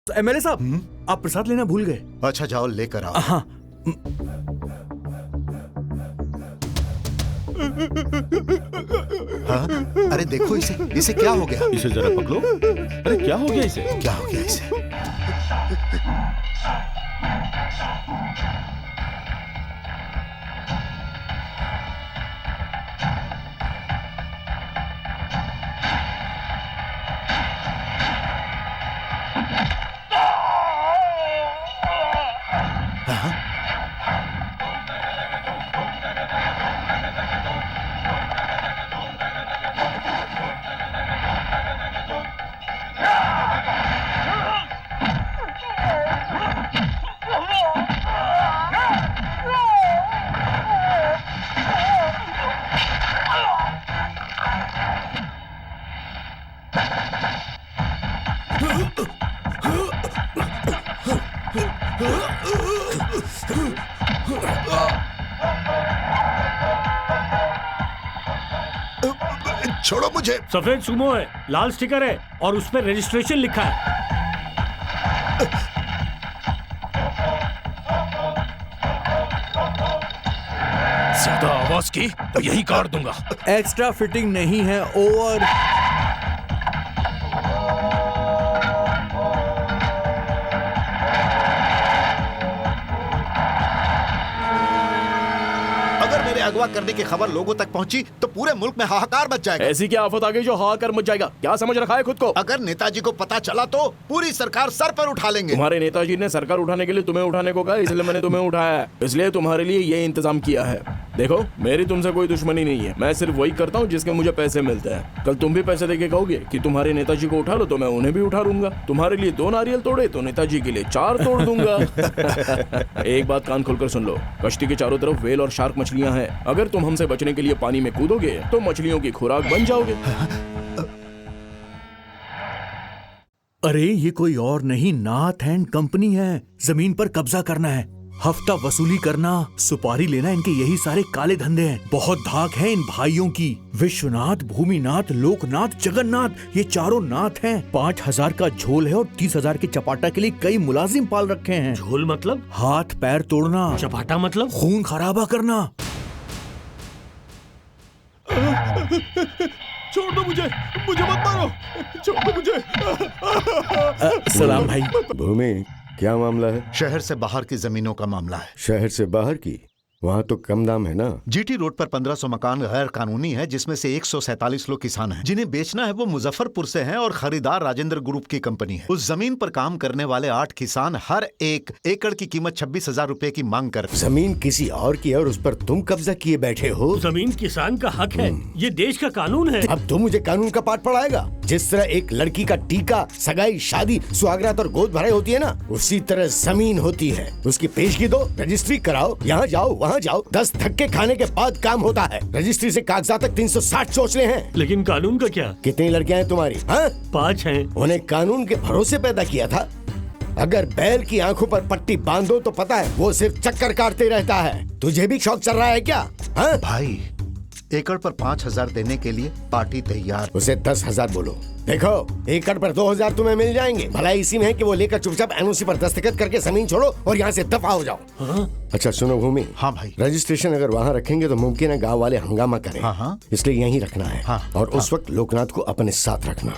तो एमएलए साहब, आप प्रसाद लेना भूल गए। अच्छा जाओ लेकर आओ। हाँ। हाँ? अरे देखो इसे क्या हो गया? इसे जरा पकड़ो। अरे क्या हो गया इसे? क्या हो गया इसे? छोड़ो मुझे। सफेद सुमो है, लाल स्टिकर है और उस पर रजिस्ट्रेशन लिखा है। ज्यादा आवाज की तो यही काट दूंगा। एक्स्ट्रा फिटिंग नहीं है, ओवर। अगर मेरे अगवा करने की खबर लोगों तक पहुंची तो पूरे मुल्क में हाहाकार मच जाएगा। ऐसी क्या आफत आ गई जो हाहाकार मच जाएगा? क्या समझ रखा है खुद को? अगर नेताजी को पता चला तो पूरी सरकार सर पर उठा लेंगे। तुम्हारे नेताजी ने सरकार उठाने के लिए तुम्हें उठाने को कहा, इसलिए मैंने तुम्हें उठाया है। इसलिए तुम्हारे लिए ये इंतजाम किया है। देखो, मेरी तुमसे कोई दुश्मनी नहीं है, मैं सिर्फ वही करता हूँ जिसके मुझे पैसे मिलते हैं। कल तुम भी पैसे देके कहोगे कि तुम्हारे नेताजी को उठा लो, तो मैं उन्हें भी उठा लूंगा। तुम्हारे लिए 2 नारियल तोड़े तो नेताजी के लिए 4 तोड़ दूंगा। एक बात कान खोलकर सुन लो, कश्ती के चारों तरफ व्हेल और शार्क मछलियां हैं। अगर तुम हमसे बचने के लिए पानी में कूदोगे तो मछलियों की खुराक बन जाओगे। अरे ये कोई और नहीं, नाथ एंड कंपनी है। जमीन पर कब्जा करना है, हफ्ता वसूली करना, सुपारी लेना, इनके यही सारे काले धंधे हैं। बहुत धाक है इन भाइयों की। विश्वनाथ, भूमिनाथ, लोकनाथ, जगन्नाथ, ये चारों नाथ हैं। 5,000 का झोल है और 30,000 के चपाटा के लिए कई मुलाजिम पाल रखे हैं। झोल मतलब? हाथ पैर तोड़ना। चपाटा मतलब? खून खराबा करना। छोड़ दो मुझे मत मारो, छोड़ दो मुझे। सलाम भाई। भूमि, क्या मामला है? शहर से बाहर की जमीनों का मामला है। शहर से बाहर की? वहाँ तो कम दाम है ना। जीटी रोड पर 1500 मकान गैर कानूनी है, जिसमें से 147 लोग किसान हैं। जिन्हें बेचना है वो मुजफ्फरपुर से हैं और खरीदार राजेंद्र ग्रुप की कंपनी है। उस जमीन पर काम करने वाले 8 किसान हर 1 एकड़ की कीमत 26,000 रुपए की मांग करते हैं। जमीन किसी और की है और उस पर तुम कब्जा किए बैठे हो। जमीन किसान का हक है, ये देश का कानून है। अब तुम मुझे कानून का पाठ पढ़ाएगा? जिस तरह एक लड़की का टीका, सगाई, शादी, सुहागरात और गोद भराई होती है ना, उसी तरह जमीन होती है। उसकी पेशगी दो, रजिस्ट्री कराओ, यहाँ जाओ वहाँ जाओ, 10 धक्के खाने के बाद काम होता है। रजिस्ट्री से कागजात तक 360 सोचने हैं। लेकिन कानून का क्या? कितनी लड़कियां हैं तुम्हारी? हाँ? 5 हैं। उन्हें कानून के भरोसे पैदा किया था। अगर बैल की आंखों पर पट्टी बांधो तो पता है वो सिर्फ चक्कर काटते रहता है। तुझे भी शौक चल रहा है क्या? हाँ? भाई, एकड़ पर 5,000 देने के लिए पार्टी तैयार। उसे 10,000 बोलो। देखो, एकड़ पर 2,000 तुम्हें मिल जाएंगे। भलाई इसी में है कि वो लेकर चुपचाप एनओसी पर दस्तखत करके जमीन छोड़ो और यहाँ से दफा हो जाओ। हाँ? अच्छा सुनो भूमि। हाँ भाई। रजिस्ट्रेशन अगर वहाँ रखेंगे तो मुमकिन है गांव वाले हंगामा करें। हाँ। इसलिए यहीं रखना है। हाँ। और उस वक्त लोकनाथ को अपने साथ रखना।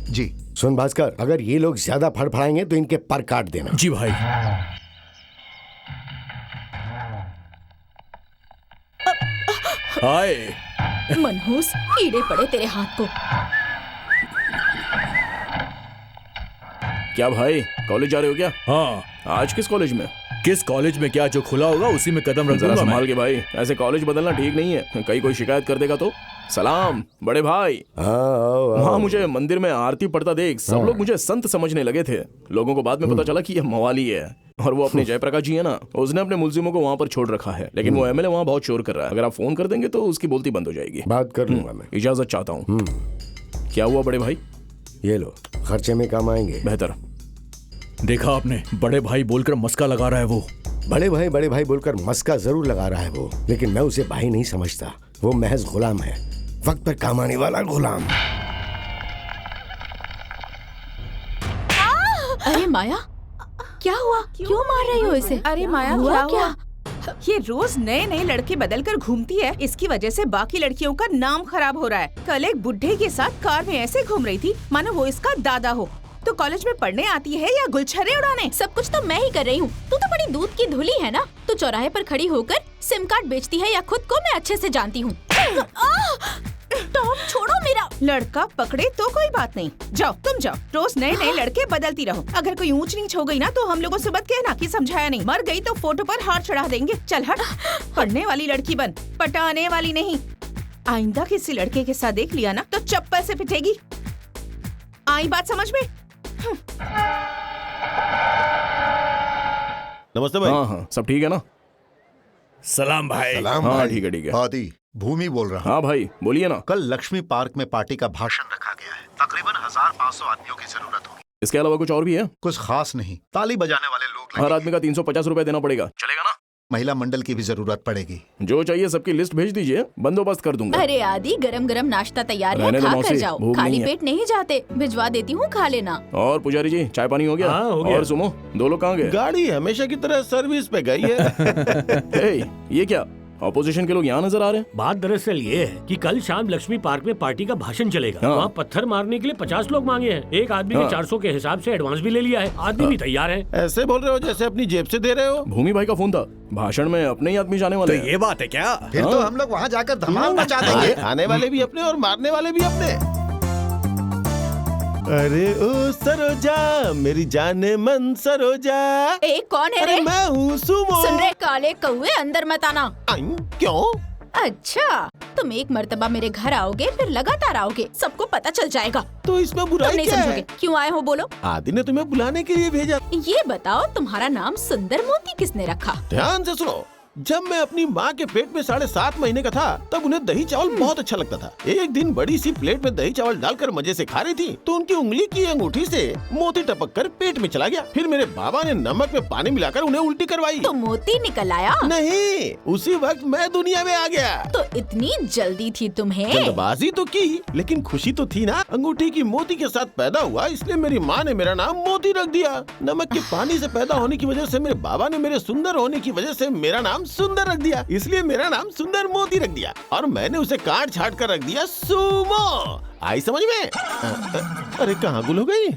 जी। सुन भास्कर, अगर ये लोग ज्यादा फड़फड़ाएंगे तो इनके पर काट देना। जी भाई। हाय मनहूस, कीड़े पड़े तेरे हाथ को। क्या भाई, कॉलेज जा रहे हो क्या? हाँ। आज किस कॉलेज में? किस कॉलेज में क्या, जो खुला होगा उसी में कदम रख जरा दूंगा संभाल मैं। के भाई, ऐसे कॉलेज बदलना ठीक नहीं है। कहीं कोई शिकायत कर देगा तो। सलाम बड़े भाई। वहाँ मुझे मंदिर में आरती पढ़ता देख सब लोग मुझे संत समझने लगे थे। लोगों को बाद में पता चला कि यह मवाली है। और वो अपने जयप्रकाश जी है ना, उसने अपने मुलजिमों को वहाँ पर छोड़ रखा है। लेकिन वो एमएलए वहाँ बहुत शोर कर रहा है। अगर आप फोन कर देंगे तो उसकी बोलती बंद हो जाएगी। बात कर लूंगा मैं। इजाजत चाहता हूँ। क्या हुआ बड़े भाई? ये लो, खर्चे में काम आएंगे। बेहतर। देखा आपने, बड़े भाई बोलकर मस्का लगा रहा है वो। बड़े भाई बोलकर मस्का जरूर लगा रहा है वो, लेकिन मैं उसे भाई नहीं समझता। वो महज गुलाम है, वक्त पर काम आने वाला गुलाम। अरे माया, क्या हुआ? क्यों मार रही हो इसे? अरे माया, हुआ क्या? ये रोज नए नए लड़के बदल कर घूमती है, इसकी वजह से बाकी लड़कियों का नाम खराब हो रहा है। कल एक बुढ़े के साथ कार में ऐसे घूम रही थी मानो वो इसका दादा हो। तो कॉलेज में पढ़ने आती है या गुलछरे उड़ाने? सब कुछ तो मैं ही कर रही हूँ। तू तो बड़ी दूध की धुली है ना। तू चौराहे पर खड़ी होकर सिम कार्ड बेचती है या खुद को मैं अच्छे से जानती हूँ। टॉम, छोड़ो मेरा। लड़का पकड़े तो कोई बात नहीं, जाओ तुम जाओ। रोज नए नए लड़के बदलती रहो। अगर कोई ऊंच नीच हो गई ना तो हम लोगों से मत कहना कि समझाया नहीं। मर गई तो फोटो पर हाथ चढ़ा देंगे। चल हट, पढ़ने वाली लड़की बन, पटाने वाली नहीं। आइंदा किसी लड़के के साथ देख लिया ना तो चप्पल से पिटेगी। आई बात समझ में? नमस्ते भाई। हाँ हाँ, सब ठीक है ना? सलाम भाई। सलाम हाँ, भाई। ठीक है, ठीक है। आदि, भूमि बोल रहा हूँ। हाँ भाई, बोलिए ना। कल लक्ष्मी पार्क में पार्टी का भाषण रखा गया है। तकरीबन 1500 आदमियों की जरूरत होगी। इसके अलावा कुछ और भी है? कुछ खास नहीं, ताली बजाने वाले लोग हर लगेंगे। आदमी का 350 रुपए देना पड़ेगा, चलेगा ना? महिला मंडल की भी जरूरत पड़ेगी। जो चाहिए सबकी लिस्ट भेज दीजिए, बंदोबस्त कर दूंगा। अरे आदि, गरम गरम नाश्ता तैयार है, रहने दो खा कर मौसी, जाओ। भूख खाली नहीं है। पेट नहीं जाते, भिजवा देती हूँ, खा लेना। और पुजारी जी, चाय पानी हो गया? हाँ, हो गया। और सुमो, दो लोग कहाँ गए? गाड़ी हमेशा की तरह सर्विस पे गई है। हे, ये क्या? ऑपोजिशन के लोग यहाँ नजर आ रहे हैं? बात दरअसल ये है कि कल शाम लक्ष्मी पार्क में पार्टी का भाषण चलेगा। हाँ। वहाँ पत्थर मारने के लिए 50 लोग मांगे हैं। एक आदमी हाँ। ने 400 के हिसाब से एडवांस भी ले लिया है। आदमी भी तैयार है। ऐसे बोल रहे हो जैसे अपनी जेब से दे रहे हो। भूमि भाई का फोन था, भाषण में अपने ही आदमी जाने वाले हैं। ये बात है क्या? फिर तो हम लोग वहाँ जाकर धमाल मचा देंगे। खाने वाले भी अपने और मारने वाले भी अपने। अरे ओ सरोजा, मेरी जाने मन सरोजा। ए, कौन है अरे रे? मैं हूँ सुमो। सुन रहे काले कौवे, अंदर मत आना। आई, क्यों? अच्छा, तुम एक मर्तबा मेरे घर आओगे फिर लगातार आओगे, सबको पता चल जाएगा। तो इसमें तुम बुराई नहीं क्या समझोगे। है? क्यों आए हो बोलो? आदि ने तुम्हें बुलाने के लिए भेजा। ये बताओ, तुम्हारा नाम सुंदर मोती किसने रखा? ध्यान से सुनो। जब मैं अपनी माँ के पेट में 7.5 महीने का था तब उन्हें दही चावल बहुत अच्छा लगता था। एक दिन बड़ी सी प्लेट में दही चावल डालकर मजे से खा रही थी तो उनकी उंगली की अंगूठी से मोती टपक कर पेट में चला गया। फिर मेरे बाबा ने नमक में पानी मिलाकर उन्हें उल्टी करवाई। तो मोती निकल आया? नहीं, उसी वक्त मैं दुनिया में आ गया। तो इतनी जल्दी थी तुम्हें? जल्दबाजी तो की लेकिन खुशी तो थी ना। अंगूठी की मोती के साथ पैदा हुआ, इसलिए मेरी माँ ने मेरा नाम मोती रख दिया। नमक के पानी से पैदा होने की वजह से मेरे बाबा ने मेरे सुंदर होने की वजह से मेरा नाम सुंदर रख दिया, इसलिए मेरा नाम सुंदर मोती रख दिया। और मैंने उसे काट छाट कर रख दिया सुमो। आई समझ में? अरे कहाँ गुल हो गई?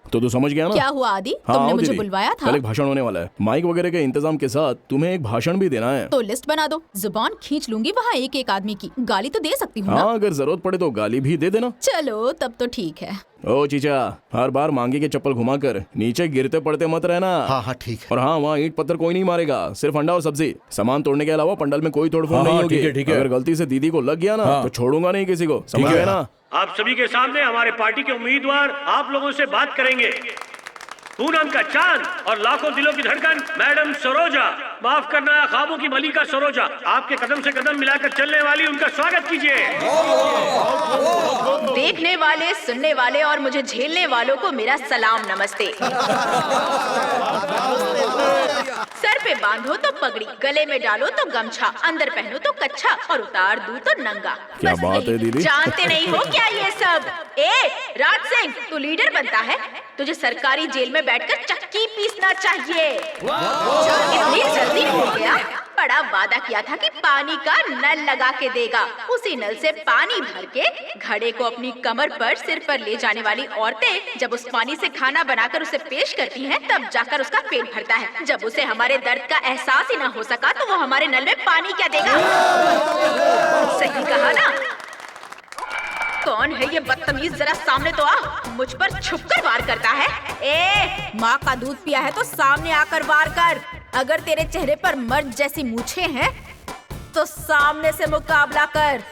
तो तू समझ गया ना? क्या हुआ आदि? हाँ, तुमने आओ मुझे दीदी। बुलवाया था? कल एक भाषण होने वाला है, माइक वगैरह के इंतजाम के साथ तुम्हें एक भाषण भी देना है। तो लिस्ट बना दो, जुबान खींच लूंगी वहाँ एक एक आदमी की। गाली तो दे सकती हूँ ना? हाँ, अगर जरूरत पड़े तो गाली भी दे देना। चलो तब तो ठीक है। ओ चीचा, हर बार मांगे के चप्पल घुमाकर नीचे गिरते पड़ते मत रहना। हाँ हाँ ठीक है। और हाँ, वहाँ ईंट पत्थर कोई नहीं मारेगा, सिर्फ अंडा और सब्जी। सामान तोड़ने के अलावा पंडाल में कोई तोड़फोड़ हाँ, नहीं हाँ, होगी। ठीक है, ठीक है। अगर गलती से दीदी को लग गया ना तो छोड़ूंगा नहीं किसी को, समझ गए ना? आप सभी के सामने हमारे पार्टी के उम्मीदवार आप लोगों से बात करेंगे। पूनम का चांद और लाखों दिलों की धड़कन मैडम सरोजा, माफ करना ख्वाबों की मलिका सरोजा, आपके कदम से कदम मिलाकर चलने वाली, उनका स्वागत कीजिए। देखने वाले, सुनने वाले और मुझे झेलने वालों को मेरा सलाम नमस्ते। सर पे बांधो तो पगड़ी, गले में डालो तो गमछा, अंदर पहनो तो कच्छा और उतार दूं तो नंगा। क्या बस बात यही। है दीदी? जानते नहीं हो क्या ये सब? राज सिंह, तू लीडर बनता है, तुझे सरकारी जेल में बैठकर चक्की पीसना चाहिए। इतनी जल्दी हो गया? बड़ा वादा किया था कि पानी का नल लगा के देगा। उसी नल से पानी भर के घड़े को अपनी कमर पर सिर पर ले जाने वाली औरतें जब उस पानी से खाना बनाकर उसे पेश करती हैं, तब जाकर उसका पेट भरता है। जब उसे हमारे दर्द का एहसास ही ना हो सका तो वो हमारे नल में पानी क्या देगा? सही कहा ना? कौन है ये बदतमीज? जरा सामने तो आ, मुझ पर छुपकर वार करता है। माँ का दूध पिया है तो सामने आकर वार कर। अगर तेरे चेहरे पर मर्द जैसी मूछें हैं तो सामने से मुकाबला कर।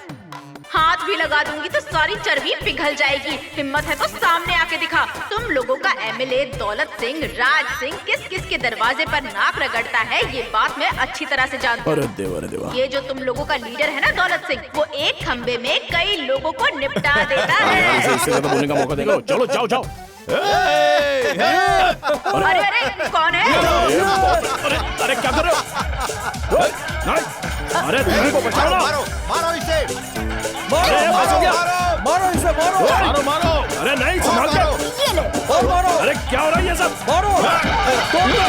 हाथ भी लगा दूंगी तो सारी चर्बी पिघल जाएगी। हिम्मत है तो सामने आके दिखा। तुम लोगों का एमएलए दौलत सिंह, राज सिंह किस किस के दरवाजे पर नाक रगड़ता है, ये बात मैं अच्छी तरह से जानती हूँ। अरे देवा, अरे देवा। ये जो तुम लोगों का लीडर है ना दौलत सिंह, वो एक खंबे में कई लोगों को निपटा देता है। इससे ज्यादा बोलने का मौका देगा। चलो जाओ जाओ। अरे अरे कौन है? अरे क्या कर रहे हो? अरे दीदी को बचाओ ना। मारो इसे। मारो इसे, मारो। मारो मारो। अरे अरे नहीं, संभाल कर। और मारो। अरे क्या हो रहा है ये सब? मारो, तोड़ दो।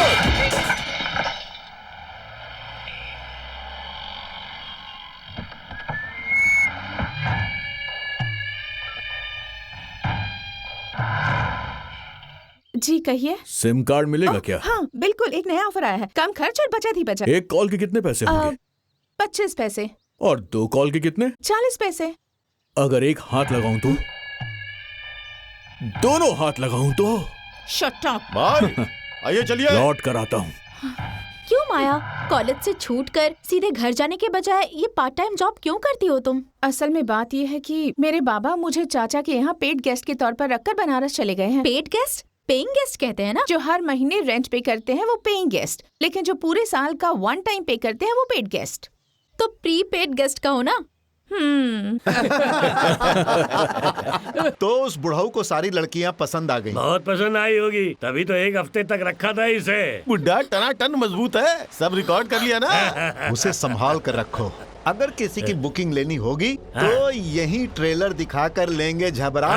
जी कहिए। सिम कार्ड मिलेगा क्या? हाँ बिल्कुल, एक नया ऑफर आया है, कम खर्च और बचत ही बचत। एक कॉल के कितने पैसे होंगे? 25 पैसे। और 2 कॉल के कितने? 40 पैसे। अगर एक हाथ लगाऊं तो? दोनों हाथ लगाऊं तो? Shut up. भाई आइए चलिए। लौट कर आता हूँ। क्यों माया, कॉलेज से छूटकर सीधे घर जाने के बजाय ये पार्ट टाइम जॉब क्यों करती हो तुम? असल में बात ये है कि मेरे बाबा मुझे चाचा के यहाँ पेड गेस्ट के तौर पर रखकर बनारस चले गए हैं। Paid guest? पेइंग गेस्ट कहते हैं ना? जो हर महीने रेंट पे करते हैं वो पेइंग गेस्ट, लेकिन जो पूरे साल का वन टाइम पे करते हैं वो पेड गेस्ट। तो प्री पेड गेस्ट का हो ना? तो उस बुढ़ाऊ को सारी लड़कियां पसंद आ गईं। बहुत पसंद आई होगी, तभी तो 1 हफ्ते तक रखा था इसे। बुढ़ा टनाटन मजबूत है, सब रिकॉर्ड कर लिया ना। उसे संभाल कर रखो। अगर किसी की बुकिंग लेनी होगी तो यही ट्रेलर दिखा कर लेंगे झबरा।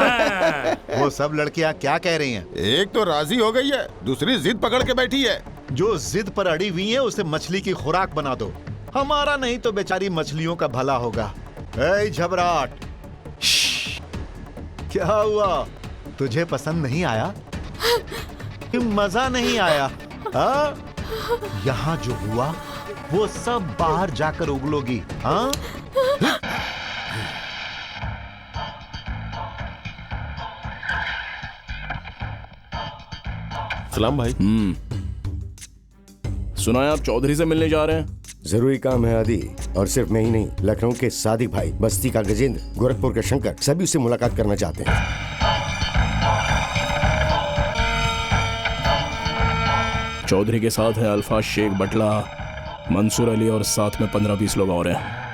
वो सब लड़कियां क्या कह रही हैं? एक तो राजी हो गई है, दूसरी जिद पकड़ के बैठी है। जो जिद पर अड़ी हुई है उसे मछली की खुराक बना दो। हमारा नहीं तो बेचारी मछलियों का भला होगा। ए झबराट, क्या हुआ? तुझे पसंद नहीं आया? मजा नहीं आया? यहाँ जो हुआ वो सब बाहर जाकर उगलोगी। हाँ? सलाम भाई। सुना है आप चौधरी से मिलने जा रहे हैं? जरूरी काम है आदि, और सिर्फ मैं ही नहीं, लखनऊ के सादिक भाई, बस्ती का गजेंद्र, गोरखपुर का शंकर, सभी उससे मुलाकात करना चाहते हैं। चौधरी के साथ है अल्फाज शेख बटला, मंसूर अली और साथ में 15-20 लोग और हैं।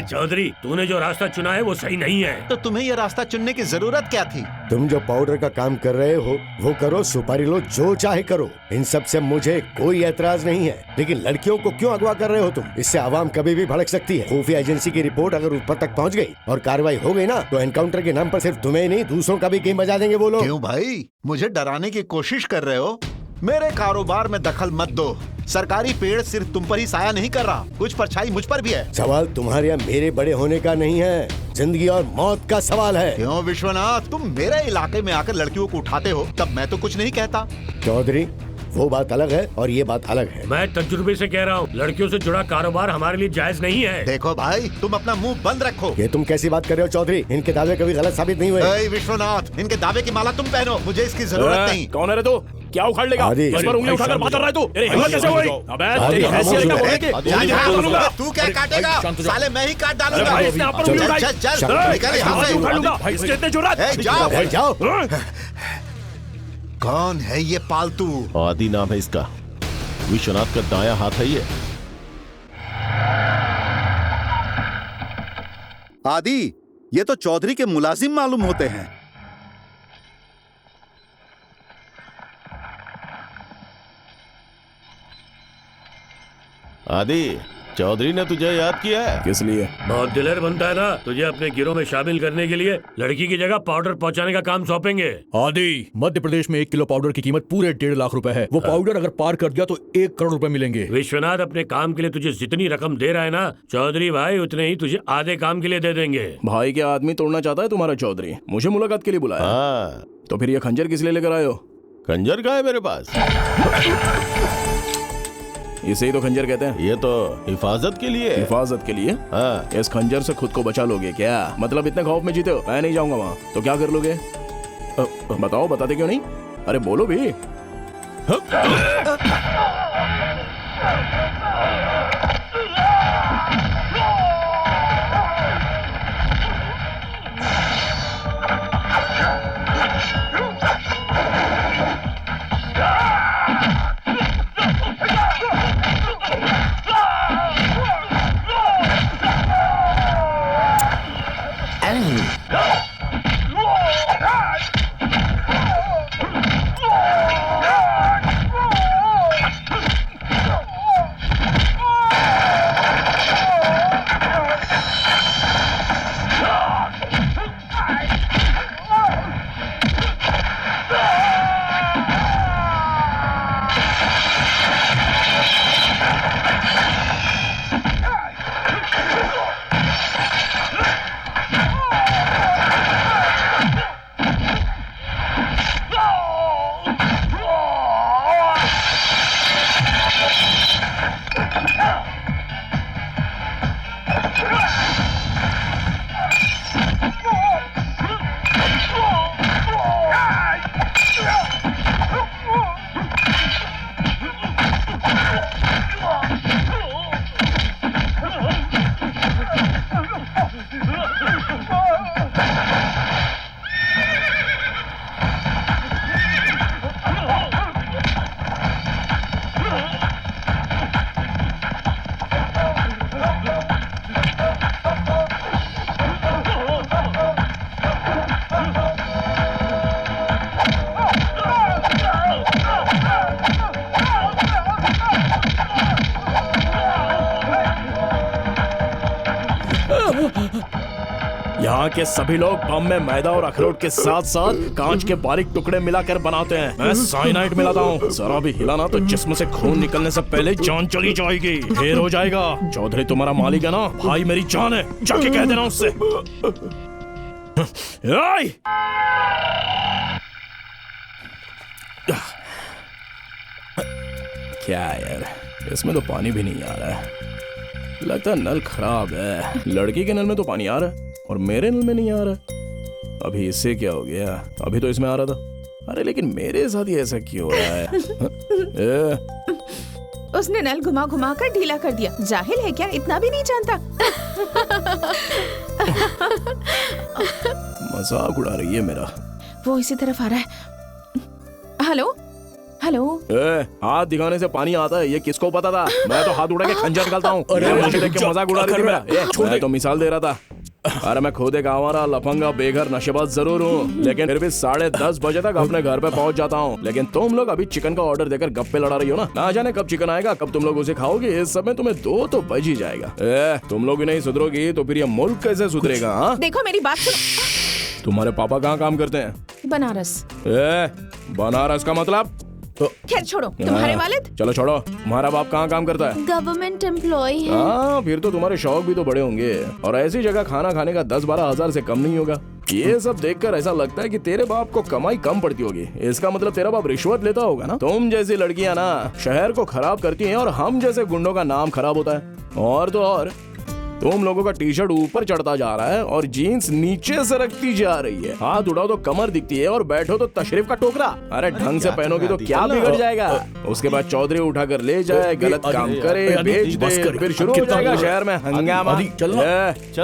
चौधरी, तूने जो रास्ता चुना है वो सही नहीं है। तो तुम्हें यह रास्ता चुनने की जरूरत क्या थी? तुम जो पाउडर का काम कर रहे हो वो करो, सुपारी लो, जो चाहे करो, इन सब से मुझे कोई एतराज नहीं है। लेकिन लड़कियों को क्यों अगवा कर रहे हो तुम? इससे आवाम कभी भी भड़क सकती है। खुफिया एजेंसी की रिपोर्ट अगर ऊपर तक पहुंच गई और कार्रवाई हो गई ना, तो एनकाउंटर के नाम पर सिर्फ तुम्हें नहीं दूसरों का भी गेम बजा देंगे वो लोग। क्यों भाई, मुझे डराने की कोशिश कर रहे हो? मेरे कारोबार में दखल मत दो। सरकारी पेड़ सिर्फ तुम पर ही साया नहीं कर रहा, कुछ परछाई मुझ पर भी है। सवाल तुम्हारे या मेरे बड़े होने का नहीं है, जिंदगी और मौत का सवाल है। क्यों विश्वनाथ, तुम मेरे इलाके में आकर लड़कियों को उठाते हो, तब मैं तो कुछ नहीं कहता। चौधरी, वो बात अलग है और ये बात अलग है। मैं तजुर्बे से कह रहा हूँ, लड़कियों से जुड़ा कारोबार हमारे लिए जायज नहीं है। देखो भाई, तुम अपना मुंह बंद रखो। ये तुम कैसी बात कर रहे हो चौधरी? इनके दावे कभी गलत साबित नहीं हुए। विश्वनाथ, इनके दावे की माला तुम पहनो, मुझे इसकी जरूरत नहीं। कौन है रे तू? क्या उखाड़ लेगा? इस पर उंगली उठाकर बात कर रहा है तू? तेरी हिम्मत कैसे हुई? अबे तेरी हैसियत क्या बोलने की? तू क्या काटेगा? साले मैं ही काट डालूंगा। भाई इसने आप पर उंगली उठाई। चल निकल यहाँ से। उखाड़ लूंगा भाई, इसके इतने जुर्रत? जाओ। कौन है ये पालतू? आदि नाम है इसका, विश्वनाथ का दाया हाथ है ये। आदि, ये तो चौधरी के मुलाजिम मालूम होते हैं। आदि, चौधरी ने तुझे याद किया है। किस लिए? बहुत दिलेर बनता है ना, तुझे अपने गिरोह में शामिल करने के लिए लड़की की जगह पाउडर पहुंचाने का काम सौंपेंगे। आदि, मध्य प्रदेश में 1 किलो पाउडर की कीमत पूरे 1.5 लाख रुपए है। वो पाउडर अगर पार कर दिया तो 1 करोड़ रुपए मिलेंगे। विश्वनाथ अपने काम के लिए तुझे जितनी रकम दे रहा है ना, चौधरी भाई उतने ही तुझे आधे काम के लिए दे देंगे। भाई क्या आदमी तोड़ना चाहता है तुम्हारा चौधरी? मुझे मुलाकात के लिए बुलाया। हाँ, तो फिर ये खंजर किस लिए लेकर आए हो? खंजर का है मेरे पास। इसे ही तो खंजर कहते हैं। ये तो हिफाजत के लिए। हिफाजत के लिए? हाँ। इस खंजर से खुद को बचा लोगे क्या? मतलब इतने खौफ में जीते हो? मैं नहीं जाऊंगा वहाँ। तो क्या कर लोगे? बताओ, बताते क्यों नहीं? अरे बोलो भी। यहाँ के सभी लोग बम में मैदा और अखरोट के साथ साथ कांच के बारीक टुकड़े मिलाकर बनाते हैं। मैं साइनाइड मिलाता हूँ। जरा भी हिलाना तो जिस्म से खून निकलने से पहले जान चली जाएगी, ढेर हो जाएगा। चौधरी तुम्हारा मालिक है ना, भाई मेरी जान है, जाके कह देना उससे। क्या यार, इसमें तो पानी भी नहीं आ रहा है। लगता है नल खराब है। लड़की के नल में तो पानी आ रहा है और मेरे नल में नहीं आ रहा है। अभी इससे क्या हो गया? अभी तो इसमें आ रहा था। अरे लेकिन मेरे साथ ही ऐसा क्यों हो रहा है? उसने नल घुमा घुमा कर ढीला कर दिया। जाहिल है क्या? इतना भी नहीं जानता। मजाक उड़ा रही है मेरा। वो इसी तरफ आ रहा है। Hello hello. हाथ दिखाने से पानी आता है, ये किसको पता था? मैं तो हाथ उड़ा के खंजर निकालता हूँ। मुझे देख के मजाक उड़ा रही थी मेरा। मैं तो मिसाल दे रहा था। अरे मैं खुद एक आवारा लफंगा बेघर नशेबाज जरूर हूँ, लेकिन फिर भी 10:30 बजे तक अपने घर पे पहुँच जाता हूँ। लेकिन तुम लोग अभी चिकन का ऑर्डर देकर गप्पे लड़ा रही हो ना जाने कब चिकन आएगा, कब तुम लोग उसे खाओगे। इस समय तुम्हें 2 तो बज ही जाएगा। तुम लोग ही नहीं सुधरोगी तो फिर ये मुल्क कैसे सुधरेगा? देखो मेरी बात सुनो। तुम्हारे पापा कहाँ काम करते हैं? बनारस। बनारस का मतलब? खैर छोड़ो, तुम्हारे वालिद? चलो छोड़ो, तुम्हारा बाप कहाँ काम करता है? गवर्नमेंट एम्प्लॉय है। हाँ, फिर तो तुम्हारे शौक भी तो बड़े होंगे और ऐसी जगह खाना खाने का 10-12 हजार से कम नहीं होगा। ये सब देखकर ऐसा लगता है कि तेरे बाप को कमाई कम पड़ती होगी। इसका मतलब तेरा बाप रिश्वत लेता होगा ना। तुम जैसी लड़कियां ना शहर को खराब करती हैं और हम जैसे गुंडों का नाम खराब होता है। और तो और तुम लोगों का टी-शर्ट ऊपर चढ़ता जा रहा है और जीन्स नीचे सरकती जा रही है। हाथ उठाओ तो कमर दिखती है और बैठो तो तशरीफ का टोकरा। अरे ढंग से पहनोगी तो क्या बिगड़ जाएगा? उसके बाद चौधरी उठाकर ले जाए, गलत काम करे, बेच दे, फिर शुरू हो जाएगा शहर में हंगामा।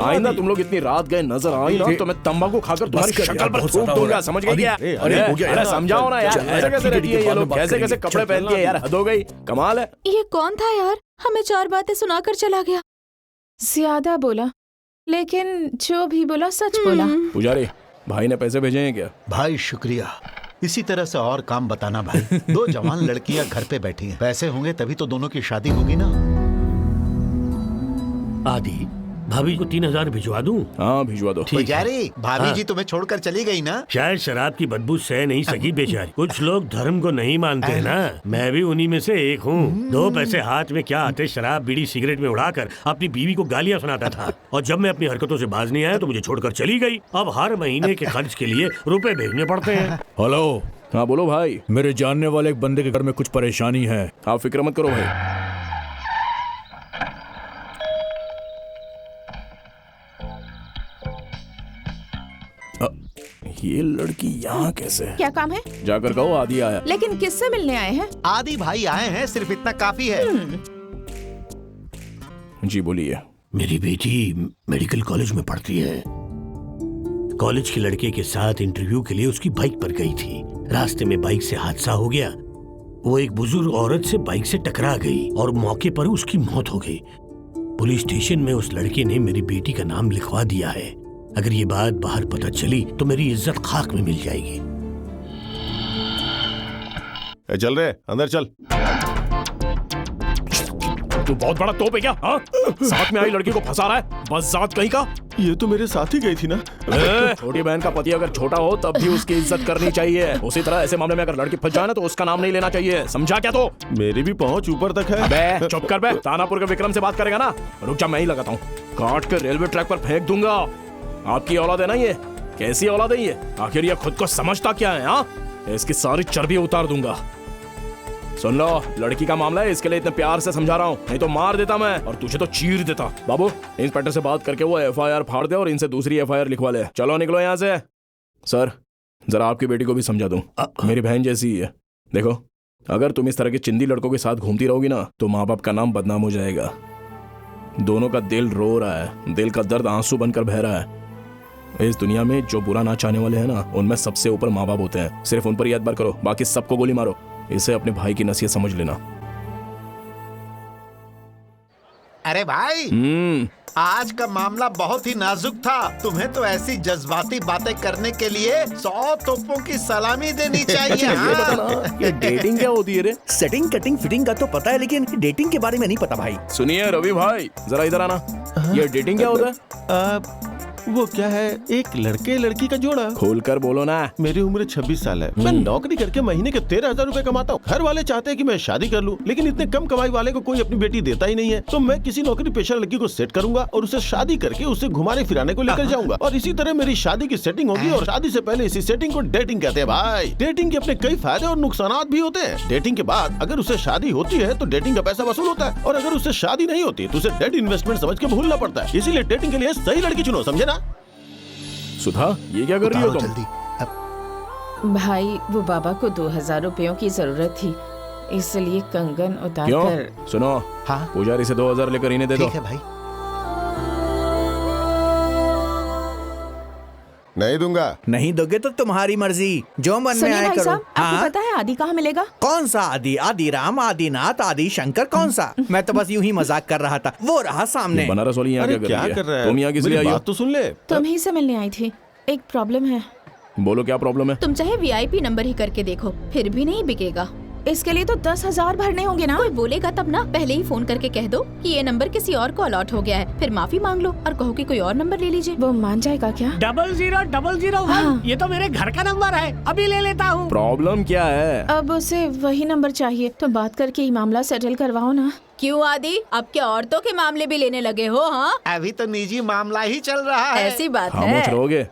आइंदा तुम लोग इतनी रात गए नजर आई ना तो मैं तंबाकू खाकर तुम्हारी शक्ल पर थूक दूंगा, समझ गए क्या? अरे समझाओ ना यार, ऐसे कैसे रहती है ये लोग? कैसे कैसे कपड़े पहनती है यार, हद हो गई। कमाल है। ये कौन था यार? हमें 4 बातें सुनाकर चला गया। ज्यादा बोला, लेकिन जो भी बोला सच बोला। पुजारी, भाई ने पैसे भेजे हैं क्या? भाई शुक्रिया। इसी तरह से और काम बताना भाई। 2 जवान लड़कियां घर पे बैठी हैं। पैसे होंगे तभी तो दोनों की शादी होगी ना। आदि, भाभी को 3000 भिजवा दूं? हाँ भिजवा दो। पुजारी, भाभी जी तुम्हें छोड़कर चली गई ना? शायद शराब की बदबू सह नहीं सकी बेचारी। कुछ लोग धर्म को नहीं मानते ना, मैं भी उन्हीं में से एक हूँ। 2 पैसे हाथ में क्या आते, शराब बीड़ी सिगरेट में उड़ाकर अपनी बीवी को गालियाँ सुनाता था। और जब मैं अपनी हरकतों से बाज नहीं आया तो मुझे छोड़कर चली गई। अब हर महीने के खर्च के लिए रुपए भेजने पड़ते हैं। हेलो। हाँ बोलो भाई। मेरे जानने वाले एक बंदे के घर में कुछ परेशानी है। आप फिक्र मत करो भाई। ये लड़की यहाँ कैसे? क्या काम है? जाकर कहो आदि आया। लेकिन किससे मिलने आए हैं? आदि भाई आए हैं, सिर्फ इतना काफी है। जी बोलिए। मेरी बेटी मेडिकल कॉलेज में पढ़ती है। कॉलेज के लड़के के साथ इंटरव्यू के लिए उसकी बाइक पर गई थी। रास्ते में बाइक से हादसा हो गया। वो एक बुजुर्ग औरत से बाइक से टकरा गई और मौके पर उसकी मौत हो गई। पुलिस स्टेशन में उस लड़के ने मेरी बेटी का नाम लिखवा दिया है। अगर ये बात बाहर पता चली तो मेरी इज्जत खाक में मिल जाएगी। चल रहे अंदर चल। तू बहुत बड़ा तोप है क्या? हाँ? साथ में आई लड़की को फंसा रहा है, बस जात कहीं का। ये तो मेरे साथ ही गई थी ना। छोटी बहन का पति अगर छोटा हो तब भी उसकी इज्जत करनी चाहिए। उसी तरह ऐसे मामले में अगर लड़की फंस जाए ना तो उसका नाम नहीं लेना चाहिए, समझा क्या? तो मेरी भी पहुंच ऊपर तक है। बे चुप कर बे। तानापुर के विक्रम से बात करेगा ना? रुक जा, मैं ही लगाता हूँ। काट के रेलवे ट्रैक पर फेंक दूंगा। आपकी औलाद है ना ये? कैसी औलाद है ये? आखिर ये खुद को समझता क्या है? हाँ, इसकी सारी चर्बी उतार दूंगा। सुन लो, लड़की का मामला है, इसके लिए इतने प्यार से समझा रहा हूँ, नहीं तो मार देता मैं और तुझे तो चीर देता। बाबू, इंस्पेक्टर से बात करके वो FIR फाड़ दे और इनसे दूसरी FIR लिखवा ले। चलो निकलो यहाँ से। सर, जरा आपकी बेटी को भी समझा दूं, मेरी बहन जैसी ही है। देखो, अगर तुम इस तरह के चिंदी लड़कों के साथ घूमती रहोगी ना तो माँ बाप का नाम बदनाम हो जाएगा। दोनों का दिल रो रहा है, दिल का दर्द आंसू बनकर बह रहा है। इस दुनिया में जो बुरा ना चाहने वाले हैं ना, उनमें सबसे ऊपर माँ बाप होते हैं। सिर्फ उन पर ही एतबार करो, बाकी सबको गोली मारो। इसे अपने भाई की नसीहत समझ लेना। अरे भाई, आज का मामला बहुत ही नाजुक था। तुम्हें तो ऐसी जज्बाती बातें करने के लिए 100 तोपों की सलामी देनी चाहिए। ये हाँ? बता ना, ये डेटिंग क्या होती है रे? सेटिंग कटिंग फिटिंग का तो पता है, लेकिन डेटिंग के बारे में नहीं पता भाई। सुनिए रवि भाई, जरा इधर आना। ये डेटिंग क्या होता है? वो क्या है, एक लड़के लड़की का जोड़ा। खोल कर बोलो ना। मेरी उम्र 26 साल है। मैं नौकरी करके महीने के 13,000 रूपए कमाता हूँ। घर वाले चाहते हैं कि मैं शादी कर लूँ, लेकिन इतने कम कमाई वाले को कोई अपनी बेटी देता ही नहीं है। तो मैं किसी नौकरी पेशा लड़की को सेट करूंगा और उसे शादी करके उसे घुमाने फिराने को लेकर जाऊंगा, और इसी तरह मेरी शादी की सेटिंग होगी। और शादी से पहले इसी सेटिंग को डेटिंग कहते हैं भाई। डेटिंग के अपने कई फायदे और नुकसान भी होते हैं। डेटिंग के बाद अगर उसे शादी होती है तो डेटिंग का पैसा वसूल होता है, और अगर उसे शादी नहीं होती तो उसे डेट इन्वेस्टमेंट समझ के भूलना पड़ता है। इसीलिए डेटिंग के लिए सही लड़की चुनो, समझे ना? सुधा, ये क्या कर रही हो तुम? जल्दी। भाई वो बाबा को 2,000 रुपयों की जरूरत थी, इसलिए कंगन उतार क्यों? कर। सुनो, हाँ पुजारी से 2,000 लेकर इन्हें दे दो। ठीक है भाई। नहीं दूंगा। नहीं दोगे तो तुम्हारी मर्जी, जो मन में सुनिए आए भाई करो। साहब, आपको पता है आदि कहाँ मिलेगा? कौन सा आदि? आदि राम, आदिनाथ, आदि शंकर, कौन सा? मैं तो बस यूं ही मजाक कर रहा था। वो रहा सामने। ये बनारस वाली यहाँ अरे क्या क्या कर कर रही रहा है? है? तुम यहाँ किस लिए मेरी आई हो? बात तो सुन ले। तुम्हीं से मिलने आई थी। एक प्रॉब्लम है। बोलो क्या प्रॉब्लम है? तुम चाहे वीआईपी नंबर ही करके देखो, फिर भी नहीं बिकेगा। इसके लिए तो 10,000 भरने होंगे ना। कोई बोलेगा तब ना, पहले ही फोन करके कह दो कि ये नंबर किसी और को अलॉट हो गया है, फिर माफी मांग लो और कहो कि कोई और नंबर ले लीजिए। वो मान जाएगा क्या? 0001। ये तो मेरे घर का नंबर है, अभी ले लेता हूँ। प्रॉब्लम क्या है? अब उसे वही नंबर चाहिए, तो बात करके ये मामला सेटल करवाओ ना। क्यों आदि, अब क्या औरतों के मामले भी लेने लगे हो? हाँ, अभी तो निजी मामला ही चल रहा है। ऐसी बात खामोश है। रहोगे?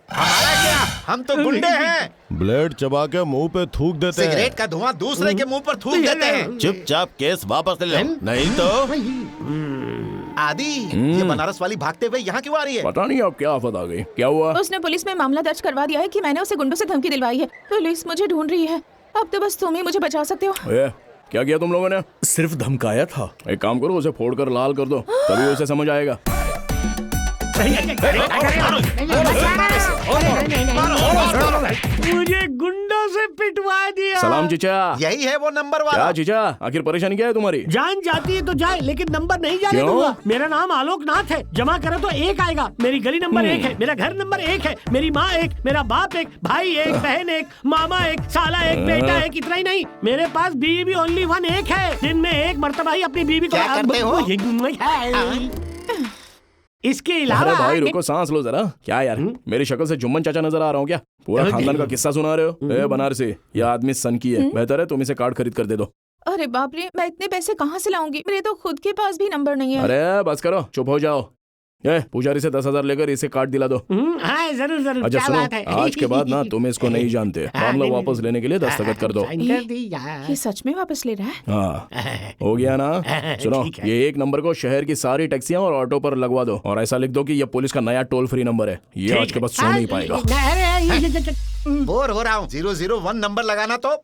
हमारा क्या, हम तो गुंडे हैं। ब्लेड चबा के मुंह पे थूक देते हैं। सिगरेट का धुआं दूसरे के मुंह पर थूक देते हैं। चुपचाप केस वापस ले लो, नहीं तो। आदि, ये बनारस वाली भागते हुए यहाँ क्यों आ रही है? पता नहीं अब क्या आफत आ गई। क्या हुआ? उसने पुलिस में मामला दर्ज करवा दिया है कि मैंने उसे गुंडों से धमकी दिलवाई है। पुलिस मुझे ढूंढ रही है। अब तो बस तुम ही मुझे बचा सकते हो। क्या किया तुम लोगों ने? सिर्फ धमकाया था। एक काम करो, उसे फोड़ कर लाल कर दो, तभी उसे समझ आएगा। मुझे गुंडों से पिटवा दिया। सलाम चीचा। यही है वो नंबर वाला। क्या चीचा, आखिर परेशानी क्या है तुम्हारी? जान जाती है तो जाए, लेकिन नंबर नहीं जाने क्यों? दूंगा। मेरा नाम आलोक नाथ है, जमा करे तो 1 आएगा। मेरी गली नंबर 1 है, मेरा घर नंबर 1 है, मेरी माँ 1, मेरा बाप 1, भाई 1, बहन 1, मामा 1, साला 1, बेटा 1। इतना ही नहीं, मेरे पास बीवी भी ओनली 1 है। दिन में 1 मरतबा ही अपनी बीवी को। क्या करते हो? इसके अरे अलावा भाई रुको, सांस लो जरा। क्या यार, मेरी शक्ल से जुम्मन चाचा नजर आ रहा हूँ क्या? पूरा खानदान का किस्सा सुना रहे हो? ए बनारसी, ये आदमी सन की है। बेहतर है तुम इसे कार्ड खरीद कर दे दो। अरे बाप रे, मैं इतने पैसे कहाँ से लाऊंगी? मेरे तो खुद के पास भी नंबर नहीं है। अरे बस करो, चुप हो जाओ। ए पुजारी से 10,000 लेकर इसे कार्ड दिला दो। हाँ जरूर जरूर। अच्छा क्या सुनो, बात है? आज के बाद ना तुम इसको नहीं जानते। मामला नहीं, वापस लेने के लिए दस्तखत कर दो। साइन कर दिया। ये सच में वापस ले रहा है? हाँ हो गया ना? सुनो, ठीक है। ये एक नंबर को शहर की सारी टैक्सियां और ऑटो पर लगवा दो, और ऐसा लिख दो कि ये पुलिस का नया टोल फ्री नंबर है। ये आज के बाद सो नहीं पाएगा। बोर हो रहा हूँ। 001 नंबर लगाना तो।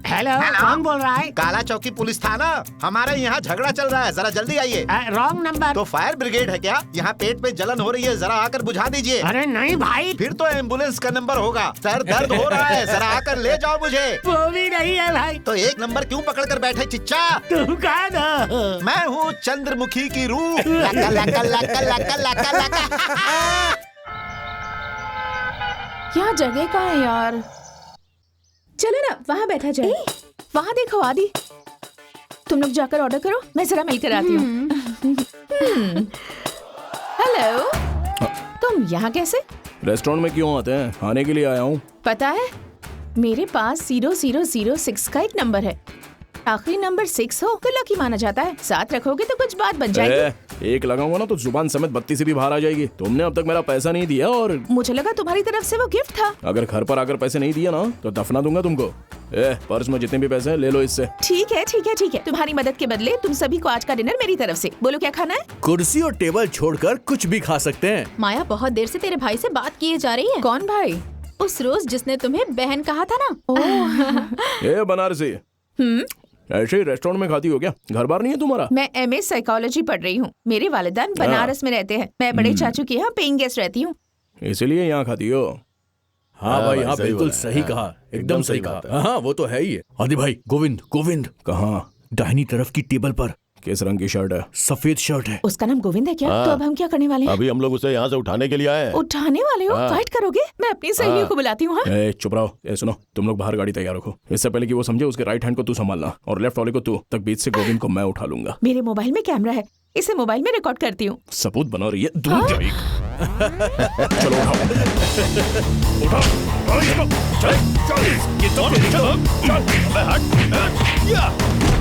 हेलो, कौन बोल रहा है? काला चौकी पुलिस थाना। हमारे यहाँ झगड़ा चल रहा है, जरा जल्दी आइए। Wrong number. तो फायर ब्रिगेड है क्या? यहाँ पेट पे जलन हो रही है, जरा आकर बुझा दीजिए। अरे नहीं भाई, फिर तो एम्बुलेंस का नंबर होगा। सर दर्द हो रहा है, जरा आकर ले जाओ मुझे। वो भी नहीं है भाई। तो 1 नंबर क्यों पकड़ कर बैठे चिच्चा? तू कहा था? मैं हूँ चंद्रमुखी की रूह। लका लका लका लका लका लका। यहाँ जगह कहाँ है यार? चलो ना, वहाँ बैठा जाए। वहाँ देखो आदि, तुम लोग जाकर ऑर्डर करो, मैं जरा मिलकर आती हूँ। हेलो, तुम यहाँ कैसे? रेस्टोरेंट में क्यों आते हैं? खाने के लिए आया हूँ। पता है, मेरे पास 0006 का एक नंबर है। आखिरी नंबर 6 हो तो लकी माना जाता है। साथ रखोगे तो कुछ बात बन जाएगी। एक लगाऊंगा ना तो जुबान समेत 32 से भी बाहर आ जाएगी। तुमने अब तक मेरा पैसा नहीं दिया, और मुझे लगा तुम्हारी तरफ से वो गिफ्ट था। अगर घर पर आकर पैसे नहीं दिया ना तो दफना दूंगा तुमको। पर्स में जितने भी पैसे हैं ले लो इससे। ठीक है ठीक है ठीक है, तुम्हारी मदद के बदले तुम सभी को आज का डिनर मेरी तरफ से। बोलो क्या खाना है? कुर्सी और टेबल छोड़कर कुछ भी खा सकते हैं। माया बहुत देर से तेरे भाई से बात किए जा रही है। कौन भाई? उस रोज जिसने तुम्हें बहन कहा था ना। ए बनारसी, ऐसे ही रेस्टोरेंट में खाती हो क्या? घर बार नहीं है तुम्हारा? मैं MA साइकोलॉजी पढ़ रही हूँ। मेरे वालिदान बनारस में रहते हैं। मैं बड़े चाचू के यहाँ पेइंग गेस्ट रहती हूँ। इसलिए यहाँ खाती हो? हाँ भाई, हाँ सही बिल्कुल बोला। सही कहा, एकदम सही बात कहा। हाँ वो तो है ही है। आदि भाई, गोविंद गोविंद कहाँ? दाहिनी तरफ की टेबल पर किस रंग की शर्ट है? सफेद शर्ट है। उसका नाम गोविंद है क्या? तो अब हम क्या करने वाले हैं? अभी हम लोग उसे यहाँ से उठाने के लिए आए हैं। उठाने वाले हो? फाइट करोगे? मैं अपनी सहेलियों को बुलाती हूँ। हाँ? ए, चुप रहो। ए, सुनो, तुम लोग बाहर गाड़ी तैयार रखो। इससे पहले कि वो समझे, उसके राइट हैंड को तू संभालना और लेफ्ट वाले को तू। तक बीच से गोविंद को मैं उठा लूंगा। मेरे मोबाइल में कैमरा है, इसे मोबाइल में रिकॉर्ड करती हूँ। सबूत बना रही है। दूर जाएगी। चलो उठाओ, उठाओ, उठाओ इसको। चल, चल, ये दोनों चल, चल, अबे हट, या,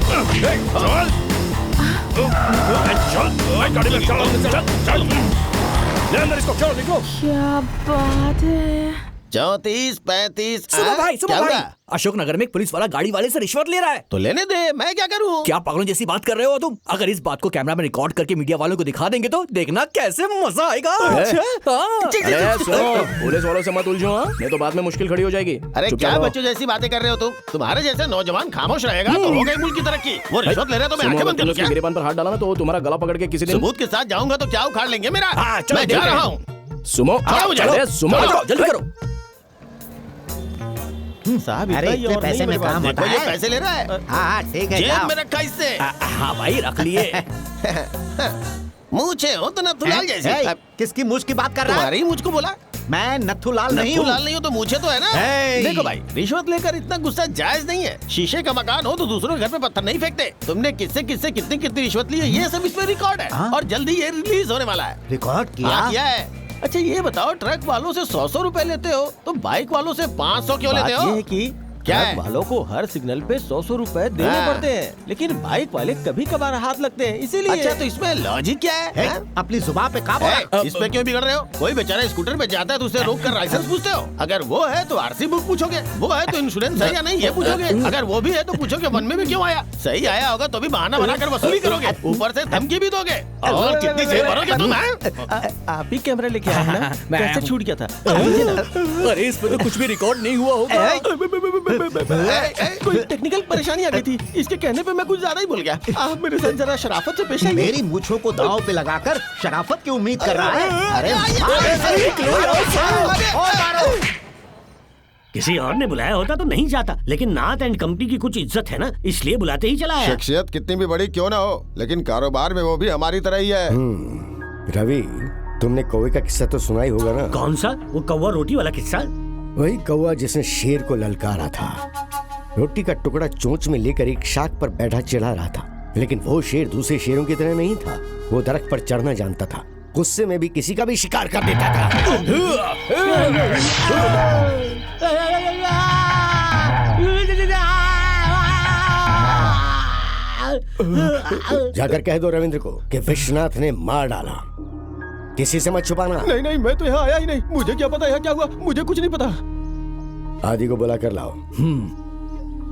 चल, गाड़ी में चल, चल, चल, ले अंदर इसको, चलो निकलो। क्या बात है? 34, 35। सुनो भाई, सुनो क्या भाई, हुआ? अशोक नगर में एक पुलिस वाला गाड़ी वाले से रिश्वत ले रहा है। तो लेने दे, मैं क्या करूं? क्या पागलों जैसी बात कर रहे हो तुम? अगर इस बात को कैमरा में रिकॉर्ड करके मीडिया वालों को दिखा देंगे तो देखना कैसे मजा आएगा। अच्छा? हाँ। अरे सुनो, पुलिस वालों से मत उलझो, हाँ? नहीं तो बाद में मुश्किल खड़ी हो जाएगी। अरे चुपचाप क्या रहो। बच्चों जैसी बातें कर रहे हो तुम? तुम्हारे जैसे नौजवान खामोश रहेगा तो हो गई मुल्क की तरक्की। वो रिश्वत ले रहे तो मैं आंखें बंद कर लूं क्या? गिरेबान पर हाथ डाला ना तो वो तुम्हारा गला पकड़ के किसी दिन सबूत के साथ जाऊंगा तो क्या उखाड़ लेंगे मेरा? हाँ, चलो, मैं जा देखते रहा हैं। हूँ। सुमो, चलो, सुमो, जल्दी करो। साहब अरे इतने पैसे में काम होता ये है? पैसे ले रहा है। हाँ ठीक है, जेब जाओ। में रखा इससे। हाँ भाई, रख लिए। मूछे हो तो नथुलाल जैसे। ए, किसकी मुझ की बात कर रहा है? तुम्हारी मुझको बोला। मैं नथुलाल नहीं हूँ। नथुलाल नहीं हो तो मूछे तो है ना। ए! देखो भाई, रिश्वत लेकर इतना गुस्सा जायज नहीं है। शीशे का मकान हो तो दूसरों के घर पे पत्थर नहीं फेंकते। तुमने किससे किससे कितनी कितनी रिश्वत ली है ये सब इसमें रिकॉर्ड है। हाँ? और जल्दी ये रिलीज होने वाला है। रिकॉर्ड हाँ, किया? किया है। अच्छा ये बताओ, ट्रक वालों से 100 रुपए लेते हो तो बाइक वालों से 500 क्यों लेते हो? ये है कि क्या ट्रक है? वालों को हर सिग्नल पे 100 रुपए देने हाँ। पड़ते हैं, लेकिन बाइक वाले कभी कभार हाथ लगते हैं, इसीलिए। अच्छा तो इसमें लॉजिक क्या है? ए, हाँ? अपनी जुबान पे काबू रख। इस पे क्यों बिगड़ रहे हो? कोई बेचारा स्कूटर पे जाता है तो उसे रोक कर लाइसेंस पूछते हो? अगर वो है तो आरसी बुक पूछोगे, वो है तो इंश्योरेंस है या नहीं ये पूछोगे, अगर वो भी है तो पूछोगे वन में भी क्यों आया? सही आया होगा तो भी बहाना बनाकर वसूली करोगे, ऊपर से धमकी भी दोगे। और कितनी जेब भरोगे तुम? आप ही कैमरा लेके आए ना? कैसे छूट गया था? अरे इसमें तो कुछ भी रिकॉर्ड नहीं हुआ होगा। कोई टेक्निकल परेशानी आ गई थी, इसके कहने पे मैं कुछ ज्यादा ही बोल गया। आप मेरे साथ जरा शराफत से पेश आइए। मेरी मुछों को दांव पे लगाकर शराफत की उम्मीद कर रहा है? अरे किसी और ने बुलाया होता तो नहीं जाता, लेकिन नाथ एंड कंपनी की कुछ इज्जत है ना, इसलिए बुलाते ही चला आया। शख्सियत कितनी भी बड़ी क्यों ना हो, लेकिन कारोबार में वो भी हमारी तरह ही है। रवि, तुमने कौवे का किस्सा तो सुना ही होगा ना? कौन सा? वो कौवा रोटी वाला किस्सा? वही कौवा जिसने शेर को ललकारा था। रोटी का टुकड़ा चोंच में लेकर एक शाख पर बैठा चिढ़ा रहा था, लेकिन वो शेर दूसरे शेरों की तरह नहीं था। वो दरख्त पर चढ़ना जानता था, गुस्से में भी किसी का भी शिकार कर देता था। जाकर कह दो रविंद्र को कि विश्वनाथ ने मार डाला। किसी से मत छुपाना। नहीं नहीं, मैं तो यहाँ आया ही नहीं, मुझे क्या पता यहाँ क्या हुआ, मुझे कुछ नहीं पता। आदि को बुला कर लाओ।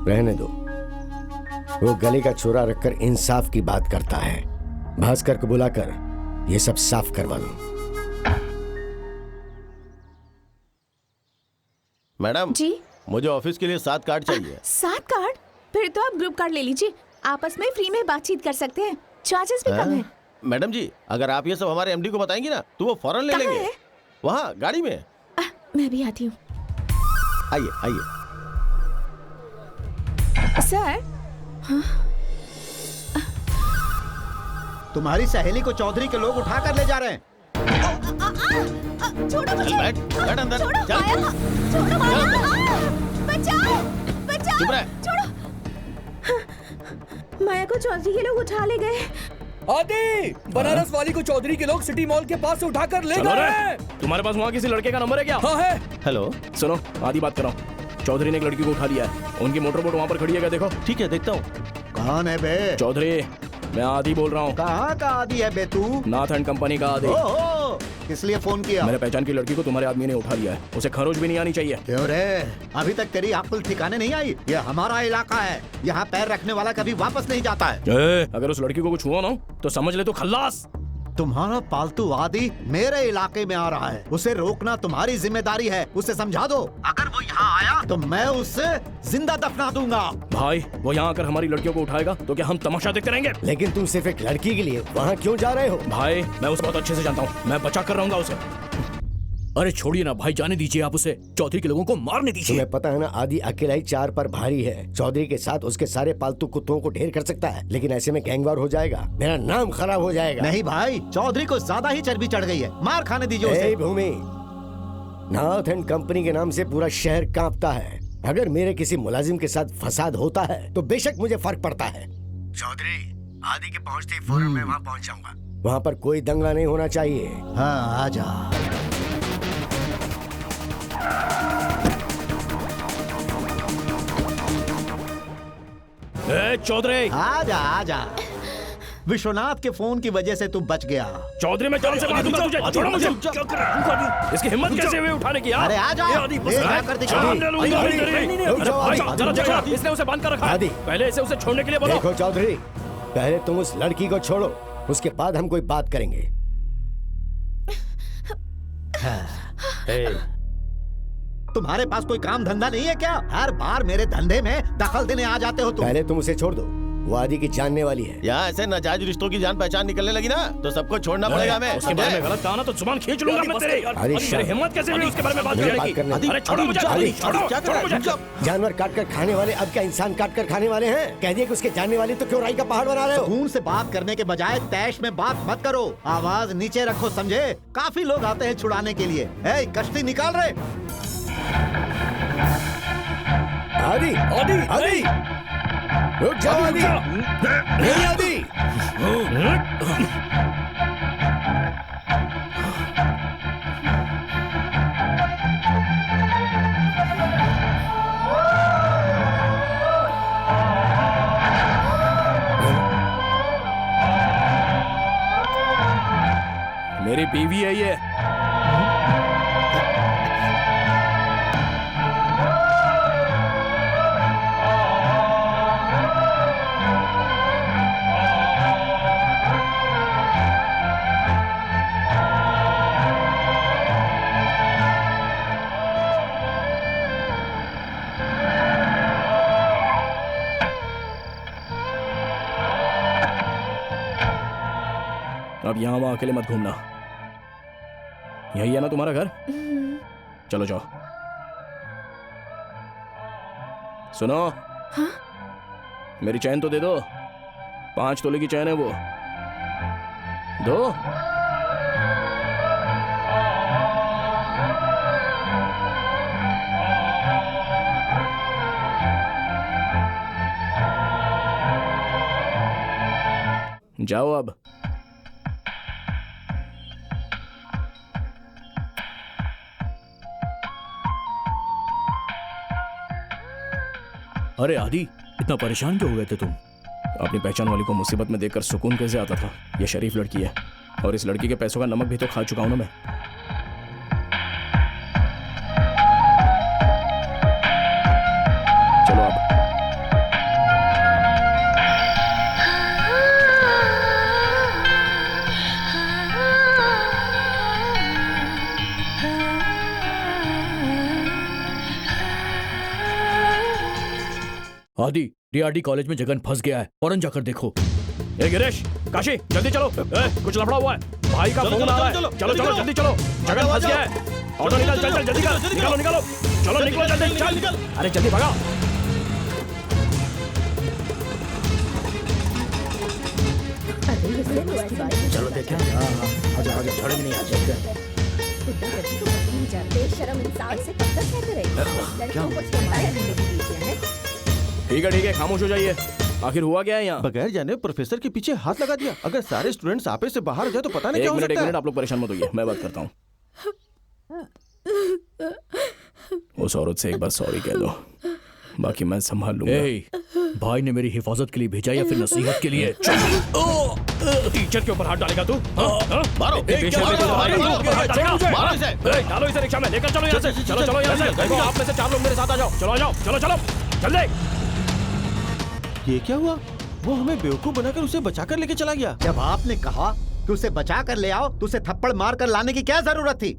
रहने दो, वो गले का छोरा रखकर इंसाफ की बात करता है। भास्कर को बुलाकर ये सब साफ करवा दो। मैडम जी? मुझे ऑफिस के लिए 7 कार्ड चाहिए। 7 कार्ड? फिर तो आप ग्रुप कार्ड ले लीजिए, आपस में फ्री में बातचीत कर सकते हैं, चार्जेस भी कम है। मैडम जी, अगर आप ये सब हमारे एमडी को बताएंगी ना तो वो फौरन ले कहाँ लेंगे। है? वहाँ गाड़ी में। मैं भी आती हूँ। आइए आइए। सर, तुम्हारी सहेली को चौधरी के लोग उठा कर ले जा रहे हैं। छोड़ो मुझे। चल बैठ अंदर। छोड़ो चल। माया, छोड़ो माया, बचाओ, बचाओ, चुप रह। छोड़ो। माया को चौधरी के लोग उठा ले गए। आदि, बनारस वाली को चौधरी के लोग सिटी मॉल के पास से उठाकर ले चलो गए रे। हैं। तुम्हारे पास वहाँ किसी लड़के का नंबर है क्या? हाँ है। हेलो, सुनो, आदि बात कर रहा हूँ। चौधरी ने एक लड़की को उठा लिया है, उनकी मोटर बोट वहाँ पर खड़ी है क्या? देखो। ठीक है देखता हूँ। कौन है बे? चौधरी, मैं आदि बोल रहा हूँ। कहाँ का आदि है बे तू? नाथ एंड कंपनी का आदि। ओहो, किस लिए फोन किया? मेरे पहचान की लड़की को तुम्हारे आदमी ने उठा लिया है, उसे खरोच भी नहीं आनी चाहिए। क्यों रे, अभी तक तेरी अक्ल ठिकाने नहीं आई? ये हमारा इलाका है, यहाँ पैर रखने वाला कभी वापस नहीं जाता है। अगर उस लड़की को कुछ हुआ ना तो समझ ले तो खल्लास। तुम्हारा पालतू आदि मेरे इलाके में आ रहा है, उसे रोकना तुम्हारी जिम्मेदारी है। उसे समझा दो, अगर वो यहाँ आया तो मैं उसे जिंदा दफना दूंगा। भाई, वो यहाँ आकर हमारी लड़कियों को उठाएगा तो क्या हम तमाशा देखते रहेंगे? लेकिन तुम सिर्फ एक लड़की के लिए वहाँ क्यों जा रहे हो? भाई, मैं उसे बहुत अच्छे से जानता हूँ, मैं बचा कर रहूंगा उसे। अरे छोड़िए ना भाई, जाने दीजिए आप उसे। चौधरी के लोगों को मारने दीजिए। तुम्हें पता है ना, आदि अकेला ही 4 पर भारी है। चौधरी के साथ उसके सारे पालतू कुत्तों को ढेर कर सकता है, लेकिन ऐसे में गैंगवार हो जाएगा, मेरा नाम खराब हो जाएगा। नहीं भाई, चौधरी को ज्यादा ही चर्बी चढ़ गई है, मार खाने दीजिए उसे। भूमि, नॉर्थ एंड कंपनी के नाम से पूरा शहर कांपता है। अगर मेरे किसी मुलाजिम के साथ फसाद होता है तो बेशक मुझे फर्क पड़ता है। चौधरी, आदि के पहुंचते ही फौरन मैं वहां पहुंच जाऊंगा। वहां पर कोई दंगा नहीं होना चाहिए। हाँ, आजा। चौधरी, आजा आजा। विश्वनाथ के फोन की वजह से तू बच गया। चौधरी मैं जान से मार दूंगा तुझे। छोड़ो मुझे। इसकी हिम्मत कैसे हुई उठाने की? अरे आजा, इसने उसे बांध कर रखा है। पहले इसे उसे छोड़ने के लिए बोलो। देखो चौधरी, पहले तुम उस लड़की को छोड़ो, उसके बाद हम कोई बात करेंगे। तुम्हारे पास कोई काम धंधा नहीं है क्या? हर बार मेरे धंधे में दखल देने आ जाते हो तुम। पहले तुम उसे छोड़ दो, वो आदि की जानने वाली है। यहाँ ऐसे नाजायज रिश्तों की जान पहचान निकलने लगी ना, तो सबको छोड़ना पड़ेगा। हमें उसके बारे में गलत कहा ना तो जुबान खींच लूंगा मैं तेरे। तेरी हिम्मत कैसे हुई उसके बारे में बात करने की? अरे छोड़ो मुझे, छोड़ो मुझे। जानवर काट कर खाने वाले अब क्या इंसान काट कर खाने वाले हैं? कह दिए कि उसके जानने वाली, तो क्यों राई का पहाड़ बना रहे हो? सुकून से बात करने के बजाय तैश में बात मत करो, आवाज नीचे रखो, समझे? काफी लोग आते हैं छुड़ाने के लिए। कश्ती निकाल रहे। आदि, आदि, आदि, रुक जाओ आदि। नहीं आदि। मेरी बीवी है ये। अब यहाँ वहाँ अकेले मत घूमना। यही है ना तुम्हारा घर? चलो जाओ। सुनो, हाँ? मेरी चैन तो दे दो। 5 तोले की चैन है वो, दो। जाओ अब। अरे आदि, इतना परेशान क्यों हो गए थे तुम? अपनी पहचान वाली को मुसीबत में देखकर सुकून कैसे आता था? ये शरीफ लड़की है और इस लड़की के पैसों का नमक भी तो खा चुका हूं ना मैं। चलो अब। आदि, डीआरडी कॉलेज में जगन फंस गया है, फौरन जाकर देखो। गिरीश, काशी, जल्दी चलो। कुछ लफड़ा हुआ है, भाई का फोन आ रहा है। चलो चलो जल्दी चलो, जगन फंस गया है। ऑटो निकाल, चल चल जल्दी कर, निकालो निकालो, चलो निकलो जल्दी, चल। अरे जल्दी भगा। चलो देखें। आजा आजा, थोड़े भी नहीं आ सकते। ठीक है, खामोश हो जाइए। आखिर हुआ क्या है यहाँ? बगैर जाने प्रोफेसर के पीछे हाथ लगा दिया। अगर सारे स्टूडेंट्स आपे से बाहर हो जाए तो पता नहीं क्या हो सकता है। एक मिनट, आप लोग परेशान मत होइए, मैं बात करता हूँ। उस औरत से एक बार सॉरी कह दो, बाकी मैं संभाल लूंगा। भाई ने मेरी हिफाजत के लिए भेजा या फिर नसीहत के लिए? टीचर के ऊपर हाथ डालेगा तू? मारो, डालो इसे रिक्शा में, लेकर चलो यहाँ से। चलो चलो यहाँ से। देखो, आप में से 4 लोग मेरे साथ आ जाओ। चलो आ जाओ, चलो चलो जल्दी। ये क्या हुआ? वो हमें बेवकूफ बनाकर उसे बचा कर लेके चला गया। जब आपने कहा कि उसे बचा कर ले आओ तो उसे थप्पड़ मार कर लाने की क्या जरूरत थी?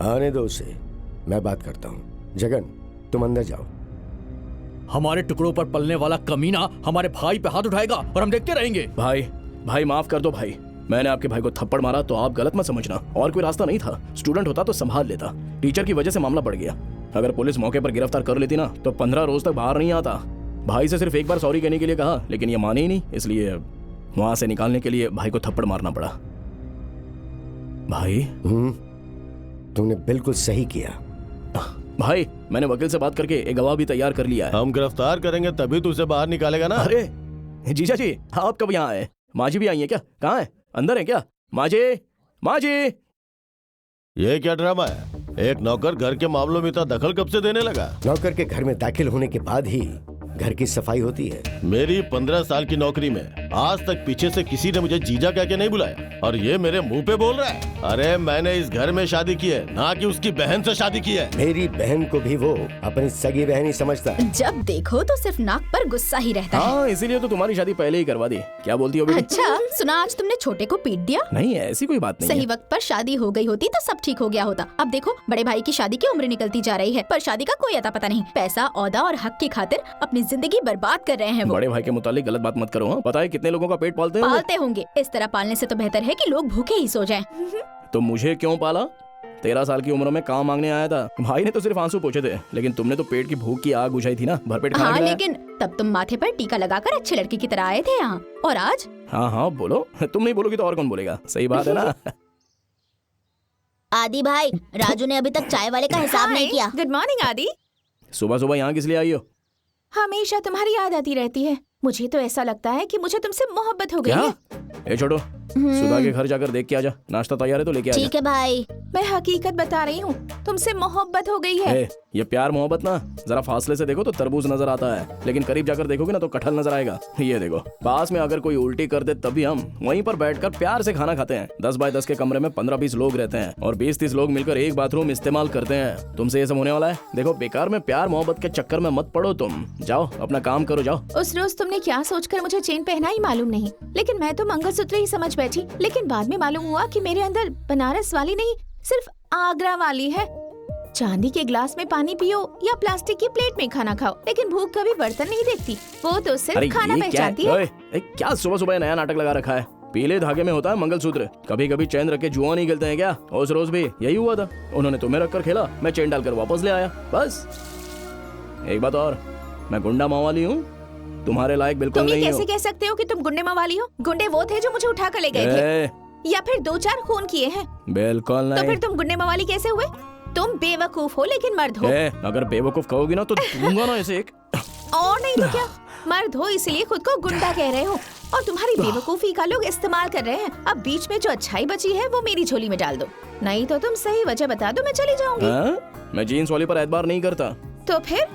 आने दो उसे, मैं बात करता हूँ। जगन, तुम अंदर जाओ। हमारे टुकड़ों पर पलने वाला कमीना हमारे भाई पे हाथ उठाएगा और हम देखते रहेंगे। भाई माफ कर दो भाई, मैंने आपके भाई को थप्पड़ मारा तो आप गलत मत समझना, और कोई रास्ता नहीं था। स्टूडेंट होता तो संभाल लेता, टीचर की वजह से मामला बढ़ गया। अगर पुलिस मौके पर गिरफ्तार कर लेती ना तो 15 रोज तक बाहर नहीं आता। भाई से सिर्फ एक बार सॉरी कहने के लिए कहा, लेकिन ये माने ही नहीं, इसलिए वहां से निकालने के लिए भाई को थप्पड़ मारना पड़ा। भाई तुमने बिल्कुल सही किया। भाई मैंने वकील से बात करके एक गवाह भी तैयार कर लिया है। हम गिरफ्तार करेंगे तभी तू उसे बाहर निकालेगा ना। अरे जीजा जी, आप कब यहाँ आए? माँ जी भी आई है क्या? कहाँ है? अंदर है क्या? माँ जी, माँ जी। ये क्या ड्रामा है? एक नौकर घर के मामलों में इतना दखल कब से देने लगा? नौकर के घर में दाखिल होने के बाद ही घर की सफाई होती है। मेरी 15 साल की नौकरी में आज तक पीछे से किसी ने मुझे जीजा कह के नहीं बुलाया, और ये मेरे मुंह पे बोल रहा है। अरे मैंने इस घर में शादी की है, ना कि उसकी बहन से शादी की है। मेरी बहन को भी वो अपनी सगी बहन ही समझता है। जब देखो तो सिर्फ नाक पर गुस्सा ही रहता है। हाँ, इसीलिए तो तुम्हारी शादी पहले ही करवा दी। क्या बोलती हो बेटी? अच्छा सुना, आज तुमने छोटे को पीट दिया? नहीं, ऐसी कोई बात नहीं सही है। वक्त पर शादी हो गई होती तो सब ठीक हो गया होता। अब देखो बड़े भाई की शादी की उम्र निकलती जा रही है, पर शादी का कोई अता पता नहीं। पैसा, औदा और हक की खातिर अपनी जिंदगी बर्बाद कर रहे हैं वो। बड़े भाई के मुतालिक गलत बात मत करो। हाँ? पता है कितने लोगों का पेट पालते हैं? पालते होंगे, इस तरह पालने से तो बेहतर है कि लोग भूखे ही सो जाएं। तो मुझे क्यों पाला? 13 साल की उम्र में काम मांगने आया था। भाई ने तो सिर्फ आंसू पोंछे थे, लेकिन तुमने तो पेट की भूख की आग बुझाई थी ना, भरपेट खाना हाँ, खिलाया। लेकिन तब तुम माथे पर टीका लगाकर अच्छे लड़के की तरह आए थे यहाँ, और आज? हाँ हाँ बोलो, तुम नहीं बोलोगी तो और कौन बोलेगा? सही बात है ना? आदि भाई, राजू ने अभी तक चाय वाले का हिसाब नहीं किया। गुड मॉर्निंग आदि। सुबह सुबह यहाँ किस लिए आई हो? हमेशा तुम्हारी याद आती रहती है। मुझे तो ऐसा लगता है कि मुझे तुमसे मोहब्बत हो गई क्या? है। ए छोटो, सुधा के घर जाकर देख के आजा। नाश्ता तैयार है तो लेके आजा। ठीक है भाई। मैं हकीकत बता रही हूँ, तुमसे मोहब्बत हो गई है। ये प्यार मोहब्बत ना, जरा फासले से देखो तो तरबूज नजर आता है, लेकिन करीब जाकर देखोगे ना तो कटहल नजर आएगा। ये देखो, पास में अगर कोई उल्टी कर दे तभी हम वहीं पर बैठकर प्यार से खाना खाते हैं। 10 बाय 10 के कमरे में 15-20 लोग रहते हैं और 20-30 लोग मिलकर एक बाथरूम इस्तेमाल करते हैं। तुमसे ये सब होने वाला है? देखो, बेकार में प्यार मोहब्बत के चक्कर में मत पड़ो। तुम जाओ अपना काम करो, जाओ। उस रोज तुमने क्या सोचकर मुझे चेन पहना ही मालूम नहीं, लेकिन मैं तो मंगलसूत्र ही समझ बैठी। लेकिन बाद में मालूम हुआ कि मेरे अंदर बनारस वाली नहीं, सिर्फ आगरा वाली है। चांदी के ग्लास में पानी पियो या प्लास्टिक की प्लेट में खाना खाओ, लेकिन भूख कभी बर्तन नहीं देखती, वो तो सिर्फ खाना पहचानती है। क्या सुबह सुबह नया नाटक लगा रखा है? पीले धागे में होता है मंगलसूत्र। कभी कभी चैन रख के जुआ नहीं खेलते हैं क्या? उस रोज भी यही हुआ था। उन्होंने तुम्हें रख कर खेला, मैं चैन डालकर वापस ले आया, बस। एक बात और, मैं गुंडा मवाली हूँ, तुम्हारे लायक बिल्कुल तुम नहीं कैसे हो। कह सकते हो कि तुम गुंडे मवाली हो? गुंडे वो थे जो मुझे उठा कर ले गए थे, या फिर 2-4 खून किए हैं। बिल्कुल नहीं। तो फिर तुम गुंडे मवाली कैसे हुए? तुम बेवकूफ हो लेकिन मर्द हो। अगर बेवकूफ कहोगी ना तो दूंगा ना ऐसे एक। और नहीं तो क्या, मर्द हो इसलिए खुद को गुंडा कह रहे हो, और तुम्हारी बेवकूफी का लोग इस्तेमाल कर रहे हैं। अब बीच में जो अच्छाई बची है वो मेरी झोली में डाल दो, नहीं तो तुम सही वजह बता दो, मैं चली जाऊंगी। मैं जीन्स वाली पर एतबार नहीं करता। तो फिर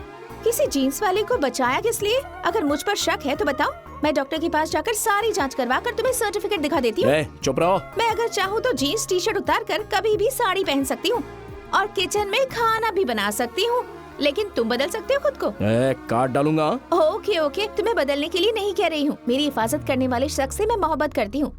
किसी जीन्स वाले को बचाया किस लिए? अगर मुझ पर शक है तो बताओ, मैं डॉक्टर के पास जाकर सारी जांच करवा कर तुम्हें सर्टिफिकेट दिखा देती हूँ। चुप रहो। मैं अगर चाहूँ तो जीन्स टी शर्ट उतार कर कभी भी साड़ी पहन सकती हूँ, और किचन में खाना भी बना सकती हूँ, लेकिन तुम बदल सकते हो खुद को। काट डालूंगा। ओके ओके, तुम्हें बदलने के लिए नहीं कह रही हूँ, मेरी हिफाजत करने वाले शख्स से मैं मोहब्बत करती हूँ।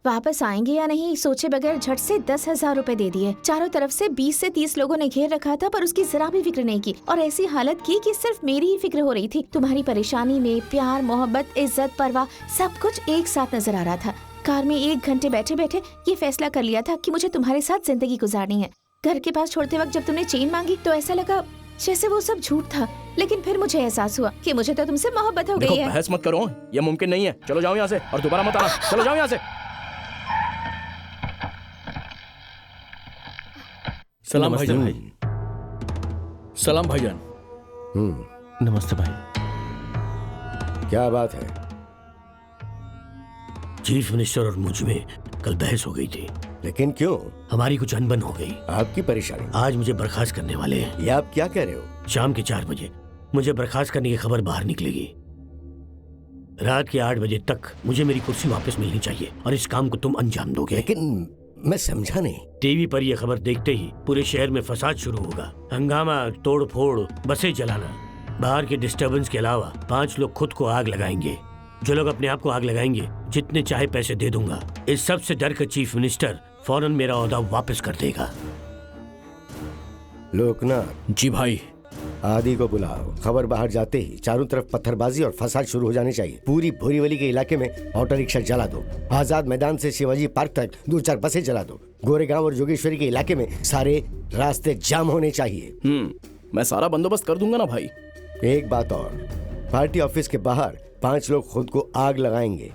वापस आएंगे या नहीं सोचे बगैर झट से 10,000 रुपए दे दिए। चारों तरफ से 20 से 30 लोगों ने घेर रखा था, पर उसकी जरा भी फिक्र नहीं की, और ऐसी हालत की कि सिर्फ मेरी ही फिक्र हो रही थी। तुम्हारी परेशानी में प्यार, मोहब्बत, इज्जत, परवाह सब कुछ एक साथ नजर आ रहा था। कार में 1 घंटे बैठे बैठे ये फैसला कर लिया था कि मुझे तुम्हारे साथ जिंदगी गुजारनी है। घर के पास छोड़ते वक्त जब तुमने चेन मांगी तो ऐसा लगा जैसे वो सब झूठ था, लेकिन फिर मुझे एहसास हुआ कि मुझे तो तुमसे मोहब्बत हो गई है। बहस मत करो, ये मुमकिन नहीं है। चलो जाओ यहाँ से और दोबारा मत आना। चलो जाओ यहाँ से। सलाम भाईजान। सलाम भाईजान। नमस्ते भाई। क्या बात है? चीफ मिनिस्टर और मुझ में कल बहस हो गई थी। लेकिन क्यों? हमारी कुछ अनबन हो गई। आपकी परेशानी? आज मुझे बर्खास्त करने वाले हैं। ये आप क्या कह रहे हो? शाम के 4 बजे मुझे बर्खास्त करने की खबर बाहर निकलेगी। रात के 8 बजे तक मुझे मेरी कुर्सी वापस मिलनी चाहिए, और इस काम को तुम अंजाम दोगे। लेकिन मैं समझा नहीं। टीवी पर यह खबर देखते ही पूरे शहर में फसाद शुरू होगा, हंगामा, तोड़ फोड़, बसें जलाना। बाहर के डिस्टर्बेंस के अलावा 5 लोग खुद को आग लगाएंगे। जो लोग अपने आप को आग लगाएंगे, जितने चाहे पैसे दे दूंगा। इस सब से डर कर चीफ मिनिस्टर फौरन मेरा ओहदा वापस कर देगा। लोकनाथ जी भाई, आदि को बुलाओ। खबर बाहर जाते ही चारों तरफ पत्थरबाजी और फसाद शुरू हो जाने चाहिए। पूरी बोरीवली के इलाके में ऑटो रिक्शा जला दो। आजाद मैदान से शिवाजी पार्क तक 2-4 बसें जला दो। गोरेगांव और जोगेश्वरी के इलाके में सारे रास्ते जाम होने चाहिए। मैं सारा बंदोबस्त कर दूंगा ना भाई। एक बात और, पार्टी ऑफिस के बाहर 5 लोग खुद को आग लगाएंगे।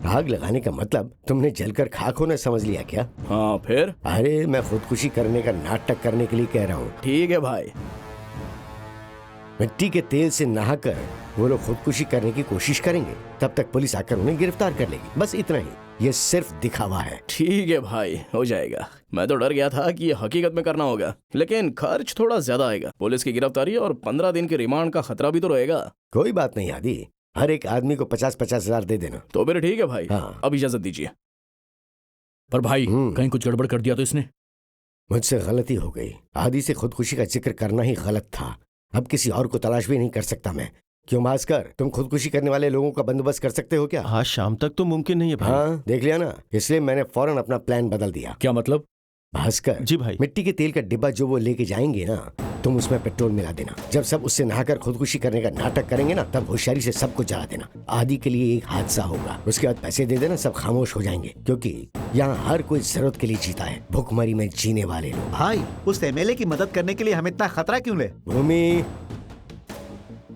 आग लगाने का मतलब तुमने जलकर खाक होना समझ लिया क्या? हाँ फिर? अरे मैं खुदकुशी करने का नाटक करने के लिए कह रहा हूँ। ठीक है भाई। मिट्टी के तेल से नहाकर वो लोग खुदकुशी करने की कोशिश करेंगे, तब तक पुलिस आकर उन्हें गिरफ्तार कर लेगी। बस इतना ही, ये सिर्फ दिखावा है। ठीक है भाई, हो जाएगा। मैं तो डर गया था कि ये हकीकत में करना होगा, लेकिन खर्च थोड़ा ज्यादा आएगा। पुलिस की गिरफ्तारी और 15 दिन के रिमांड का खतरा भी तो रहेगा। कोई बात नहीं आदि, हर एक आदमी को 50-50 हजार दे देना। तो फिर ठीक है भाई। हाँ। अब इजाजत दीजिए। पर भाई कहीं कुछ गड़बड़ कर दिया तो इसने? मुझसे गलती हो गई। आदि से खुदकुशी का जिक्र करना ही गलत था। अब किसी और को तलाश भी नहीं कर सकता मैं। क्यों भास्कर, तुम खुदकुशी करने वाले लोगों का बंदोबस्त कर सकते हो क्या? आज शाम तक तो मुमकिन नहीं है भाई। हाँ देख लिया ना, इसलिए मैंने फौरन अपना प्लान बदल दिया। क्या मतलब? भास्कर जी भाई। मिट्टी के तेल का डिब्बा जो वो लेके जाएंगे ना, तुम उसमें पेट्रोल मिला देना। जब सब उससे नहाकर खुदकुशी करने का नाटक करेंगे ना, तब होशियारी से सबको जला देना। आदि के लिए एक हादसा होगा, उसके बाद पैसे दे देना, सब खामोश हो जाएंगे। क्योंकि यहाँ हर कोई जरूरत के लिए जीता है, भूखमरी में जीने वाले लोग। भाई उस एमएलए की मदद करने के लिए हम इतना खतरा क्यों ले? भूमि,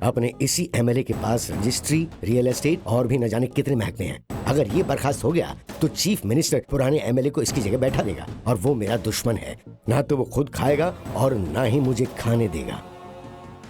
अपने इसी एमएलए के पास रजिस्ट्री, रियल एस्टेट और भी न जाने कितने महकमे हैं। अगर ये बर्खास्त हो गया तो चीफ मिनिस्टर पुराने एमएलए को इसकी जगह बैठा देगा, और वो मेरा दुश्मन है। ना तो वो खुद खाएगा और ना ही मुझे खाने देगा।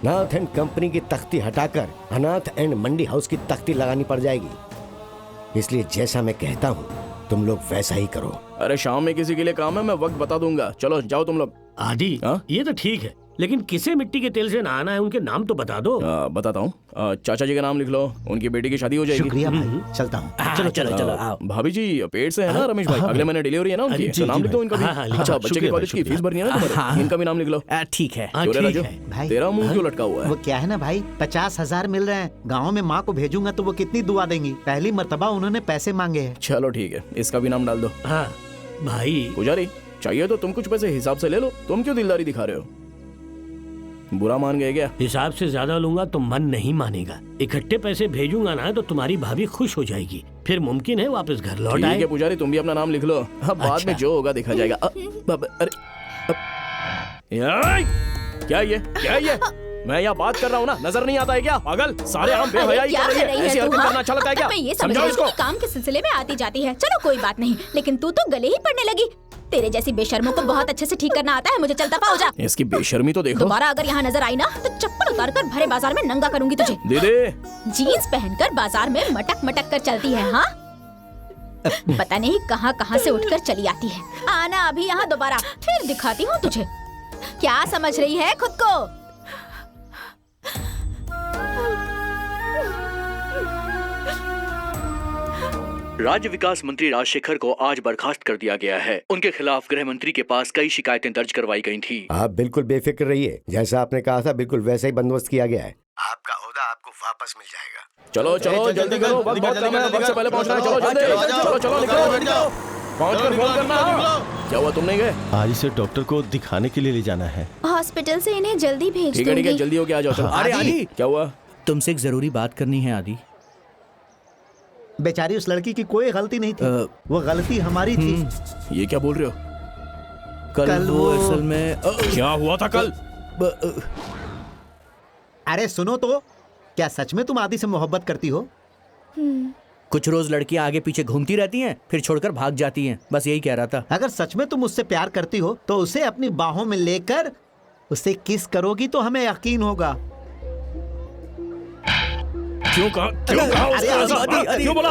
नाथ एंड कंपनी की तख्ती हटाकर अनाथ एंड मंडी हाउस की तख्ती लगानी पड़ जाएगी। इसलिए जैसा मैं कहता हूँ तुम लोग वैसा ही करो। अरे शाम में किसी के लिए काम है, मैं वक्त बता दूंगा। चलो जाओ तुम लोग। आदि, ये तो ठीक है, लेकिन किसे मिट्टी के तेल से नहाना है, उनके नाम तो बता दो। बताता हूँ। चाचा जी का नाम लिख लो, उनकी बेटी की शादी हो जाएगी। शुक्रिया भाई, चलता हूँ। चलो चलो चलो। भाभी जी पेट से है ना रमेश भाई? अगले महीने डिलीवरी है ना उनकी, तो नाम लिख दो इनका भी। अच्छा, बच्चे के कॉलेज की फीस भरनी है ना तुम्हारे, इनका भी नाम लिख लो। ठीक है। भाई तेरा मुंह क्यों लटका हुआ है? वो क्या है ना भाई, 50,000 मिल रहे हैं। गाँव में माँ को भेजूंगा तो वो कितनी दुआ देंगी। पहली मर्तबा उन्होंने पैसे मांगे हैं। चलो ठीक है, इसका भी नाम डाल दो। हाँ भाई। पुजारी, चाहिए तो तुम कुछ पैसे हिसाब से ले लो, तुम क्यों दिलदारी दिखा रहे हो? बुरा मान गए क्या? हिसाब से ज्यादा लूंगा तो मन नहीं मानेगा। इकट्ठे पैसे भेजूंगा ना तो तुम्हारी भाभी खुश हो जाएगी, फिर मुमकिन है वापस घर लौट आए। ठीक है पुजारी, तुम भी अपना नाम लिख लो। अब बाद में जो होगा देखा जाएगा। अरे क्या ये? मैं यहाँ बात कर रहा हूँ ना, नजर नहीं आता है क्या? पागल, सारे आम बेहयाई कर रही है। ऐसी हरकत करना अच्छा लगता है क्या? मैं ये समझ रही हूँ कि काम के सिलसिले में आती जाती है, चलो कोई बात नहीं, लेकिन तू तो गले ही पड़ने लगी। तेरे जैसी बेशर्मों को बहुत अच्छे से ठीक करना आता है। मुझे चलता पाओ जा। इसकी बेशर्मी तो देखो। दोबारा अगर यहाँ नजर आई ना तो चप्पल उतार कर भरे बाजार में नंगा करूंगी तुझे। दीदी, जीन्स पहनकर बाजार में मटक मटक कर चलती है। हाँ, पता नहीं कहाँ कहाँ से उठकर चली आती है। आना अभी यहाँ दोबारा, फिर दिखाती हूँ तुझे। क्या समझ रही है खुद को? राज्य विकास मंत्री राजशेखर को आज बर्खास्त कर दिया गया है। उनके खिलाफ गृह मंत्री के पास कई शिकायतें दर्ज करवाई गई थी। आप बिल्कुल बेफिक्र रहिए, जैसा आपने कहा था बिल्कुल वैसा ही बंदोबस्त किया गया है। आपका ओहदा आपको वापस मिल जाएगा। चलो चलो जल्दी करो, वक्त बहुत कम है, वक्त से पहले पहुंचना है। चलो जल्दी, चलो निकलो, पहुंचकर फोन करना। क्या हुआ, तुम नहीं गए? आज इसे डॉक्टर को दिखाने के लिए ले जाना है। हॉस्पिटल से इन्हें जल्दी भेज दूंगी। ठीक है, जल्दी हो के आ जाओ। अरे आदि, क्या हुआ? तुमसे एक जरूरी बात करनी है आदि। बेचारी उस लड़की की कोई गलती नहीं थी, वो गलती हमारी थी। ये क्या बोल रहे हो? कल वो असल में क्या हुआ था कल? अरे सुनो तो, क्या सच में तुम आदि से मोहब्बत करती हो? कुछ रोज लड़कियां आगे पीछे घूमती रहती हैं, फिर छोड़कर भाग जाती हैं। बस यही कह रहा था। अगर सच में तुम उससे प्यार करती हो तो उसे अपनी बाहों में लेकर उसे किस करोगी तो हमें यकीन होगा। क्यों कहा? क्यों बोला?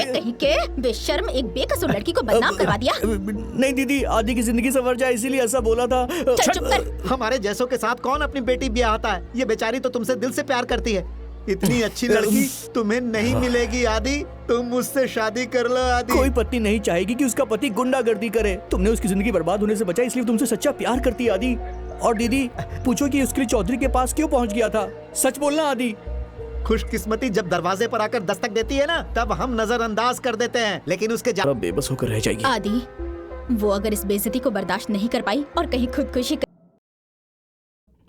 कहीं के बेशर्म, एक बेकसूर लड़की को बदनाम करवा दिया। नहीं दीदी, आदि की जिंदगी संवर जाए इसीलिए ऐसा बोला था। चुप कर। हमारे जैसों के साथ कौन अपनी बेटी ब्याह आता है? ये बेचारी तो तुमसे दिल से प्यार करती है। इतनी अच्छी लड़की तुम्हें नहीं मिलेगी आदि, तुम मुझसे शादी कर लो आदि। कोई पत्नी नहीं चाहेगी कि उसका पति गुंडागर्दी करे। तुमने उसकी जिंदगी बर्बाद होने से बचाई, इसलिए तुमसे सच्चा प्यार करती है आदि। और दीदी, पूछो कि उसके लिए चौधरी के पास क्यों पहुंच गया था? सच बोलना आदि। खुशकिस्मती जब दरवाजे पर आकर दस्तक देती है ना, तब हम नजरअंदाज कर देते हैं, लेकिन उसके बेबस होकर रह जाएगी। आदि, वो अगर इस बेइज्जती को बर्दाश्त नहीं कर पाई और कहीं खुदकुशी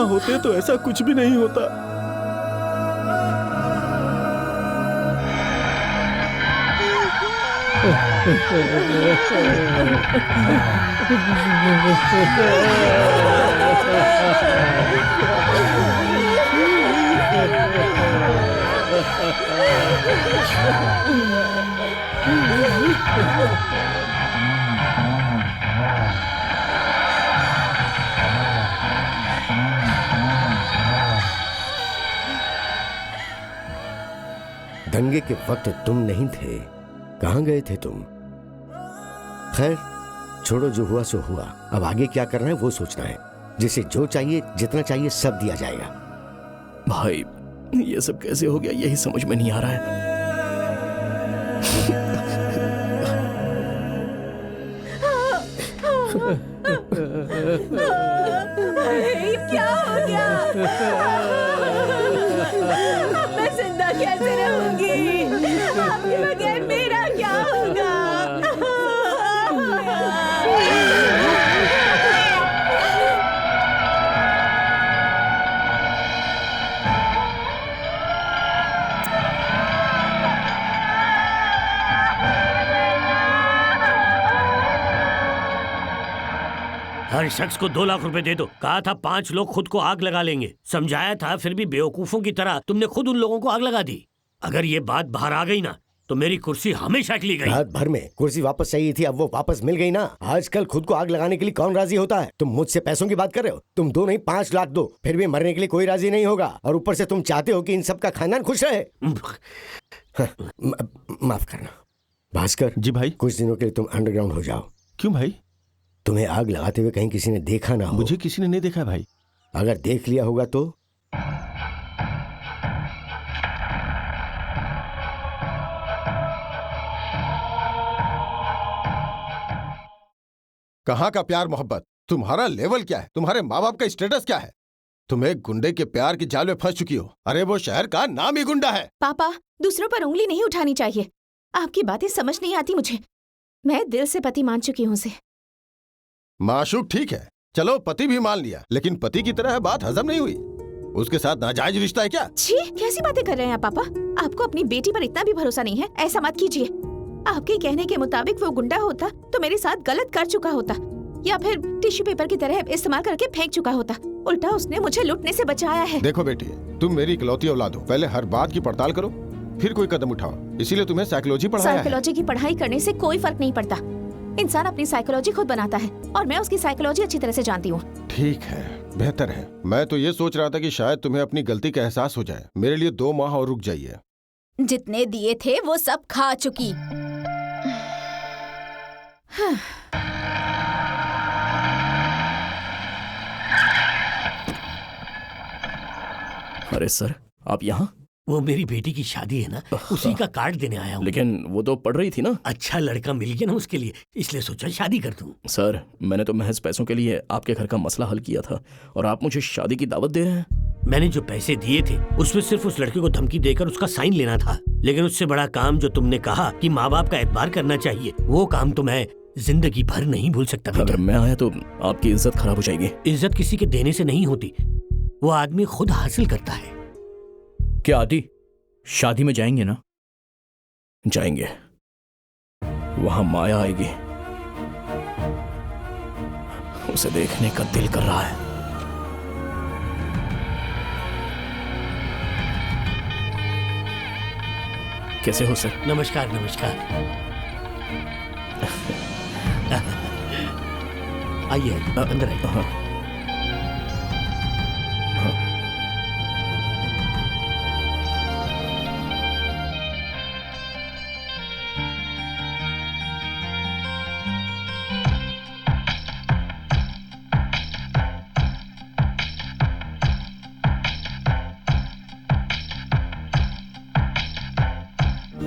वहाँ होते तो ऐसा कुछ भी नहीं होता। दंगे के वक्त तुम नहीं थे, कहाँ गए थे तुम? खैर छोड़ो, जो हुआ सो हुआ। अब आगे क्या करना है वो सोचना है। जिसे जो चाहिए, जितना चाहिए, सब दिया जाएगा। भाई ये सब कैसे हो गया, यही समझ में नहीं आ रहा है। क्या हो गया? अब मैं जिंदा कैसे रहूंगी? आपके बगैर मेरा क्या होगा? हर शख्स को 2 लाख रुपए दे दो। कहा था 5 लोग खुद को आग लगा लेंगे। समझाया था, फिर भी बेवकूफों की तरह तुमने खुद उन लोगों को आग लगा दी। अगर ये बात बाहर आ गई ना तो मेरी कुर्सी हमेशा के लिए गई। रात भर में कुर्सी वापस चाहिए थी, अब वो वापस मिल गई ना। आजकल खुद को आग लगाने के लिए कौन राजी होता है? तुम मुझसे पैसों की बात कर रहे हो? तुम 2 नहीं 5 लाख दो, फिर भी मरने के लिए कोई राजी नहीं होगा। और ऊपर से तुम चाहते हो कि इन सब का खानदान खुश रहे। माफ करना भास्कर। जी भाई। कुछ दिनों के लिए तुम अंडरग्राउंड हो जाओ। क्यों भाई? तुम्हें आग लगाते हुए कहीं किसी ने देखा ना हो। मुझे किसी ने नहीं देखा भाई। अगर देख लिया होगा तो? कहाँ का प्यार मोहब्बत? तुम्हारा लेवल क्या है? तुम्हारे माँ बाप का स्टेटस क्या है? तुम एक गुंडे के प्यार की जाल में फंस चुकी हो। अरे वो शहर का नाम ही गुंडा है। पापा, दूसरों पर उंगली नहीं उठानी चाहिए। आपकी बातें समझ नहीं आती मुझे। मैं दिल से पति मान चुकी हूँ उसे। माशूक ठीक है, चलो पति भी मान लिया, लेकिन पति की तरह बात हजम नहीं हुई। उसके साथ नाजायज रिश्ता है क्या? छी, कैसी बातें कर रहे हैं पापा? आपको अपनी बेटी पर इतना भी भरोसा नहीं है? ऐसा मत कीजिए। आपके कहने के मुताबिक वो गुंडा होता तो मेरे साथ गलत कर चुका होता, या फिर टिश्यू पेपर की तरह इस्तेमाल करके फेंक चुका होता। उल्टा उसने मुझे लूटने से बचाया है। देखो बेटी, तुम मेरी इकलौती औलाद हो। पहले हर बात की पड़ताल करो, फिर कोई कदम उठाओ। इसीलिए तुम्हें साइकोलॉजी पढ़ाया है। साइकोलॉजी की पढ़ाई करने से कोई फर्क नहीं पड़ता। इंसान अपनी साइकोलॉजी खुद बनाता है और मैं उसकी साइकोलॉजी अच्छी तरह से जानती हूँ। ठीक है, बेहतर है। मैं तो ये सोच रहा था कि शायद तुम्हें अपनी गलती का एहसास हो जाए। मेरे लिए 2 माह और रुक जाइए। जितने दिए थे वो सब खा चुकी। अरे सर, आप यहाँ? वो मेरी बेटी की शादी है ना, उसी का कार्ड देने आया हूँ। लेकिन वो तो पढ़ रही थी ना। अच्छा लड़का मिल गया ना उसके लिए, इसलिए सोचा शादी कर दूं। सर, मैंने तो महज पैसों के लिए आपके घर का मसला हल किया था और आप मुझे शादी की दावत दे रहे हैं। मैंने जो पैसे दिए थे उसमें सिर्फ उस लड़के को धमकी देकर उसका साइन लेना था। लेकिन उससे बड़ा काम जो तुमने कहा कि माँ बाप का एतबार करना चाहिए, वो काम तो मैं जिंदगी भर नहीं भूल सकता। अगर मैं आया तो आपकी इज्जत खराब हो जाएगी। इज्जत किसी के देने से नहीं होती, वो आदमी खुद हासिल करता है। क्या आदि शादी में जाएंगे ना? जाएंगे। वहां माया आएगी, उसे देखने का दिल कर रहा है। कैसे हो सर? नमस्कार नमस्कार। आइए अंदर आइए।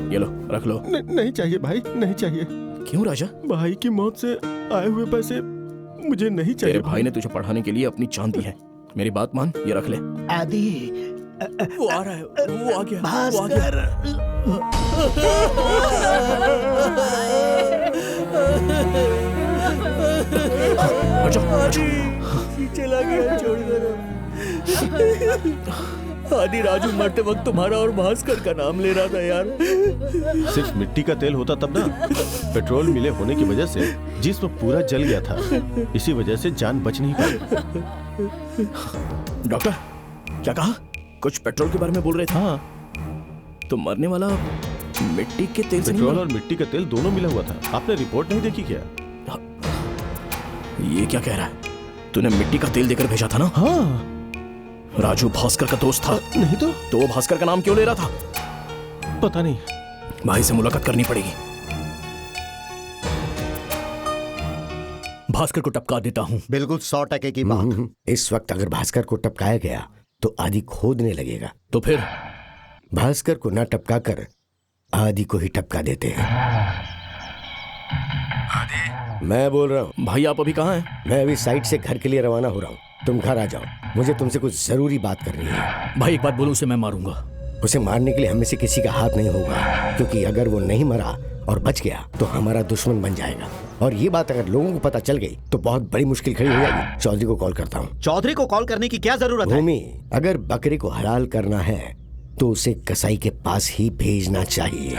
ये लो, रख लो। नहीं चाहिए भाई, नहीं चाहिए। क्यों राजा? भाई की मौत से आए हुए पैसे मुझे नहीं चाहिए। तेरे भाई ने तुझे पढ़ाने के लिए अपनी जान दी है। मेरी बात मान, ये रख ले। आदि, वो आ रहा है, वो आ गया। भास्कर। चला गया, छोड़ दो। आदि राजू मरते वक्त तुम्हारा और भास्कर का नाम ले रहा था यार। सिर्फ मिट्टी का तेल होता तब ना। पेट्रोल मिले होने की वजह से जिस्म पूरा जल गया था, इसी वजह से जान बच नहीं पाई। डॉक्टर क्या कहा? कुछ पेट्रोल के बारे में बोल रहे थे। हाँ, तो मरने वाला मिट्टी के तेल से नहीं पेट्रोल मरा? और मिट्टी का तेल दोनों मिला हुआ था। आपने रिपोर्ट नहीं देखी क्या? ये क्या कह रहा है? तूने मिट्टी का तेल देकर भेजा था ना? हाँ। राजू भास्कर का दोस्त था। नहीं तो वो भास्कर का नाम क्यों ले रहा था? पता नहीं। भाई से मुलाकात करनी पड़ेगी। भास्कर को टपका देता हूँ। बिल्कुल 100% की बात। इस वक्त अगर भास्कर को टपकाया गया तो आदि खोदने लगेगा। तो फिर भास्कर को ना टपका कर आदि को ही टपका देते हैं। आदि, मैं बोल रहा हूँ। भाई आप अभी कहाँ हैं? मैं अभी साइट से घर के लिए रवाना हो रहा हूँ। तुम घर आ जाओ, मुझे तुमसे कुछ जरूरी बात करनी है। भाई एक बात बोलो, उसे मैं मारूंगा। उसे मारने के लिए हम में से किसी का हाथ नहीं होगा, क्योंकि अगर वो नहीं मरा और बच गया तो हमारा दुश्मन बन जाएगा। और ये बात अगर लोगों को पता चल गई तो बहुत बड़ी मुश्किल खड़ी हो जाएगी। चौधरी को कॉल करता हूँ। चौधरी को कॉल करने की क्या जरूरत है? भूमि, अगर बकरे को हलाल करना है तो उसे कसाई के पास ही भेजना चाहिए।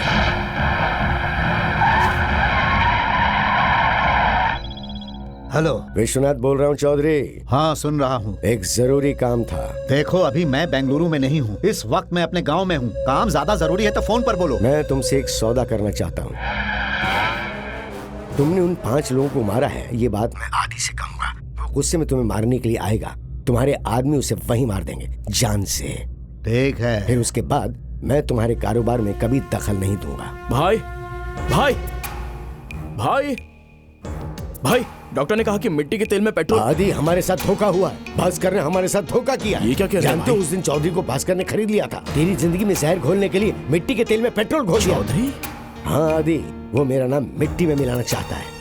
हेलो, विश्वनाथ बोल रहा हूँ चौधरी। हाँ सुन रहा हूँ। एक जरूरी काम था। देखो अभी मैं बेंगलुरु में नहीं हूँ, इस वक्त मैं अपने गांव में हूँ। काम ज्यादा जरूरी है तो फोन पर बोलो। मैं तुमसे एक सौदा करना चाहता हूँ। तुमने उन 5 लोगों को मारा है, ये बात मैं आदि से कहूंगा। वो गुस्से में तुम्हें मारने के लिए आएगा। तुम्हारे आदमी उसे वहीं मार देंगे, जान से। ठीक है। फिर उसके बाद मैं तुम्हारे कारोबार में कभी दखल नहीं दूंगा। भाई भाई भाई भाई, डॉक्टर ने कहा कि मिट्टी के तेल में पेट्रोल। आदि, हमारे साथ धोखा हुआ है। भास्कर ने हमारे साथ धोखा किया। ये क्या कह रहे हैं जानते हो, उस दिन चौधरी को भास्कर ने खरीद लिया था। तेरी जिंदगी में जहर घोलने के लिए मिट्टी के तेल में पेट्रोल घोल दिया। चौधरी? हाँ आदि, वो मेरा नाम मिट्टी में मिलाना चाहता है।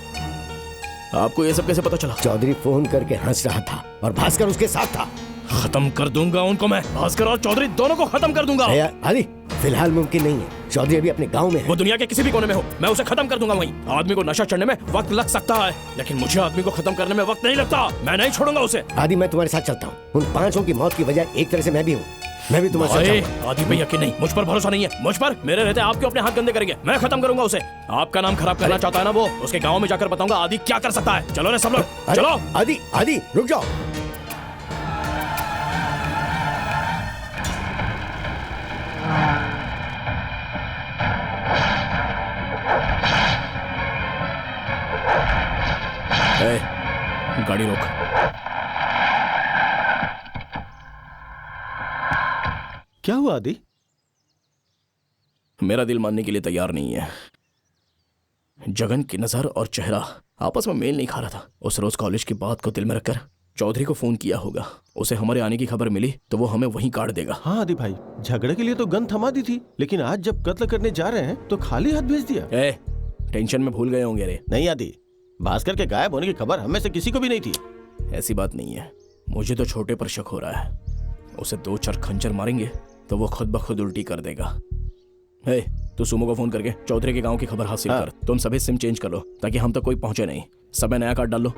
आपको ये सब कैसे पता चला? चौधरी फोन करके हंस रहा था और भास्कर उसके साथ था। खत्म कर दूंगा उनको मैं। भास्कर और चौधरी दोनों को खत्म कर दूंगा। आदि, फिलहाल मुमकिन नहीं है। चौधरी अभी अपने गांव में है। वो दुनिया के किसी भी कोने में हो, मैं उसे खत्म कर दूंगा वहीं। आदमी को नशा चढ़ने में वक्त लग सकता है, लेकिन मुझे आदमी को खत्म करने में वक्त नहीं लगता। मैं नहीं छोड़ूंगा उसे। आदि, मैं तुम्हारे साथ चलता हूँ। उन 5 की मौत की वजह एक तरह से मैं भी हूँ। मैं भी तुम्हारे साथ जाऊंगा। आदि पे यकीन नहीं, मुझ पर भरोसा नहीं है। मुझ पर मेरे रहते आप क्यों अपने हाथ गंदे करेंगे? मैं खत्म करूंगा उसे। आपका नाम खराब करना चाहता है ना वो, उसके गाँव में जाकर बताऊंगा आदि क्या कर सकता है। चलो ना सब लोग, चलो। आदि, आदि रुक जाओ। गाड़ी रोक। क्या हुआ आदि? मेरा दिल मानने के लिए तैयार नहीं है। जगन की नजर और चेहरा आपस में मेल नहीं खा रहा था। उस रोज कॉलेज की बात को दिल में रखकर चौधरी को फोन किया होगा। उसे हमारे आने की खबर मिली तो वो हमें वहीं काट देगा। हाँ आदि भाई, झगड़े के लिए तो गन थमा दी थी, लेकिन आज जब कत्ल करने जा रहे हैं तो खाली हाथ भेज दिया। टेंशन में भूल गए होंगे रे। नहीं आदि, भास्कर के गायब होने की खबर हमें से किसी को भी नहीं थी। ऐसी बात नहीं है, मुझे तो छोटे पर शक हो रहा है। उसे 2-4 खंजर मारेंगे तो वो खुद ब खुद उल्टी कर देगा। तू सुमो को फोन करके चौधरी के गांव की खबर हासिल कर। तुम सभी सिम चेंज कर लो ताकि हम तक कोई पहुंचे नहीं। सब नया कार्ड डाल लो।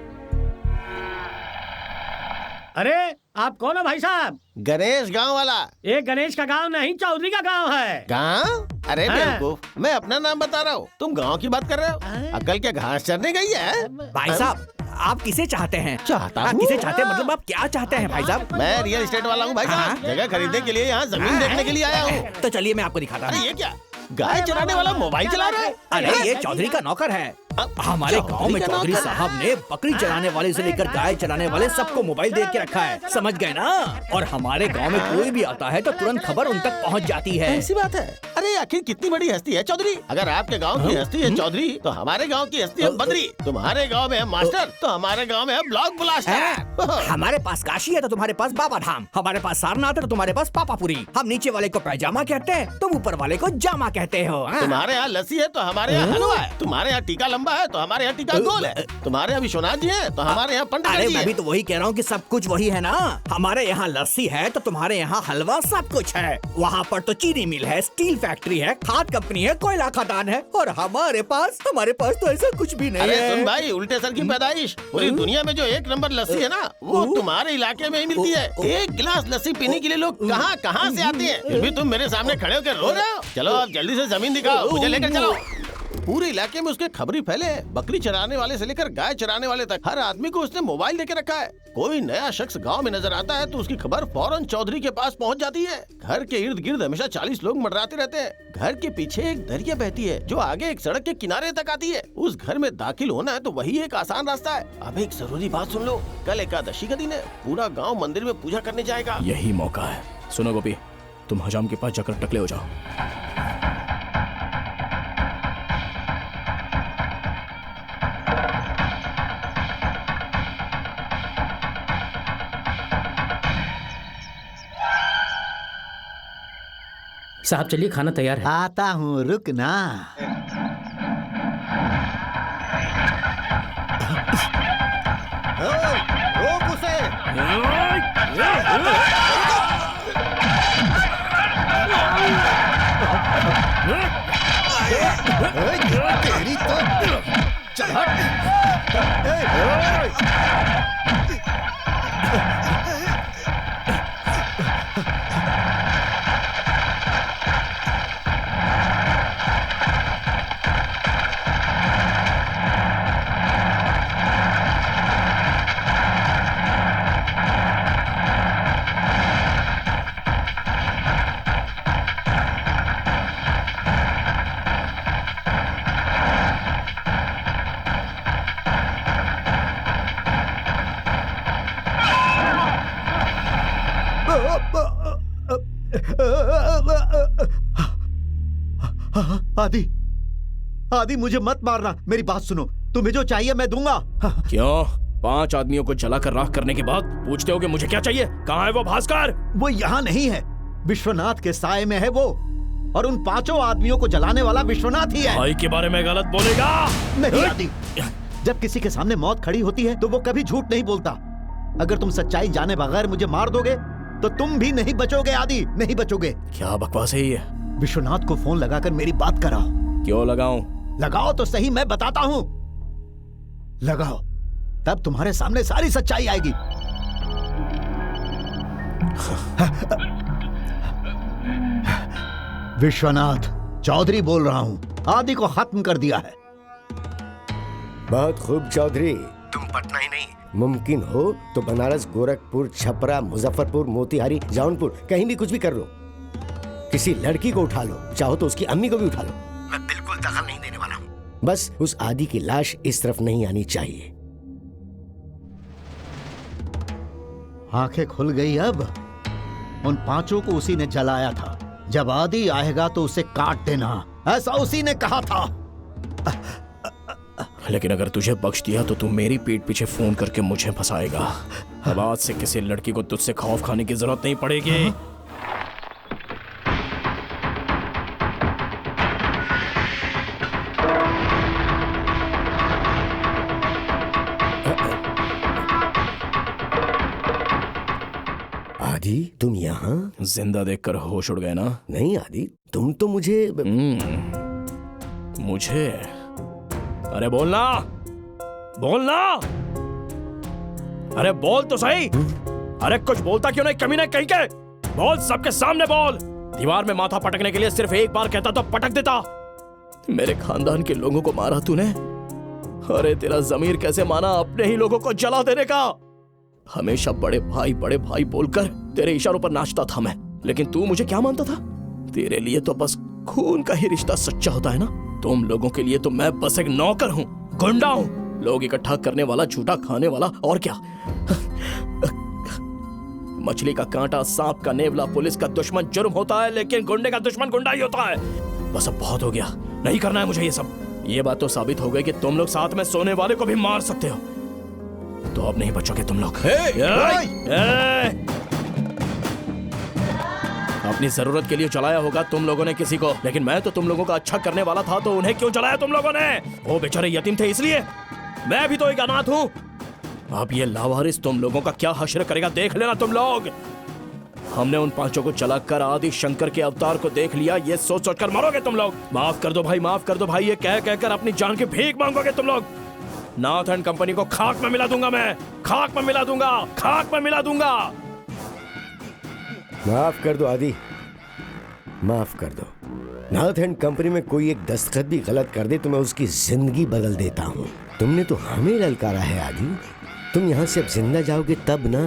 अरे आप कौन हो भाई साहब? गणेश गांव वाला। ये गणेश का गांव नहीं, चौधरी का गांव है। गांव? अरे बेवकूफ, मैं अपना नाम बता रहा हूँ, तुम गांव की बात कर रहे हो। अकल क्या घास चरने गई है? भाई साहब, आप किसे चाहते हैं? चाहता हूँ? किसे चाहते हैं मतलब आप क्या चाहते हैं भाई साहब? मैं रियल एस्टेट वाला हूँ भाई साहब। जगह खरीदने के लिए यहाँ जमीन देखने के लिए आया हूँ। तो चलिए मैं आपको दिखाता हूँ। ये क्या, गाय चराने वाला मोबाइल चला रहा है? अरे ये चौधरी का नौकर है। हमारे गांव में चौधरी साहब ने बकरी चराने वाले से लेकर गाय चराने वाले सबको मोबाइल दे के रखा है, समझ गए ना? और हमारे गांव में कोई भी आता है तो तुरंत खबर उन तक पहुंच जाती है। ऐसी बात है? अरे आखिर कितनी बड़ी हस्ती है चौधरी। अगर आपके गांव की हस्ती है चौधरी तो हमारे गांव की हस्ती है बद्री। तुम्हारे गांव में है मास्टर तो हमारे गांव में है ब्लॉक ब्लास्टर। हमारे पास काशी है तो तुम्हारे पास बाबा धाम, हमारे पास सारनाथ है तो तुम्हारे पास पापापुरी। हम नीचे वाले को पैजामा कहते हैं, तुम ऊपर वाले को जामा कहते हो। तुम्हारे यहाँ लस्सी है तो हमारे यहाँ हलवा है। तुम्हारे यहाँ टीका लंबा लंबा है तो हमारे यहाँ टीका गोल है। तुम्हारे यहाँ विश्वनाथ जी है तो हमारे यहाँ पंडित अरे जी मैं है। भी तो वही कह रहा हूँ कि सब कुछ वही है ना। हमारे यहाँ लस्सी है तो तुम्हारे यहाँ हलवा सब कुछ है। वहाँ पर तो चीनी मिल है, स्टील फैक्ट्री है, खाद कंपनी है, कोयला खदान है, और हमारे पास तो ऐसा कुछ भी नहीं अरे है। सुन भाई, उल्टे सर की पैदाइश। पूरी दुनिया में जो एक नंबर लस्सी है ना, वो तुम्हारे इलाके में ही मिलती है। एक गिलास लस्सी पीने के लिए लोग कहाँ कहाँ से आते हैं। फिर भी तुम मेरे सामने खड़े होकर रो रहे हो। चलो अब जल्दी से जमीन दिखाओ, मुझे लेकर चलो। पूरे इलाके में उसके खबरी फैले है। बकरी चराने वाले से लेकर गाय चराने वाले तक हर आदमी को उसने मोबाइल लेके रखा है। कोई नया शख्स गांव में नजर आता है तो उसकी खबर फौरन चौधरी के पास पहुंच जाती है। घर के इर्द गिर्द हमेशा 40 लोग मंडराते रहते हैं। घर के पीछे एक दरिया बहती है जो आगे एक सड़क के किनारे तक आती है। उस घर में दाखिल होना है तो वही एक आसान रास्ता है। अब एक जरूरी बात सुन लो, कल एकादशी का दिन है। पूरा गाँव मंदिर में पूजा करने जाएगा। यही मौका है। सुनो गोपी, तुम हजाम के पास जाकर टकले हो जाओ। साहब चलिए, खाना तैयार है। आता हूँ, रुकना। रोक उसे। तेरी तो चल आदि, आदि मुझे मत मारना, मेरी बात सुनो। तुम्हें जो चाहिए मैं दूंगा। क्यों? 5 आदमियों को जलाकर राख करने के बाद पूछते हो कि मुझे क्या चाहिए? कहाँ है वो भास्कर? वो यहाँ नहीं है, विश्वनाथ के साए में है वो। और उन 5 आदमियों को जलाने वाला विश्वनाथ ही है। भाई के बारे में गलत बोलेगा? नहीं आदि, जब किसी के सामने मौत खड़ी होती है तो वो कभी झूठ नहीं बोलता। अगर तुम सच्चाई जाने बगैर मुझे मार दोगे तो तुम भी नहीं बचोगे आदि, नहीं बचोगे। क्या बकवास है ये? विश्वनाथ को फोन लगाकर मेरी बात कराओ। क्यों लगाऊं? लगाओ तो सही, मैं बताता हूं। लगाओ, तब तुम्हारे सामने सारी सच्चाई आएगी। विश्वनाथ चौधरी बोल रहा हूं, आदि को खत्म कर दिया है। बहुत खूब चौधरी। तुम पटना ही नहीं, मुमकिन हो तो बनारस, गोरखपुर, छपरा, मुजफ्फरपुर, मोतिहारी, जौनपुर, कहीं भी कुछ भी कर लो। किसी लड़की को उठा लो, चाहो तो उसकी अम्मी को भी उठा लो। मैं बिल्कुल दखल नहीं देने वाला हूँ। बस उस आदि की लाश इस तरफ नहीं आनी चाहिए। आंखें खुल गई अब। उन 5 को उसी ने जलाया था। जब आदि आएगा तो उसे काट देना, ऐसा उसी ने कहा था। लेकिन अगर तुझे बख्श दिया तो तू मेरी पीठ पीछे फोन करके मुझे फंसाएगा। अब आज से किसी लड़की को तुझसे खौफ खाने की जरूरत नहीं पड़ेगी। आदि तुम यहाँ? जिंदा देखकर होश उड़ गए ना? नहीं आदि, तुम तो मुझे मुझे? अरे बोलना, बोलना, अरे बोल तो सही। अरे कुछ बोलता क्यों नहीं कमीने कहीं के? बोल, सबके सामने बोल। दीवार में माथा पटकने के लिए सिर्फ एक बार कहता तो पटक देता। मेरे खानदान के लोगों को मारा तूने। अरे तेरा जमीर कैसे माना अपने ही लोगों को जला देने का? हमेशा बड़े भाई बोलकर तेरे इशारों पर नाचता था मैं, लेकिन तू मुझे क्या मानता था? तेरे लिए तो बस खून का ही रिश्ता सच्चा होता है ना। तुम लोगों के लिए तो मैं बस एक नौकर हूँ, गुंडा हूँ, लोग इकट्ठा करने वाला, झूठा खाने वाला, और क्या। मछली का कांटा, सांप का नेवला पुलिस का दुश्मन जुर्म होता है, लेकिन गुंडे का दुश्मन गुंडा ही होता है। बस अब बहुत हो गया, नहीं करना है मुझे ये सब। ये बात तो साबित हो गई कि तुम लोग साथ में सोने वाले को भी मार सकते हो, तो अब नहीं बचोगे तुम लोग। अपनी जरूरत के लिए जलाया होगा तुम लोगों ने किसी को, लेकिन मैं तो तुम लोगों का अच्छा करने वाला था, तो उन्हें क्यों जलाया तुम लोगों ने? वो बेचारे यतीम थे इसलिए। मैं भी तो एक अनाथ हूँ। अब ये लावारिस तुम लोगों का क्या हश्र करेगा देख लेना तुम लोग। हमने उन पांचों को जलाकर आदि शंकर के अवतार को देख लिया, ये सोच सोच कर मरोगे तुम लोग। माफ कर दो भाई, माफ कर दो भाई, ये कह कहकर अपनी जान की भीख मांगोगे तुम लोग। नाथ एंड कंपनी को खाक में मिला दूंगा मैं, खाक में मिला दूंगा, खाक में मिला दूंगा। माफ कर दो आदि, माफ कर दो। नाथ एंड कंपनी में कोई एक दस्तखत भी गलत कर दे तो मैं उसकी जिंदगी बदल देता हूँ। तुमने तो हमें ललकारा है आदि, तुम यहाँ से अब जिंदा जाओगे तब ना।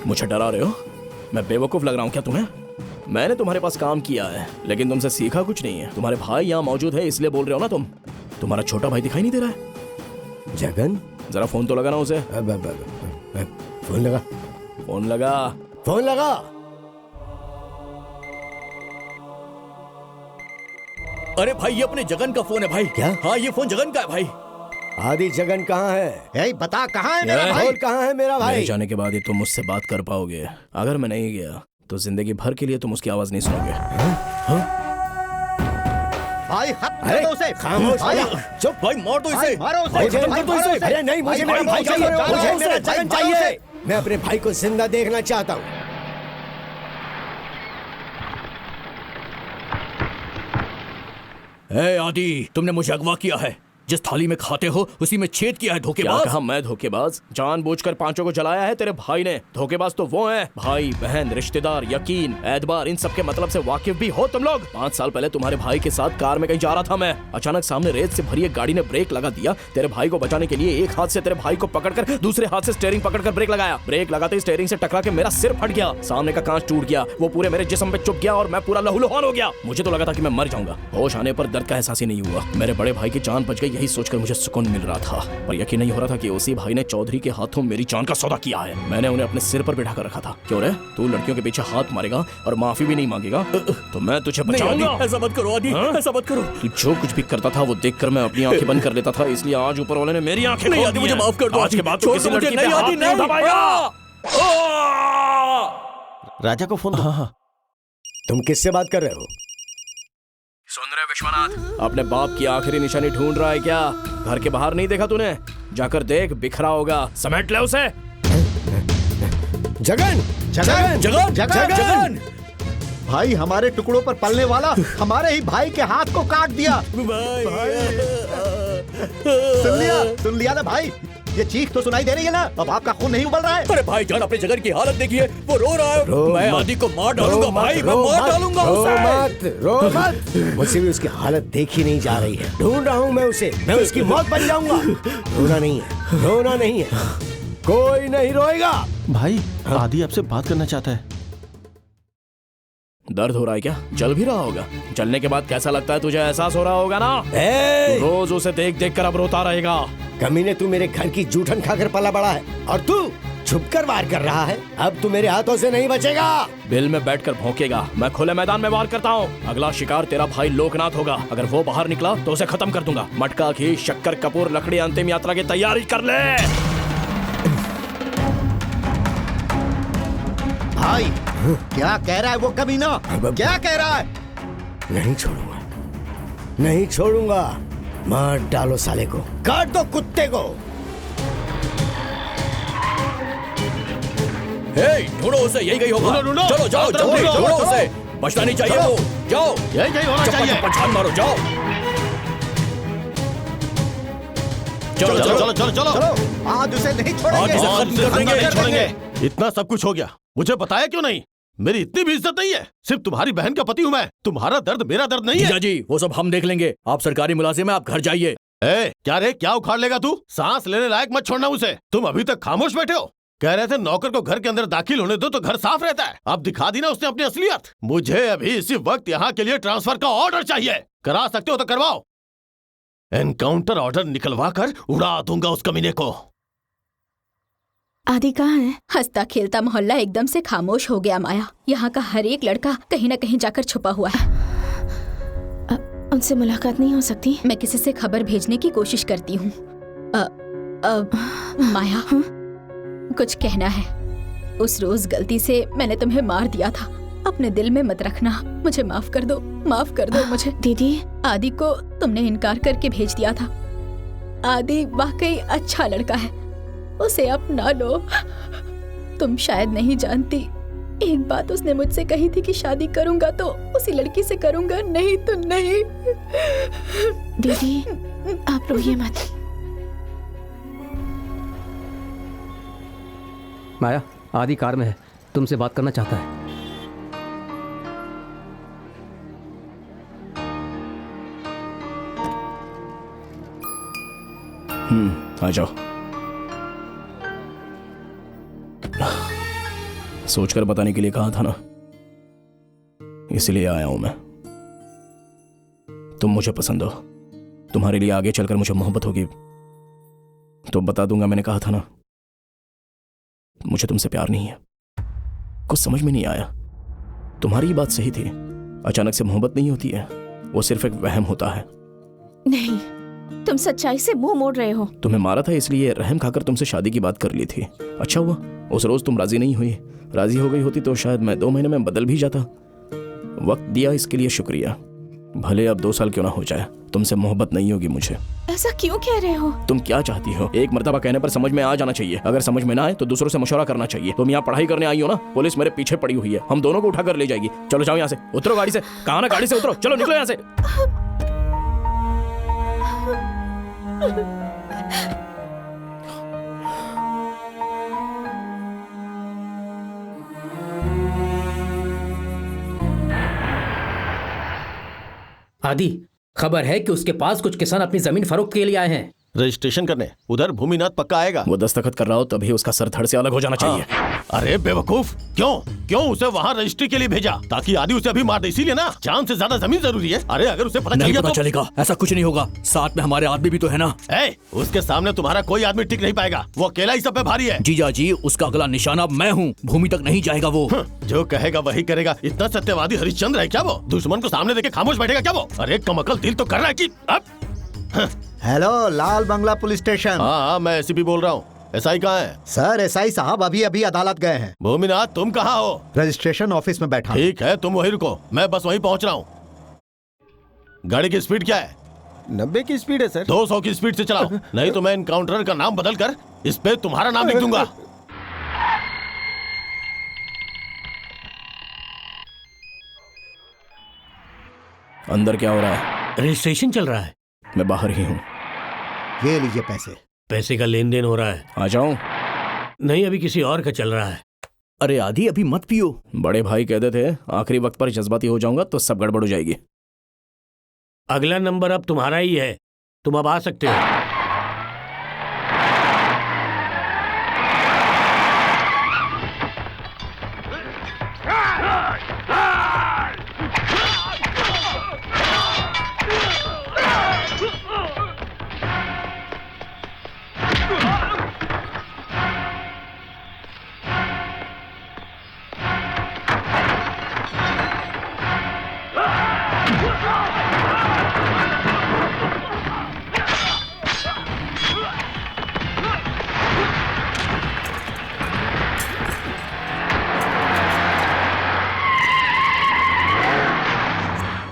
मुझे डरा रहे हो? मैं बेवकूफ लग रहा हूँ क्या तुम्हें? मैंने तुम्हारे पास काम किया है, लेकिन तुमसे सीखा कुछ नहीं है। तुम्हारे भाई यहाँ मौजूद है इसलिए बोल रहे हो ना तुम। तुम्हारा छोटा भाई दिखाई नहीं दे रहा है? जगन, जरा फोन तो लगाना उसे। फोन लगा, फोन लगा, फोन लगा। अरे भाई, ये अपने जगन का फोन है भाई। क्या? हाँ, ये फोन जगन का है भाई। आदि, जगन कहाँ है? बता कहाँ है मेरा भाई? कहाँ है मेरा भाई? मेरे जाने के बाद ही तुम मुझसे बात कर पाओगे। अगर मैं नहीं गया तो जिंदगी भर के लिए तुम उसकी आवाज नहीं सुनोगे। भाई हद कर दो उसे। खामोश, चुप भाई, मार दो इसे, मारो उसे, अरे नहीं, मुझे मेरा भाई चाहिए, मुझे मेरा जगन चाहिए। मैं अपने भाई को जिंदा देखना चाहता हूँ। ए आदि, तुमने मुझे अगवा किया है। जिस थाली में खाते हो उसी में छेद किया है, धोखेबाज। क्या कहा मैं धोखेबाज? जानबूझकर पांचों को जलाया है तेरे भाई ने। धोखेबाज तो वो हैं। भाई, बहन, रिश्तेदार, यकीन, एतबार, इन सब के मतलब से वाकिफ भी हो तुम लोग। 5 साल पहले तुम्हारे भाई के साथ कार में कहीं जा रहा था मैं। अचानक सामने रेत से भरी एक गाड़ी ने ब्रेक लगा दिया। तेरे भाई को बचाने के लिए एक हाथ से तेरे भाई को पकड़कर दूसरे हाथ से स्टीयरिंग पकड़कर ब्रेक लगाया। ब्रेक लगाते ही स्टीयरिंग से टकरा के मेरा सिर फट गया, सामने का कांच टूट गया, वो पूरे मेरे जिस्म पे चुभ गया और मैं पूरा लहूलुहान हो गया। मुझे तो लगा था कि मैं मर जाऊंगा। होश आने पर दर्द का एहसास ही नहीं हुआ। मेरे बड़े भाई की जान बच गई, यही सोचकर मुझे सुकून मिल रहा था। पर यकीन नहीं हो रहा था कि उसी भाई ने चौधरी के हाथों मेरी जान का सौदा किया है। मैंने उन्हें अपने सिर पर बिठा कर रखा था। क्यों रे, तू लड़कियों के पीछे हाथ मारेगा और माफी भी नहीं मांगेगा तो मैं तुझे बचाऊंगा। ऐसा मत करो आदि, ऐसा मत करो। तू जो कुछ भी करता था वो देखकर मैं अपनी आंखें बंद कर लेता था, इसलिए आज ऊपर वाले ने मेरी आंखें खोल दी हैं। मुझे माफ कर दो। आज के बाद तो किसी लड़की पे हाथ नहीं उठाएगा। राजा को फोन दो। तुम किससे बात कर रहे हो? सुन रहे विश्वनाथ, अपने बाप की आखिरी निशानी ढूंढ रहा है क्या? घर के बाहर नहीं देखा तूने? जाकर देख, बिखरा होगा, समेट ले उसे। जगन, जगन, जगन, जगन। भाई, हमारे टुकड़ों पर पलने वाला हमारे ही भाई के हाथ को काट दिया। सुन लिया ना भाई? ये चीख तो सुनाई दे रही है ना? अब आपका खून नहीं उबल रहा है? अरे भाई जान, अपने जगन की हालत देखिए, वो रो रहा है। मैं आदि को मार डालूंगा भाई, मैं मार डालूंगा उसे। रो मत। मुझसे भी उसकी हालत देखी नहीं जा रही है। ढूंढ रहा हूँ मैं उसे, मैं उसकी मौत बन जाऊंगा। रोना नहीं है, रोना नहीं है, कोई नहीं रोएगा। भाई, आदि आपसे बात करना चाहता है। दर्द हो रहा है क्या? जल भी रहा होगा। जलने के बाद कैसा लगता है तुझे? एहसास हो रहा होगा ना? रोज उसे देख देख कर अब रोता रहेगा। कमीने, तू मेरे घर की जूठन खाकर पला बड़ा है और तू छुपकर वार कर रहा है। अब तू मेरे हाथों से नहीं बचेगा। बिल में बैठकर भौंकेगा, मैं खुले मैदान में वार करता हूँ। अगला शिकार तेरा भाई लोकनाथ होगा। अगर वो बाहर निकला तो उसे खत्म कर दूंगा। मटका, घी, शक्कर, कपूर, लकड़ी, अंतिम यात्रा की तैयारी कर ले। भाई, क्या कह रहा है वो कमीना? क्या कह रहा है? नहीं छोड़ूंगा, नहीं छोड़ूंगा। मार डालो साले को, काट दो कुत्ते को। ढूंढो उसे, यही गई होगा। चलो जाओ, जल्दी ढूंढो उसे, बचना नहीं चाहिए वो। जाओ, यही होना चाहिए। पछान मारो, जाओ। चलो चलो चलो चलो। आज उसे नहीं छोड़ेंगे। आज उसे खत्म कर देंगे। इतना सब कुछ हो गया, मुझे बताया क्यों नहीं? मेरी इतनी भी इज्जत नहीं है। सिर्फ तुम्हारी बहन का पति हूँ मैं। तुम्हारा दर्द मेरा दर्द नहीं है। जीजा जी, वो सब हम देख लेंगे। आप सरकारी मुलाजिम हैं, आप घर जाइए। क्या रे, क्या उखाड़ लेगा तू? सांस लेने लायक मत छोड़ना उसे। तुम अभी तक खामोश बैठे हो। कह रहे थे नौकर को घर के अंदर दाखिल होने दो तो घर साफ रहता है। अब दिखा दी ना उसने अपनी असलियत। मुझे अभी इसी वक्त यहाँ के लिए ट्रांसफर का ऑर्डर चाहिए। करा सकते हो तो करवाओ। एनकाउंटर ऑर्डर निकलवा कर उड़ा दूंगा उस कमीने को। आदि कहाँ है? हंसता खेलता मोहल्ला एकदम से खामोश हो गया माया। यहाँ का हर एक लड़का कहीं न कहीं जाकर छुपा हुआ है। उनसे मुलाकात नहीं हो सकती? मैं किसी से खबर भेजने की कोशिश करती हूँ। माया, कुछ कहना है। उस रोज गलती से मैंने तुम्हें मार दिया था। अपने दिल में मत रखना। मुझे माफ कर दो मुझे। दीदी, आदि को तुमने इनकार करके भेज दिया था। आदि वाकई अच्छा लड़का है, उसे अपना लो। तुम शायद नहीं जानती, एक बात उसने मुझसे कही थी कि शादी करूंगा तो उसी लड़की से करूंगा, नहीं तो नहीं। दीदी आप रोइए मत। माया, आदि कार में है, तुमसे बात करना चाहता है। आ जाओ। सोचकर बताने के लिए कहा था ना, इसलिए आया हूं मैं। तुम मुझे पसंद हो, तुम्हारे लिए आगे चलकर मुझे मोहब्बत होगी तो बता दूंगा। मैंने कहा था ना, मुझे तुमसे प्यार नहीं है। कुछ समझ में नहीं आया। तुम्हारी ये बात सही थी, अचानक से मोहब्बत नहीं होती है, वो सिर्फ एक वहम होता है। नहीं, तुम सच्चाई से मुंह मोड़ रहे हो। तुम्हें मारा था इसलिए रहम खाकर तुमसे शादी की बात कर ली थी। अच्छा हुआ उस रोज तुम राजी नहीं हुई। राजी हो गई होती तो शायद मैं 2 महीने में बदल भी जाता। वक्त दिया इसके लिए शुक्रिया। भले अब 2 साल क्यों ना हो जाए, तुमसे मोहब्बत नहीं होगी मुझे। ऐसा क्यों कह रहे हो? तुम क्या चाहती हो? एक मर्तबा कहने पर समझ में आ जाना चाहिए। अगर समझ में ना आए तो दूसरों से मशवरा करना चाहिए। तुम यहाँ पढ़ाई करने आई हो ना, पुलिस मेरे पीछे पड़ी हुई है, हम दोनों को उठाकर ले जाएगी। चलो जाओ यहाँ से, उतरो गाड़ी से। कहा ना गाड़ी से उतरो, चलो निकलो यहाँ से। आदि, खबर है कि उसके पास कुछ किसान अपनी जमीन फरोख्त के लिए आए हैं। रजिस्ट्रेशन करने उधर भूमिनाथ पक्का आएगा। वो दस्तखत कर रहा हो तभी उसका सर धड़ से अलग हो जाना चाहिए। अरे बेवकूफ, क्यों उसे वहाँ रजिस्ट्री के लिए भेजा? ताकि आदि उसे अभी मार दे, इसीलिए ना। जान से ज्यादा जमीन जरूरी है। अरे अगर उसे पता नहीं चल पता गया चलेगा, ऐसा कुछ नहीं होगा। साथ में हमारे आदमी भी तो है ना। उसके सामने तुम्हारा कोई आदमी टिक नहीं पाएगा, वो अकेला ही सब पे भारी है। जीजा जी, उसका अगला निशाना मैं हूँ, भूमि तक नहीं जाएगा वो। जो कहेगा वही करेगा। इतना सत्यवादी हरिश्चंद्र है क्या वो? दुश्मन को सामने देके खामोश बैठेगा क्या वो? अरे कमअकल दिल तो कर रहा है कि hello, Lal Bangla police station. हाँ, मैं एसीपी बोल रहा हूँ। एसआई कहाँ है? सर, एसआई साहब अभी अदालत गए हैं। भूमिनाथ, तुम कहाँ हो? रजिस्ट्रेशन ऑफिस में बैठा। ठीक है, तुम वहीं रुको, मैं बस वहीं पहुँच रहा हूँ। गाड़ी की स्पीड क्या है? 90 की स्पीड है सर। 200 की स्पीड से चलाओ, नहीं तो मैं एनकाउंटर का नाम बदल कर इस पे तुम्हारा नाम लिख दूंगा। अंदर क्या हो रहा है? रजिस्ट्रेशन चल रहा है। मैं बाहर ही हूँ। ये लीजिए पैसे। पैसे का लेन देन हो रहा है। आ जाऊं? नहीं, अभी किसी और का चल रहा है। अरे आदि, अभी मत पियो। बड़े भाई कहते थे आखिरी वक्त पर जज्बाती हो जाऊंगा तो सब गड़बड़ हो जाएगी। अगला नंबर अब तुम्हारा ही है, तुम अब आ सकते हो।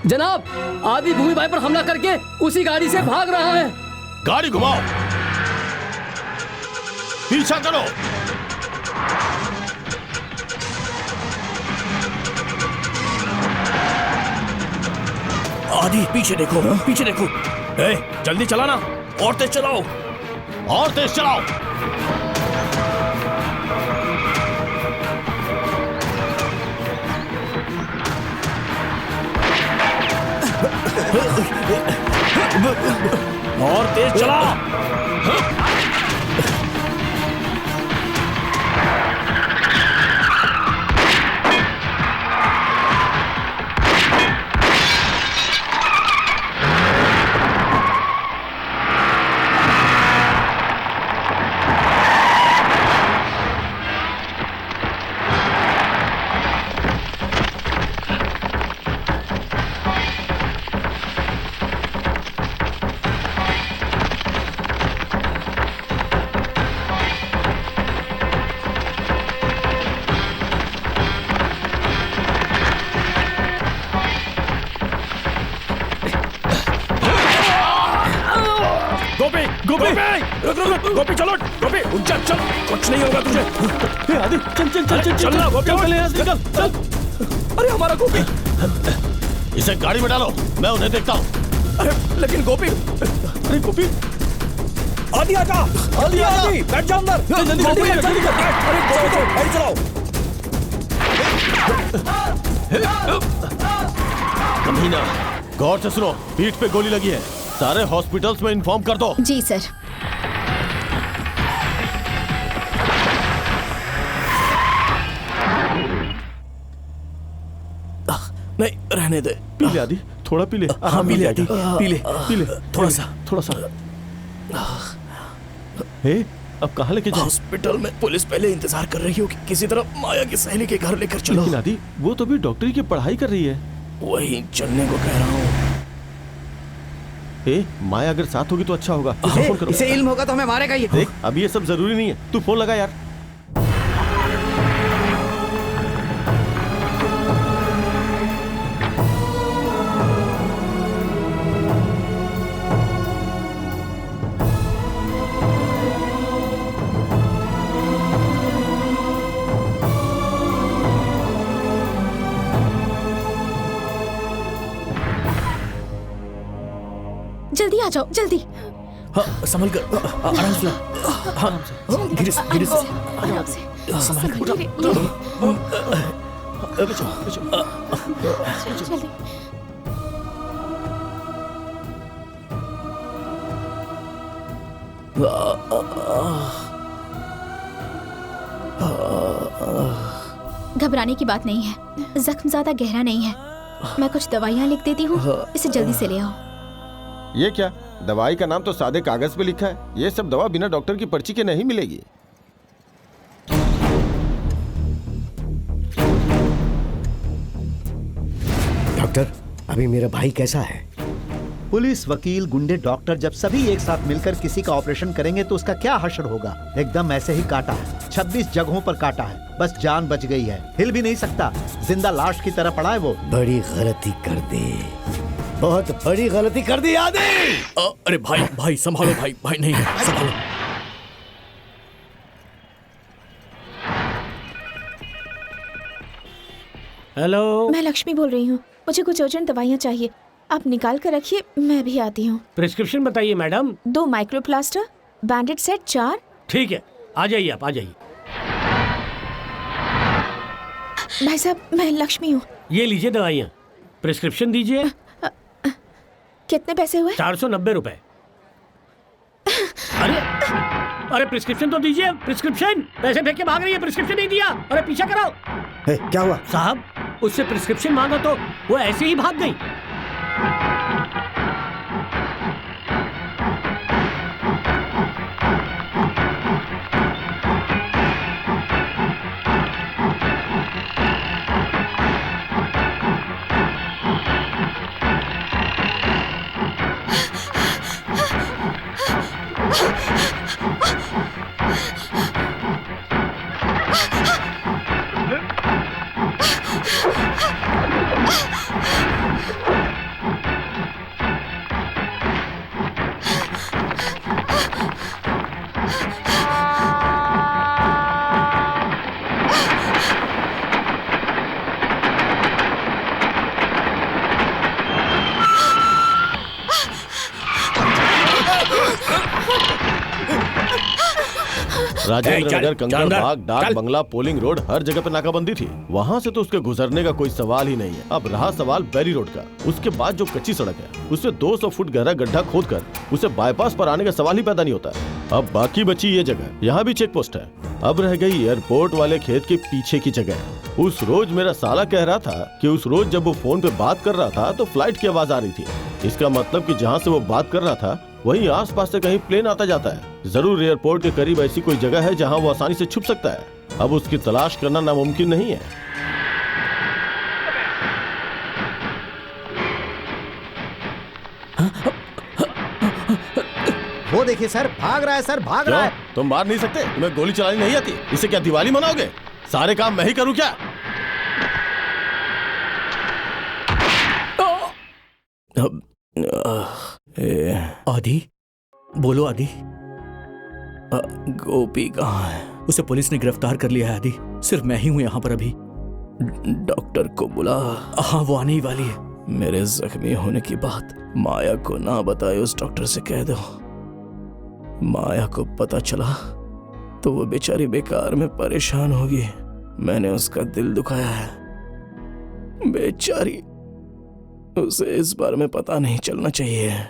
जनाब, आदि भूमि भाई पर हमला करके उसी गाड़ी से भाग रहा है। गाड़ी घुमाओ, पीछा करो। आदि, पीछे देखो, पीछे देखो। जल्दी चलाना, और तेज चलाओ, और तेज चलाओ। और तेज चला। गोपी चलो, गोपी उठ जा, चल, कुछ नहीं होगा तुझे। आदि चल चल चल चल चल ना गोपी, चल यहाँ से निकल चल। अरे हमारा गोपी, इसे गाड़ी में डालो, मैं उन्हें देखता हूँ। अरे लेकिन गोपी, अरे गोपी, आदि आजा, आदि आदि, बैठ जा अंदर। जल्दी जल्दी जल्दी कर। अरे चलो गाड़ी चलाओ। कमीना, गौर से सुनो, पीठ पे गोली लगी है, सारे हॉस्पिटल्स में इन्फॉर्म कर दो। जी सर। नहीं रहने दे। पी ले आदि, थोड़ा पी ले। हाँ पी ले आदि, पी ले, पी ले, थोड़ा सा। हे, अब कहाँ लेके जाए? हॉस्पिटल में पुलिस पहले इंतजार कर रही होगी, किसी तरह माया की सहेली के घर लेकर चलो। लेकिन आदि, वो तो भी डॉक्टरी की पढ़ाई कर रही है। वही चलने को कह रहा हूँ। माया अगर साथ होगी तो अच्छा होगा। फोन करो। इसे इल्म होगा तो हमें मारेगा ये। देख, अभी ये सब जरूरी नहीं है, तू फोन लगा यार। जल्दी आ जाओ, जल्दी। हाँ संभल कर, आराम से। हाँ धीरे से, धीरे से, आराम से। संभल कर। जल्दी। घबराने की बात नहीं है, जख्म ज्यादा गहरा नहीं है। मैं कुछ दवाइयाँ लिख देती हूँ, इसे जल्दी से ले आओ। ये क्या, दवाई का नाम तो सादे कागज पे लिखा है। ये सब दवा बिना डॉक्टर की पर्ची के नहीं मिलेगी। डॉक्टर, अभी मेरा भाई कैसा है? पुलिस, वकील, गुंडे, डॉक्टर जब सभी एक साथ मिलकर किसी का ऑपरेशन करेंगे तो उसका क्या हश्र होगा। एकदम ऐसे ही काटा है, 26 जगहों पर काटा है, बस जान बच गई है, हिल भी नहीं सकता, जिंदा लाश की तरह पड़ा है वो। बड़ी गलती कर दी, बहुत बड़ी गलती कर दी आदि। अरे भाई भाई संभालो, भाई भाई नहीं संभालो। हेलो, मैं लक्ष्मी बोल रही हूँ, मुझे कुछ अर्जेंट दवाइयाँ चाहिए, आप निकाल कर रखिए, मैं भी आती हूँ। प्रिस्क्रिप्शन बताइए मैडम। 2 माइक्रोप्लास्टर, बैंडेड सेट 4। ठीक है, आ जाइए आप, आ जाइए। भाई साहब, मैं लक्ष्मी हूँ। ये लीजिए दवाइयाँ, प्रिस्क्रिप्शन दीजिए। कितने पैसे हुए? 490 रुपए। अरे अरे प्रिस्क्रिप्शन तो दीजिए, प्रिस्क्रिप्शन। पैसे फेंक के भाग रही है, प्रिस्क्रिप्शन नहीं दिया। अरे पीछा कराओ। क्या हुआ साहब? उससे प्रिस्क्रिप्शन मांगा तो वो ऐसे ही भाग गई। राजेंद्र नगर, कंकड़ बाग, डाक बंगला, पोलिंग रोड, हर जगह पे नाकाबंदी थी। वहाँ से तो उसके गुजरने का कोई सवाल ही नहीं है। अब रहा सवाल बैरी रोड का। उसके बाद जो कच्ची सड़क है, उससे 200 फुट गहरा गड्ढा खोदकर उसे बाईपास पर आने का सवाल ही पैदा नहीं होता है। अब बाकी बची ये जगह, यहाँ भी चेक पोस्ट है। अब रह गई एयरपोर्ट वाले खेत के पीछे की जगह। उस रोज मेरा साला कह रहा था कि उस रोज जब वो फोन पे बात कर रहा था तो फ्लाइट की आवाज आ रही थी। इसका मतलब कि जहाँ से वो बात कर रहा था वहीं आसपास से कहीं प्लेन आता जाता है। जरूर एयरपोर्ट के करीब ऐसी कोई जगह है जहाँ वो आसानी से छुप सकता है। अब उसकी तलाश करना नामुमकिन नहीं है। वो देखिए सर, भाग रहा है सर, भाग रहा है। तुम मार नहीं सकते? तुम्हें गोली चलानी नहीं आती? इसे क्या दिवाली मनाओगे? सारे काम मैं ही करूं क्या? आदि, बोलो आदि। गोपी कहाँ है? उसे पुलिस ने गिरफ्तार कर लिया है आदि। सिर्फ मैं ही हूँ यहाँ पर अभी। डॉक्टर को बुला। हाँ, वो आने ही वाली है। मेरे जख्मी होने की बात माया को ना बताए, उस डॉक्टर से कह दो। माया को पता चला तो वो बेचारी बेकार में परेशान होगी। मैंने उसका दिल दुखाया है, बेचारी। उसे इस बारे में पता नहीं चलना चाहिए।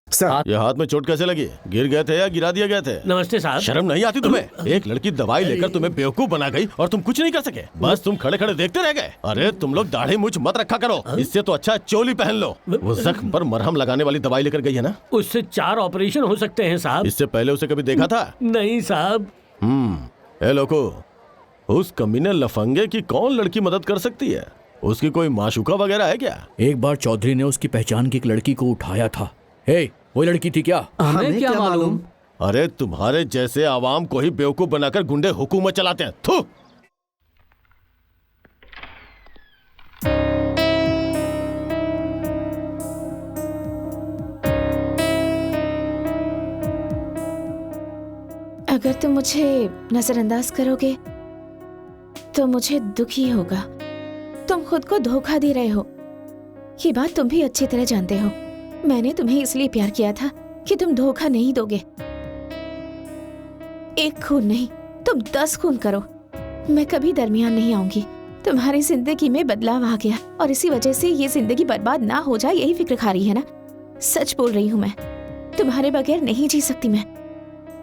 सर, ये हाथ में चोट कैसे लगी? गिर गए थे या गिरा दिया गए थे? नमस्ते साहब। शर्म नहीं आती तुम्हें? एक लड़की दवाई लेकर तुम्हें बेवकूफ बना गई और तुम कुछ नहीं कर सके। बस तुम खड़े खड़े देखते रह गए। अरे तुम लोग दाढ़ी मूंछ मत रखा करो, इससे तो अच्छा चोली पहन लो। वो जख्म पर मरहम लगाने वाली दवाई लेकर गई है ना? उससे 4 ऑपरेशन हो सकते हैं साहब। इससे पहले उसे कभी देखा था? नहीं साहब। ए लोको, उस कमीने लफंगे की कौन लड़की मदद कर सकती है? उसकी कोई माशूका वगैरह है क्या? एक बार चौधरी ने उसकी पहचान की एक लड़की को उठाया था। हे, वो लड़की थी क्या? हमें क्या मालूम? अरे तुम्हारे जैसे आवाम को ही बेवकूफ बनाकर गुंडे हुकूमत चलाते हैं। थू! अगर तुम मुझे नजरअंदाज करोगे तो मुझे दुख ही होगा। तुम खुद को धोखा दे रहे हो, ये बात तुम भी अच्छी तरह जानते हो। मैंने तुम्हें इसलिए प्यार किया था कि तुम धोखा नहीं दोगे। एक खून नहीं, तुम 10 खून करो, मैं कभी दरमियान नहीं आऊंगी। तुम्हारी जिंदगी में बदलाव आ गया और इसी वजह से ये जिंदगी बर्बाद ना हो जाए, यही फिक्र खा रही है ना? सच बोल रही हूँ मैं, तुम्हारे बगैर नहीं जी सकती मैं।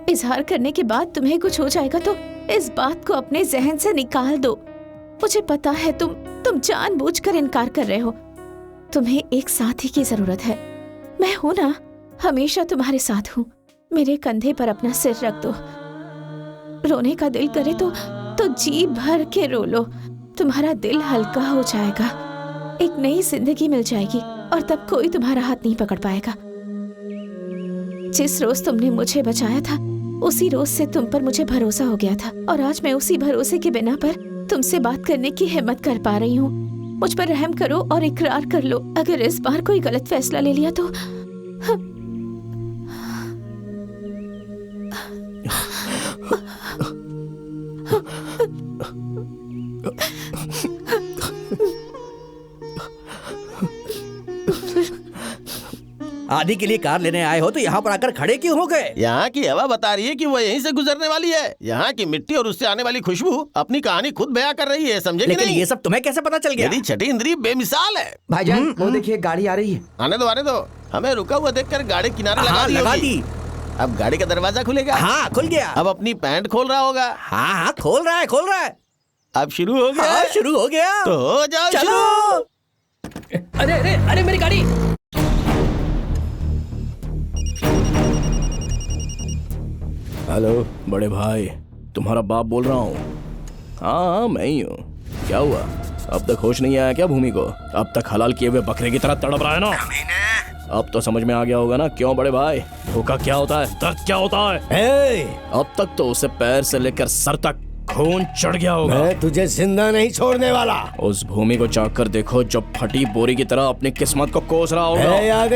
इजहार करने के बाद तुम्हें कुछ हो जाएगा तो इस बात को अपने जहन से निकाल दो। मुझे पता है तुम जानबूझकर इनकार कर रहे हो। तुम्हें एक साथी की जरूरत है। मैं हूं ना, हमेशा तुम्हारे साथ हूँ। मेरे कंधे पर अपना सिर रख दो। रोने का दिल करे तो जी भर के रो लो। तुम्हारा दिल हल्का हो जाएगा, एक नई जिंदगी मिल जाएगी और तब कोई तुम्हारा हाथ नहीं पकड़ पाएगा। जिस रोज तुमने मुझे बचाया था उसी रोज से तुम पर मुझे भरोसा हो गया था और आज मैं उसी भरोसे के बिना पर तुमसे बात करने की हिम्मत कर पा रही हूँ। मुझ पर रहम करो और इकरार कर लो। अगर इस बार कोई गलत फैसला ले लिया तो आदि के लिए कार लेने आए हो तो यहाँ पर आकर खड़े क्यों हो गए? यहाँ की हवा बता रही है कि वो यहीं से गुजरने वाली है। यहाँ की मिट्टी और उससे आने वाली खुशबू अपनी कहानी खुद बयां कर रही है, समझे कि लेकिन नहीं? ये सब तुम्हें कैसे पता चल गया? मेरी छठी इंद्री बेमिसाल है। भाईजान वो देखिए गाड़ी आ रही है। आने दो। हमें रुका हुआ देखकर गाड़ी किनारे लगा दी। अब गाड़ी का दरवाजा खुलेगा। हाँ, खुल गया। अब अपनी पैंट खोल रहा होगा। हाँ, खोल रहा है। अब शुरू हो गया। हाँ, शुरू हो गया। तो हो जाओ चलो। अरे मेरी गाड़ी। हेलो बड़े भाई, तुम्हारा बाप बोल रहा हूँ। हाँ, मैं ही हूँ। क्या हुआ, अब तक होश नहीं आया क्या भूमि को? अब तक हलाल किए हुए बकरे की तरह तड़प रहा है ना? अब तो समझ में आ गया होगा ना क्यों बड़े भाई? धोखा क्या होता है, दर्द क्या होता है। अब तक तो उसे पैर से लेकर सर तक खून चढ़ गया होगा। मैं तुझे जिंदा नहीं छोड़ने वाला। उस भूमि को चाक कर देखो जो फटी बोरी की तरह अपनी किस्मत को कोस रहा होगा।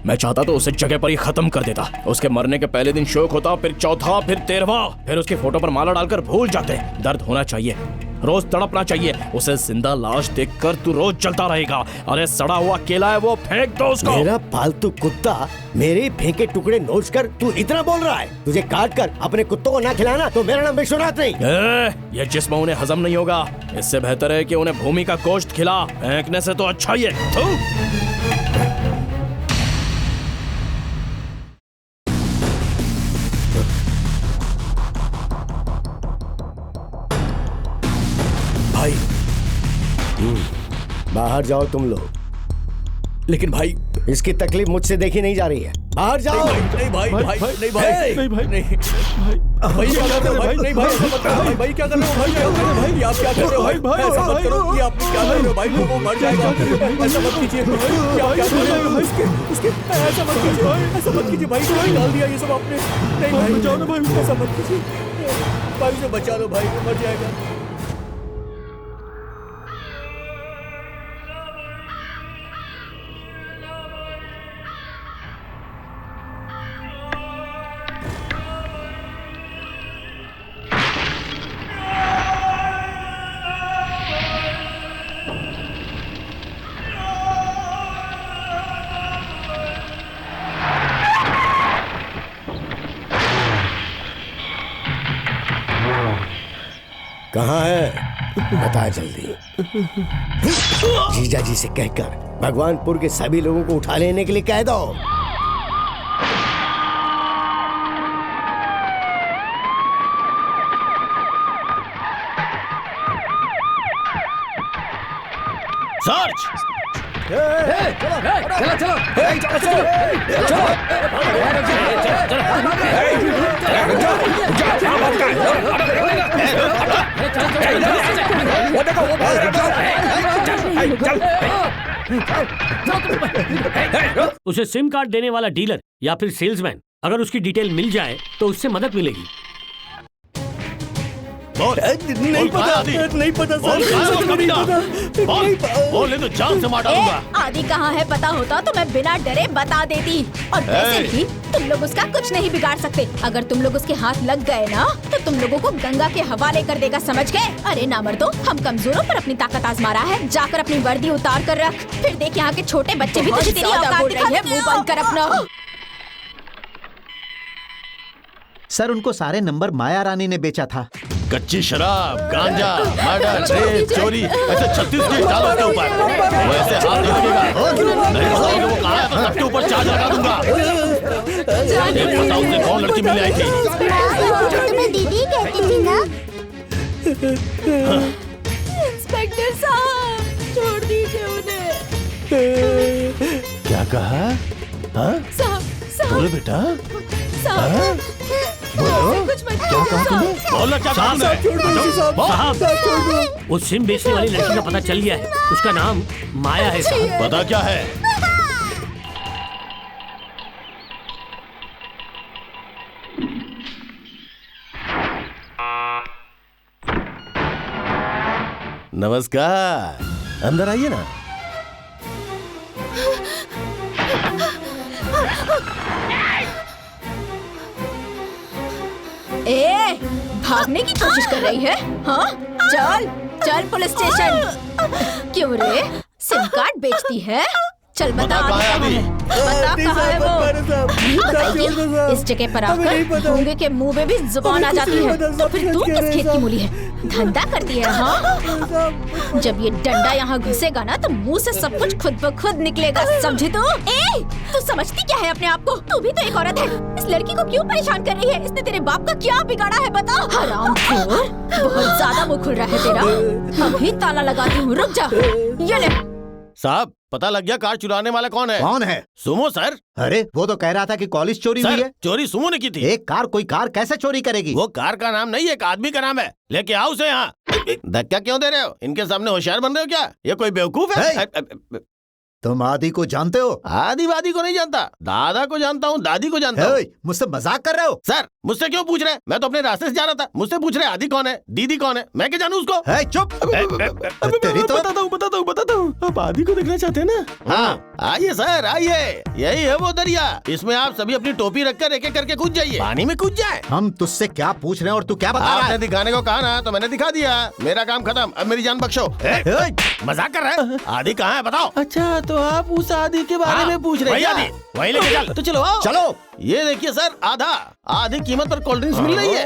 मैं चाहता तो उसे जगह पर ही खत्म कर देता। उसके मरने के पहले दिन शोक होता, फिर चौथा, फिर 13वां, फिर उसकी फोटो पर माला डालकर भूल जाते। दर्द होना चाहिए, रोज तड़पना चाहिए। उसे जिंदा लाश देखकर तू रोज चलता रहेगा। अरे सड़ा हुआ केला है वो, फेंक दो उसको। मेरा पालतू कुत्ता मेरे फेंके टुकड़े नोच कर तू इतना बोल रहा है? तुझे काट कर अपने कुत्तों को ना खिलाना तो मेरा नाम विश्वनाथ नहीं। ये जिस्म उन्हें हजम नहीं होगा। इससे बेहतर है कि उन्हें भूमि का गोश्त खिला। फेंकने से तो अच्छा ही है। भाई बाहर जाओ तुम लोग। लेकिन भाई इसकी तकलीफ मुझसे देखी नहीं जा रही है। बाहर जाओ। नहीं भाई क्या कर रहे हो भाई? क्या कर रहे हो भाई? आप क्या कर रहे हो भाई? ऐसा मत करो। ये आप क्या कर रहे हो भाई? वो मर जाएगा। ऐसा मत कीजिए। क्या क्या कर रहे हो उसके? ऐसा मत कीजिए भाई। भाई डाल दिया ये सब आपने। नहीं भाई बचाओ ना भाई, ऐसा मत कीजिए भाई। से बचा लो भाई, वो मर जाएगा। कहाँ है? बता जल्दी। जीजा जी से कहकर भगवानपुर के सभी लोगों को उठा लेने के लिए कह दो। सर्च! उसे सिम कार्ड देने वाला डीलर या फिर सेल्समैन अगर उसकी डिटेल मिल जाए तो उससे मदद मिलेगी। नहीं पता सर। बोले तो जान से मार डालूंगा। आदि कहाँ है पता होता तो मैं बिना डरे बता देती। और वैसे भी तुम लोग उसका कुछ नहीं बिगाड़ सकते। अगर तुम लोग उसके हाथ लग गए ना तो तुम लोगों को गंगा के हवाले कर देगा, समझ गए? अरे ना मर्दो, हम कमजोरों पर अपनी ताकत आजमा रहा है। जाकर अपनी वर्दी उतार कर रख, फिर देख यहाँ के छोटे बच्चे भी तुझे तेरी औकात दिखाएंगे। मुंह बंद कर अपना। सर उनको सारे नंबर माया रानी ने बेचा था। कच्ची शराब, गांजा, मर्डर, रेप, चोरी, ऐसे 36 केस डालो उसके ऊपर। वैसे हाथ नहीं लगेगा। नहीं बताओगे वो कहाँ है तो सबके ऊपर चार्ज लगा दूंगा। बताओ उसे कौन लड़की मिल आई थी? जो तुम्हें दीदी कहती थी ना। इंस्पेक्टर साहब, छोड़ दीजिए उन्हें। क्या कहा? हाँ? बोलो बेटा। कुछ मत क्या कहा तुमने? बोलो क्या कहा तुमने? साहब, वो सिम बेचने वाली लड़की का पता चल गया है। उसका नाम माया है साहब। पता क्या है? नमस्कार, अंदर आइए ना। ए, भागने की कोशिश कर रही है? हाँ? चल, चल पुलिस स्टेशन। क्यों रे? सिम कार्ड बेचती है? चल बता कहाँ है? बता कहाँ है वो? नहीं बताइए। इस जगह पर आकर गूंगे के मुंह में भी जुबान आ जाती है। तो फिर तू किस खेत की मूली है? धंधा करती है हाँ? जब ये डंडा यहाँ घुसेगा ना तो मुंह से सब कुछ खुद ब खुद निकलेगा, समझी तू? ए, तू समझती क्या है अपने आप को? तू भी तो एक औरत है। इस लड़की को क्यों परेशान कर रही है? इसने तेरे बाप का क्या बिगाड़ा है बता? हरामखोर, बहुत ज्यादा मुंह खुल रहा है तेरा। अभी ताला लगाती हूँ, रुक जा। ये ले। साहब, पता लग गया कार चुराने वाला कौन है? कौन है? Sumo sir. अरे वो तो कह रहा था कि कॉलेज चोरी हुई है। चोरी सुमो ने की थी। एक कार कोई कार कैसे चोरी करेगी? वो कार का नाम नहीं, एक आदमी का नाम है। लेके आओ उसे यहाँ। धक्का क्यों दे रहे हो? इनके सामने होशियार बन रहे हो क्या? ये कोई बेवकूफ है? तुम आदि को जानते हो? आदिवादी को नहीं जानता, दादा को जानता हूँ, दादी को जानता हूँ। मुझसे मजाक कर रहे हो? सर, मुझसे क्यों पूछ रहे हैं? मैं तो अपने रास्ते से जा रहा था। मुझसे पूछ रहे आदि कौन है, दीदी कौन है? मैं क्या जानू उसको? चुप। तेरी तो बताता हूँ। आप आदि को देखना चाहते हैं ना? हाँ, आइए सर, आइए। यही है वो दरिया। इसमें आप सभी अपनी टोपी रखकर एक एक करके कूद जाइए। पानी में कूद जाए। हम तुझसे क्या पूछ रहे हैं और तू क्या बता रहा है? आपने दिखाने को कहा ना तो मैंने दिखा दिया। मेरा काम खत्म, अब मेरी जान बख्शो। मजाक कर रहे हैं? आदि कहाँ है बताओ? अच्छा, तो आप उस आदि के बारे में पूछ रहे हैं? वही लेके चल। तो चलो आओ। चलो। ये देखिए सर, आधी कीमत पर कोल्ड ड्रिंक्स मिल रही है।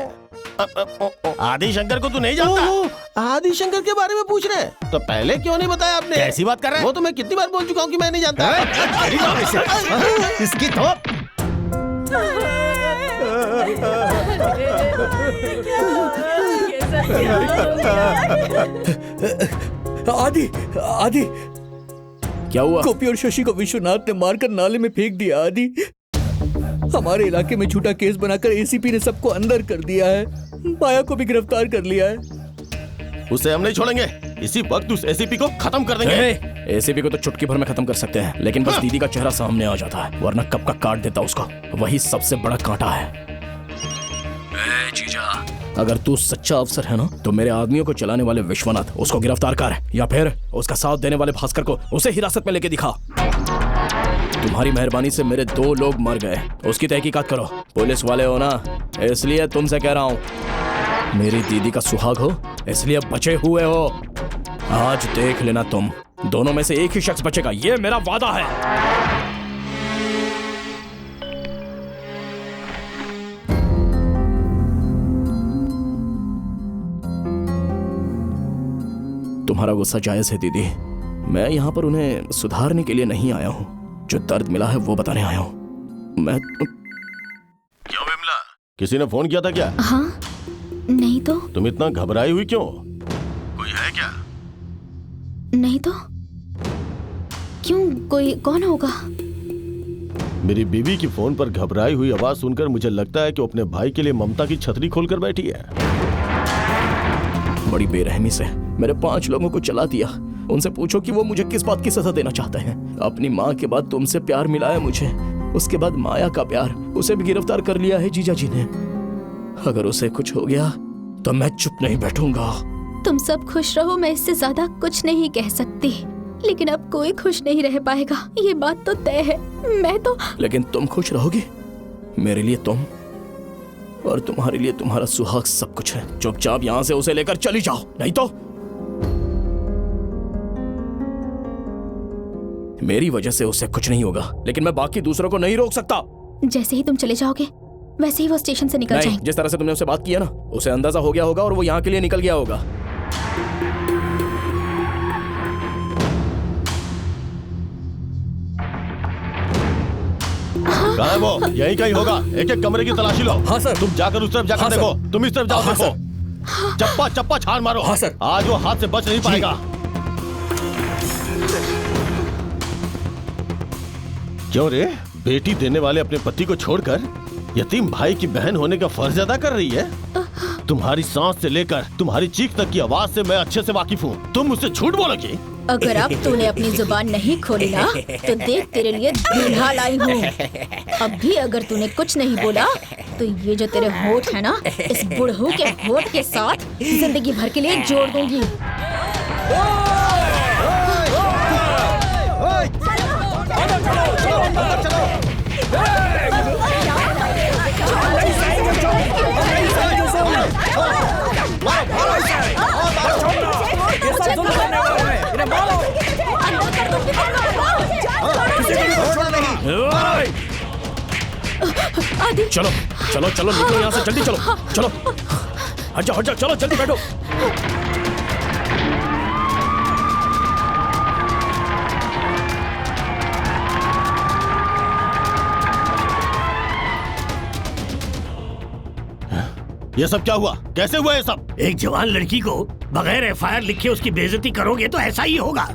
आदि शंकर को तू नहीं जानता? आदि शंकर के बारे में पूछ रहे हैं? तो पहले क्यों नहीं बताया आपने? ऐसी बात कर रहे हैं? वो तो मैं कितनी बार बोल चुका हूँ कि मैं नहीं जानता। इसकी तो आदि आदि क्या हुआ? गोपी और शशि को विश्वनाथ ने मारकर नाले में फेंक दिया। आदि, हमारे इलाके में झूठा केस बनाकर एसीपी ने सबको अंदर कर दिया है। माया को भी गिरफ्तार कर लिया है। उसे हम नहीं छोड़ेंगे। इसी वक्त उस एसीपी को खत्म कर देंगे। एसीपी को तो चुटकी भर में खत्म कर सकते हैं, लेकिन बस दीदी का चेहरा सामने आ जाता है, वरना कब का काट देता उसका। वही सबसे बड़ा कांटा है। जीजा, अगर तू सच्चा अफसर है ना तो मेरे आदमियों को चलाने वाले विश्वनाथ उसको गिरफ्तार कर, या फिर उसका साथ देने वाले भास्कर को उसे हिरासत में लेके दिखा। तुम्हारी मेहरबानी से मेरे 2 लोग मर गए, उसकी तहकीकात करो। पुलिस वाले हो ना, इसलिए तुमसे कह रहा हूँ। मेरी दीदी का सुहाग हो इसलिए बचे हुए हो। आज देख लेना, तुम दोनों में से एक ही शख्स बचेगा, ये मेरा वादा है। तुम्हारा गुस्सा जायज है दीदी। मैं यहाँ पर उन्हें सुधारने के लिए नहीं आया हूँ, जो दर्द मिला है वो बताने आया हूँ। मैं क्यों विमला, किसी ने फोन किया था क्या? हाँ, नहीं तो। तुम इतना घबराई हुई क्यों? कोई है क्या? नहीं तो। क्यों, कोई कौन होगा? मेरी बीवी की फोन पर घबराई हुई आवाज सुनकर मुझे लगता है कि वो अपने भाई के लिए ममता की छतरी खोलकर बैठी है। बड़ी बेरहमी से मेरे 5 लोगों को चला दिया। उनसे पूछो कि वो मुझे किस बात की सजा देना चाहते हैं। अपनी माँ के बाद तुमसे प्यार मिला है मुझे, उसके बाद माया का प्यार, उसे भी गिरफ्तार कर लिया है जीजा जी ने। अगर उसे कुछ हो गया तो मैं चुप नहीं बैठूंगा। तुम सब खुश रहो, मैं इससे ज्यादा कुछ नहीं कह सकती, लेकिन अब कोई खुश नहीं रह पाएगा, ये बात तो तय है। मैं तो। लेकिन तुम खुश रहोगी? मेरे लिए तुम और तुम्हारे लिए तुम्हारा सुहाग सब कुछ है। चुपचाप यहाँ से उसे लेकर चली जाओ, नहीं तो मेरी वजह से उसे कुछ नहीं होगा, लेकिन मैं बाकी दूसरों को नहीं रोक सकता। जैसे ही तुम चले जाओगे वैसे ही वो स्टेशन से निकल जाएंगे। जिस तरह से तुमने उससे बात किया ना, उसे अंदाजा हो गया होगा और वो यहाँ के लिए निकल गया होगा। कहाँ है वो? यहीं कहीं होगा। एक एक कमरे की तलाशी लो। हाँ सर। तुम जाकर उस तरफ जाकर देखो, तुम इस तरफ जाओ, देखो। चप्पा चप्पा छान मारो। हाँ सर। आज वो हाथ से बच नहीं पाएगा। क्यों रे, बेटी देने वाले अपने पति को छोड़कर यतीम भाई की बहन होने का फर्ज अदा कर रही है? तुम्हारी सांस से लेकर तुम्हारी चीख तक की आवाज से मैं अच्छे से वाकिफ हूँ। तुम मुझसे झूठ बोलोगी? अगर अब तूने अपनी जुबान नहीं खोली ना तो देख तेरे लिए दूल्हा लाई हूँ। अब भी अगर तूने कुछ नहीं बोला तो ये जो तेरे होठ है ना, इस बुढ़ऊ के होठ के साथ जिंदगी भर के लिए जोड़ दूंगी। चलो चलो चलो, निकलो यहाँ से, जल्दी चलो चलो। हट जाओ, चलो जल्दी बैठो। ये सब क्या हुआ? कैसे हुआ ये सब? एक जवान लड़की को बगैर FIR लिखे उसकी बेइज्जती करोगे तो ऐसा ही होगा।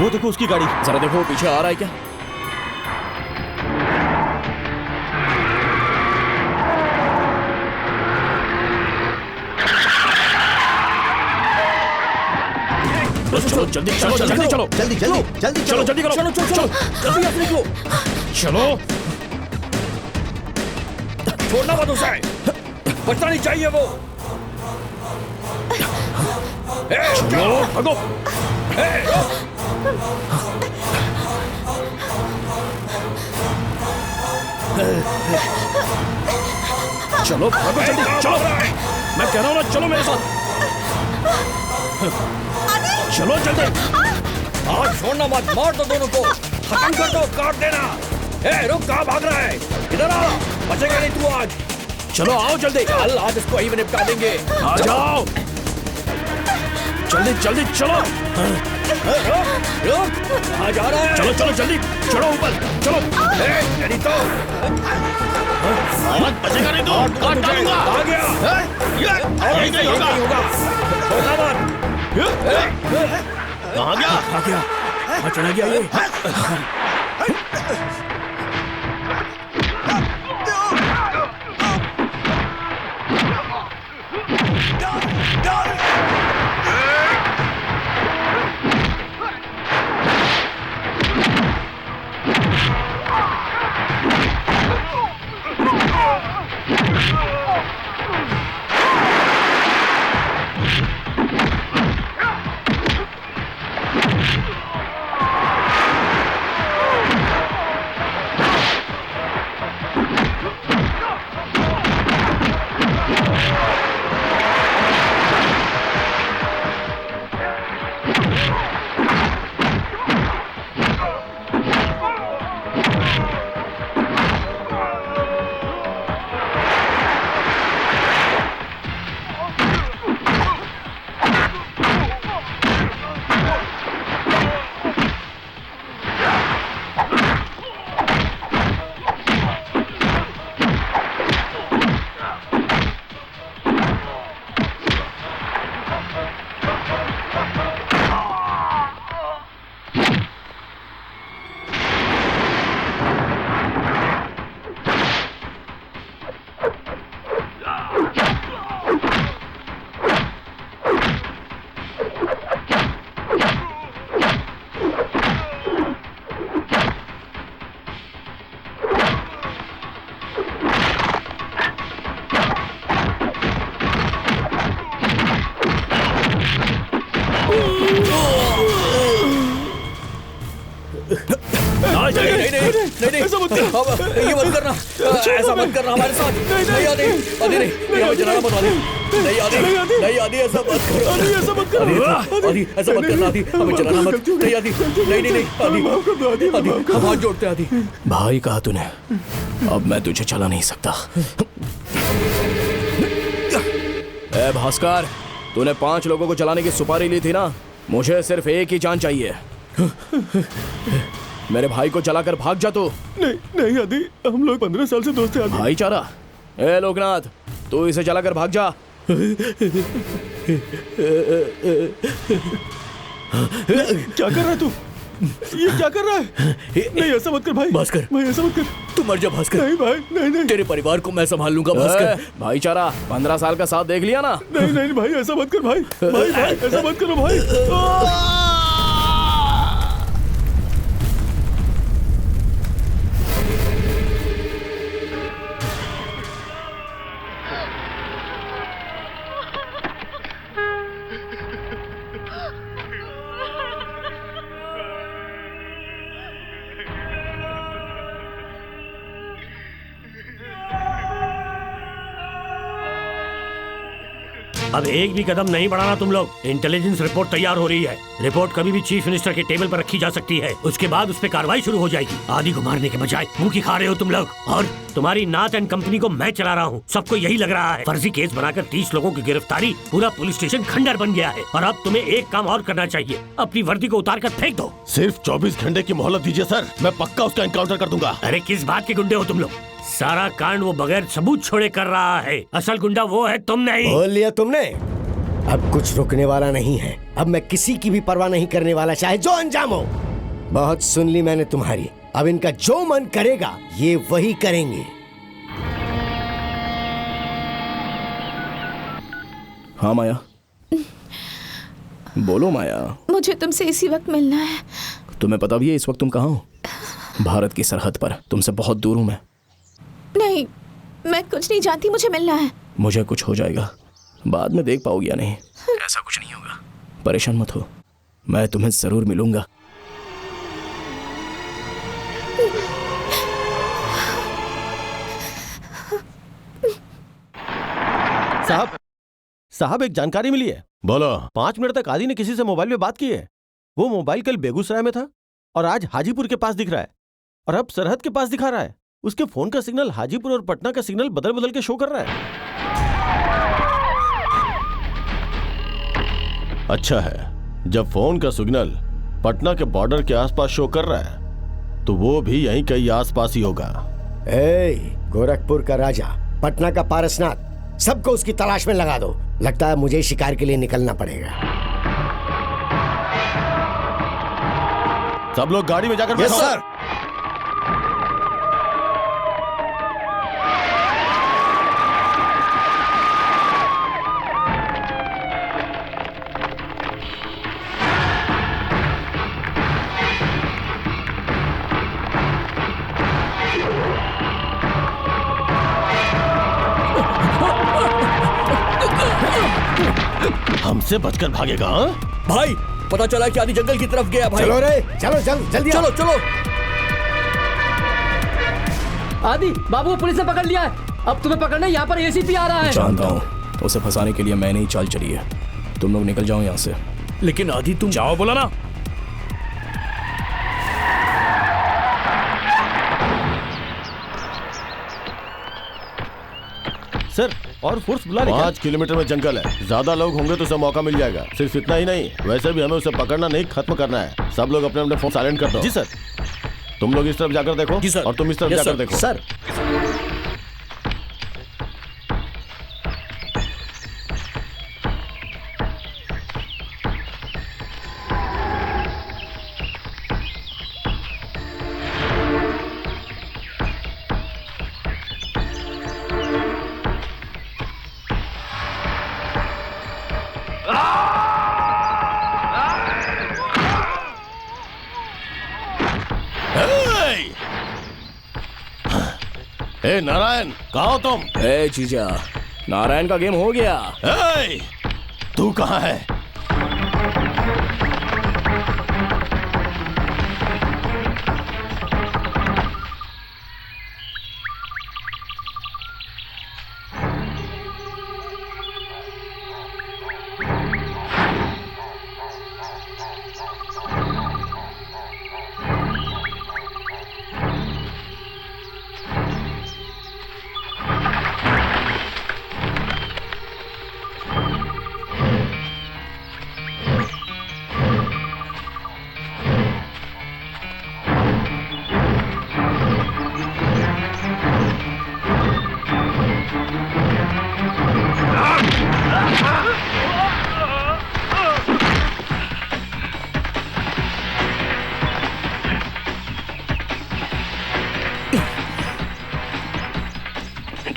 वो देखो उसकी गाड़ी, जरा देखो पीछे आ रहा है क्या? चलो जल्दी, चलो जल्दी, चलो जल्दी जल्दी जल्दी चलो, जल्दी करो, चलो चलो चलो, जल्दी आप निकलो, चलो। छोड़ना मत उसे, बचना नहीं चाहिए वो। चलो भागो। चलो भागो जल्दी, चलो। मैं कह रहा हूँ ना, चलो मेरे साथ, चलो जल्दी। आज छोड़ना मत, मार दो दोनों को, खत्म कर दो, काट देना। रुक, कहाँ भाग रहा है? इधर आ, बचेगा नहीं तू आज। चलो आओ जल्दी, कल आज इसको ही निपटा देंगे। आ जाओ जल्दी जल्दी, चलो। रुक, आ जा रहा है। चलो चलो जल्दी, चलो ऊपर, चलो। नहीं तो आज बचेगा नहीं तो काट डालूंगा। आ गया, यही नहीं होगा। छोड़ना मत। कहाँ गया? आ गया, चला गया ये। नहीं ऐसा मत कर। अब ये मत करना, ऐसा मत करना हमारे साथ। नहीं आदि, आदि नहीं, हमें जलाना मत आदि। नहीं आदि, नहीं आदि, ऐसा मत करो। आदि ऐसा मत करो। आदि ऐसा मत करना आदि, हमें जलाना मत। नहीं आदि, नहीं नहीं नहीं आदि, आदि हम हाथ जोड़ते आदि। भाई कहा तूने, अब मैं तुझे चला नहीं सकता। ए भास्कर, तूने 5 लोगों को जलाने की सुपारी ली थी ना, मुझे सिर्फ एक ही जान चाहिए। मेरे भाई को जलाकर भाग जा तू। नहीं आदि, हम लोग 15 साल से दोस्त हैं आदि। भाईचारा। ए लोकनाथ, तू इसे जलाकर भाग जा। क्या कर रहा है तू? ये क्या कर रहा है? नहीं ऐसा मत कर भाई। भास्कर, भाई ऐसा मत कर। तू मर जा भास्कर। नहीं भाई, नहीं नहीं। तेरे परिवार को मैं संभाल लूंगा भास्कर। भाईचारा, 15 साल का साथ देख लिया ना। नहीं नहीं भाई, ऐसा मत कर भाई। भाई ऐसा मत करो भाई। अब एक भी कदम नहीं बढ़ाना तुम लोग। इंटेलिजेंस रिपोर्ट तैयार हो रही है। रिपोर्ट कभी भी चीफ मिनिस्टर के टेबल पर रखी जा सकती है। उसके बाद उस पर कार्रवाई शुरू हो जाएगी। आदि को मारने के बजाय मुंह की खा रहे हो तुम लोग। और तुम्हारी नाथ एंड कंपनी को मैं चला रहा हूँ, सबको यही लग रहा है। फर्जी केस बनाकर 30 लोगों की गिरफ्तारी, पूरा पुलिस स्टेशन खंडर बन गया है। और अब तुम्हें एक काम और करना चाहिए, अपनी वर्दी को उतार कर फेंक दो। सिर्फ 24 घंटे की मोहलत दीजिए सर, मैं पक्का उसका एनकाउंटर कर दूंगा। अरे किस बात के गुंडे हो तुम लोग? सारा कांड वो बगैर सबूत छोड़े कर रहा है। असल गुंडा वो है, तुम नहीं। बोल लिया तुमने। अब कुछ रुकने वाला नहीं है। अब मैं किसी की भी परवाह नहीं करने वाला, चाहे जो अंजाम हो। बहुत सुन ली मैंने तुम्हारी। अब इनका जो मन करेगा ये वही करेंगे। हाँ माया, बोलो माया। मुझे तुमसे इसी वक्त मिलना है। तुम्हें पता भी है इस वक्त तुम कहाँ हो? भारत की सरहद पर, तुमसे बहुत दूर हूँ मैं। नहीं, मैं कुछ नहीं जानती, मुझे मिलना है। मुझे कुछ हो जाएगा, बाद में देख पाओगी या नहीं। ऐसा कुछ नहीं होगा, परेशान मत हो, मैं तुम्हें जरूर मिलूंगा। साहब एक जानकारी मिली है। बोलो। 5 मिनट तक आदि ने किसी से मोबाइल पे बात की है। वो मोबाइल कल बेगूसराय में था और आज हाजीपुर के पास दिख रहा है और अब सरहद के पास दिखा रहा है। उसके फोन का सिग्नल हाजीपुर और पटना का सिग्नल बदल बदल के शो कर रहा है। अच्छा है, जब फोन का सिग्नल पटना के बॉर्डर के आसपास शो कर रहा है तो वो भी यहीं कहीं आसपास ही होगा। गोरखपुर का राजा, पटना का पारसनाथ, सबको उसकी तलाश में लगा दो। लगता है मुझे शिकार के लिए निकलना पड़ेगा। सब लोग गाड़ी में जाकर बैठो। सर। हमसे बचकर भागेगा? हाँ? भाई पता चला कि आदि जंगल की तरफ गया। भाई चलो रे, चलो जल्दी चलो चलो। आदि बाबू को पुलिस ने पकड़ लिया है। अब तुम्हें पकड़ने यहाँ पर एसीपी आ रहा है। जानता हूँ, उसे फंसाने के लिए मैंने ही चाल चली है। तुम लोग निकल जाओ यहाँ से। लेकिन आदि तुम जाओ, बोला ना। सर और फोर्स बुला रहे। 5 किलोमीटर में जंगल है, ज्यादा लोग होंगे तो उसे मौका मिल जाएगा। सिर्फ इतना ही नहीं, वैसे भी हमें उसे पकड़ना नहीं, खत्म करना है। सब लोग अपने अपने फोन साइलेंट कर दो। जी सर। तुम लोग इस तरफ जाकर देखो। जी सर। और तुम इस तरफ जाकर देखो। सर। ए नारायण, कहाँ हो तुम? ए जीजा, नारायण का गेम हो गया। ए, तू कहाँ है?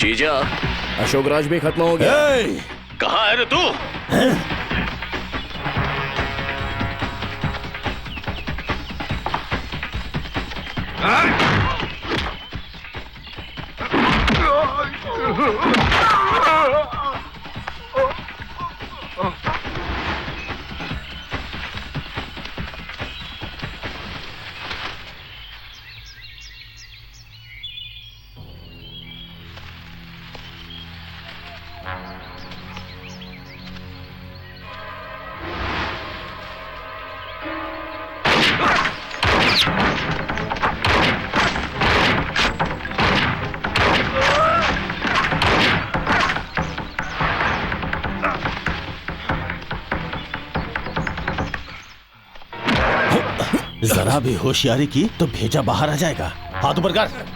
जीजा, अशोक राज भी खत्म हो गया। कहाँ है रे तू? जरा भी होशियारी की तो भेजा बाहर आ जाएगा। हाथ ऊपर कर।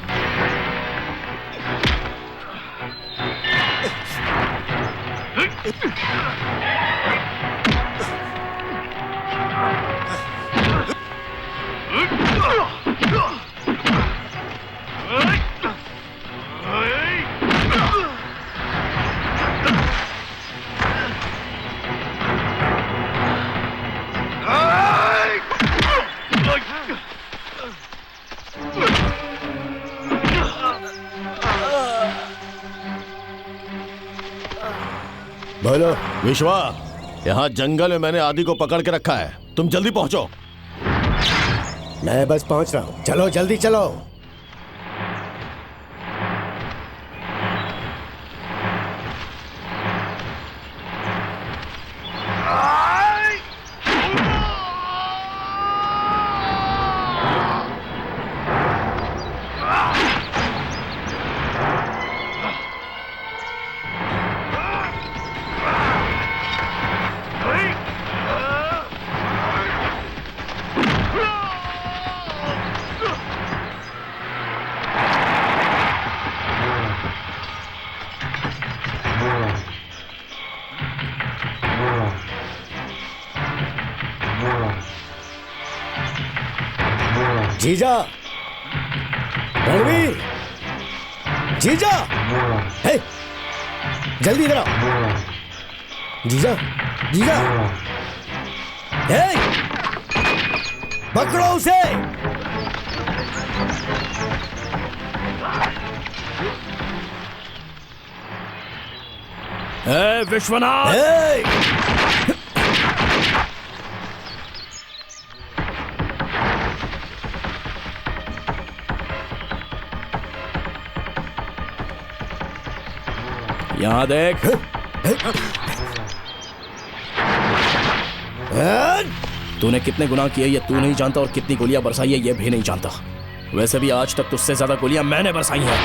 बोलो। विश्वा, यहाँ जंगल में मैंने आदि को पकड़ के रखा है, तुम जल्दी पहुंचो। मैं बस पहुंच रहा हूँ, चलो जल्दी चलो। जीजा, रणवीर, जीजा, हे, जल्दी इधर आओ। जीजा, जीजा, हे, पकड़ो उसे। विश्वनाथ, यहाँ देख। तूने कितने गुनाह किए ये तू नहीं जानता, और कितनी गोलियां बरसाई है ये भी नहीं जानता। वैसे भी आज तक तुझसे ज्यादा गोलियां मैंने बरसाई हैं।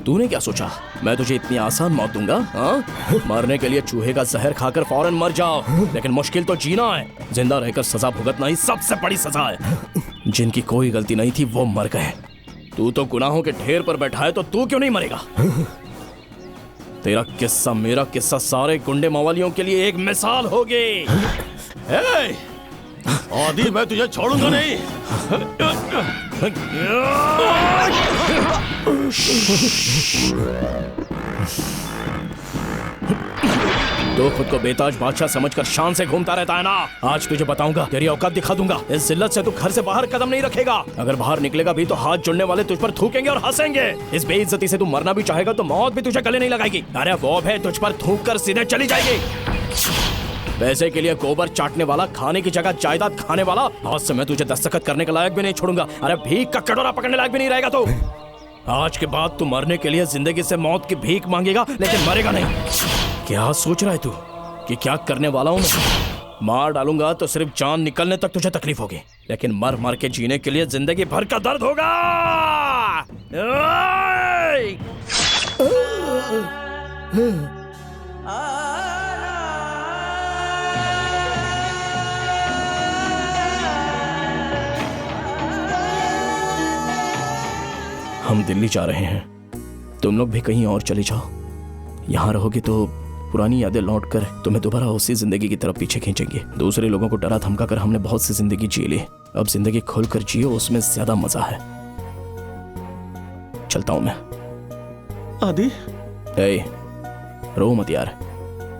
तूने क्या सोचा मैं तुझे इतनी आसान मौत दूंगा? हाँ? मरने के लिए चूहे का जहर खाकर फौरन मर जाओ, लेकिन मुश्किल तो जीना है। जिंदा रहकर सजा भुगतना ही सबसे बड़ी सजा है। जिनकी कोई गलती नहीं थी वो मर गए। तू तो गुनाहों के ढेर पर बैठा है, तो तू क्यों नहीं मरेगा? तेरा किस्सा मेरा किस्सा सारे गुंडे मवालियों के लिए एक मिसाल होगी। आदि मैं तुझे छोड़ूंगा नहीं। तो खुद को बेताज बादशाह समझकर शान से घूमता रहता है ना। आज तुझे बताऊंगा, तेरी औकात दिखा दूंगा। इस जिल्लत से तू घर से बाहर कदम नहीं रखेगा। अगर बाहर निकलेगा भी तो हाथ जुड़ने वाले तुझ पर थूकेंगे और हंसेंगे। इस बेइज्जती से तू मरना भी चाहेगा तो मौत भी तुझे गले नहीं लगाएगी। अरे वो है तुझ पर थूक कर सीधे चली जाएगी। पैसे के लिए गोबर चाटने वाला, खाने की जगह जायदाद खाने वाला, आज से मैं तुझे दस्तखत करने के लायक भी नहीं छोड़ूंगा। अरे भीख का कटोरा पकड़ने लायक भी नहीं रहेगा तू। आज के बाद तू मरने के लिए जिंदगी से मौत की भीख मांगेगा, लेकिन मरेगा नहीं। क्या सोच रहा है तू कि क्या करने वाला हूं मैं? मार डालूंगा तो सिर्फ जान निकलने तक तुझे तकलीफ होगी, लेकिन मर मर के जीने के लिए जिंदगी भर का दर्द होगा। हम दिल्ली जा रहे हैं, तुम लोग भी कहीं और चले जाओ। यहाँ रहोगे तो पुरानी यादें लौटकर तुम्हें दोबारा उसी जिंदगी की तरफ पीछे खींचेंगे। दूसरे लोगों को डरा धमका कर हमने बहुत सी जिंदगी जी ली, अब जिंदगी खोलकर जियो, उसमें ज्यादा मजा है। चलता हूं मैं। आदि रो मत यार,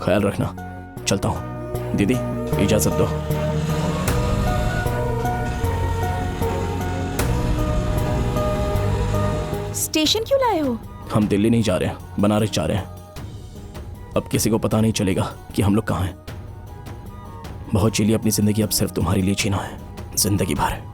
ख्याल रखना। चलता हूं। दीदी इजाजत दो। स्टेशन क्यों लाए हो? हम दिल्ली नहीं जा रहे हैं, बनारस जा रहे हैं। अब किसी को पता नहीं चलेगा कि हम लोग कहाँ हैं। बहुत जी ली अपनी जिंदगी, अब सिर्फ तुम्हारे लिए जीना है जिंदगी भर।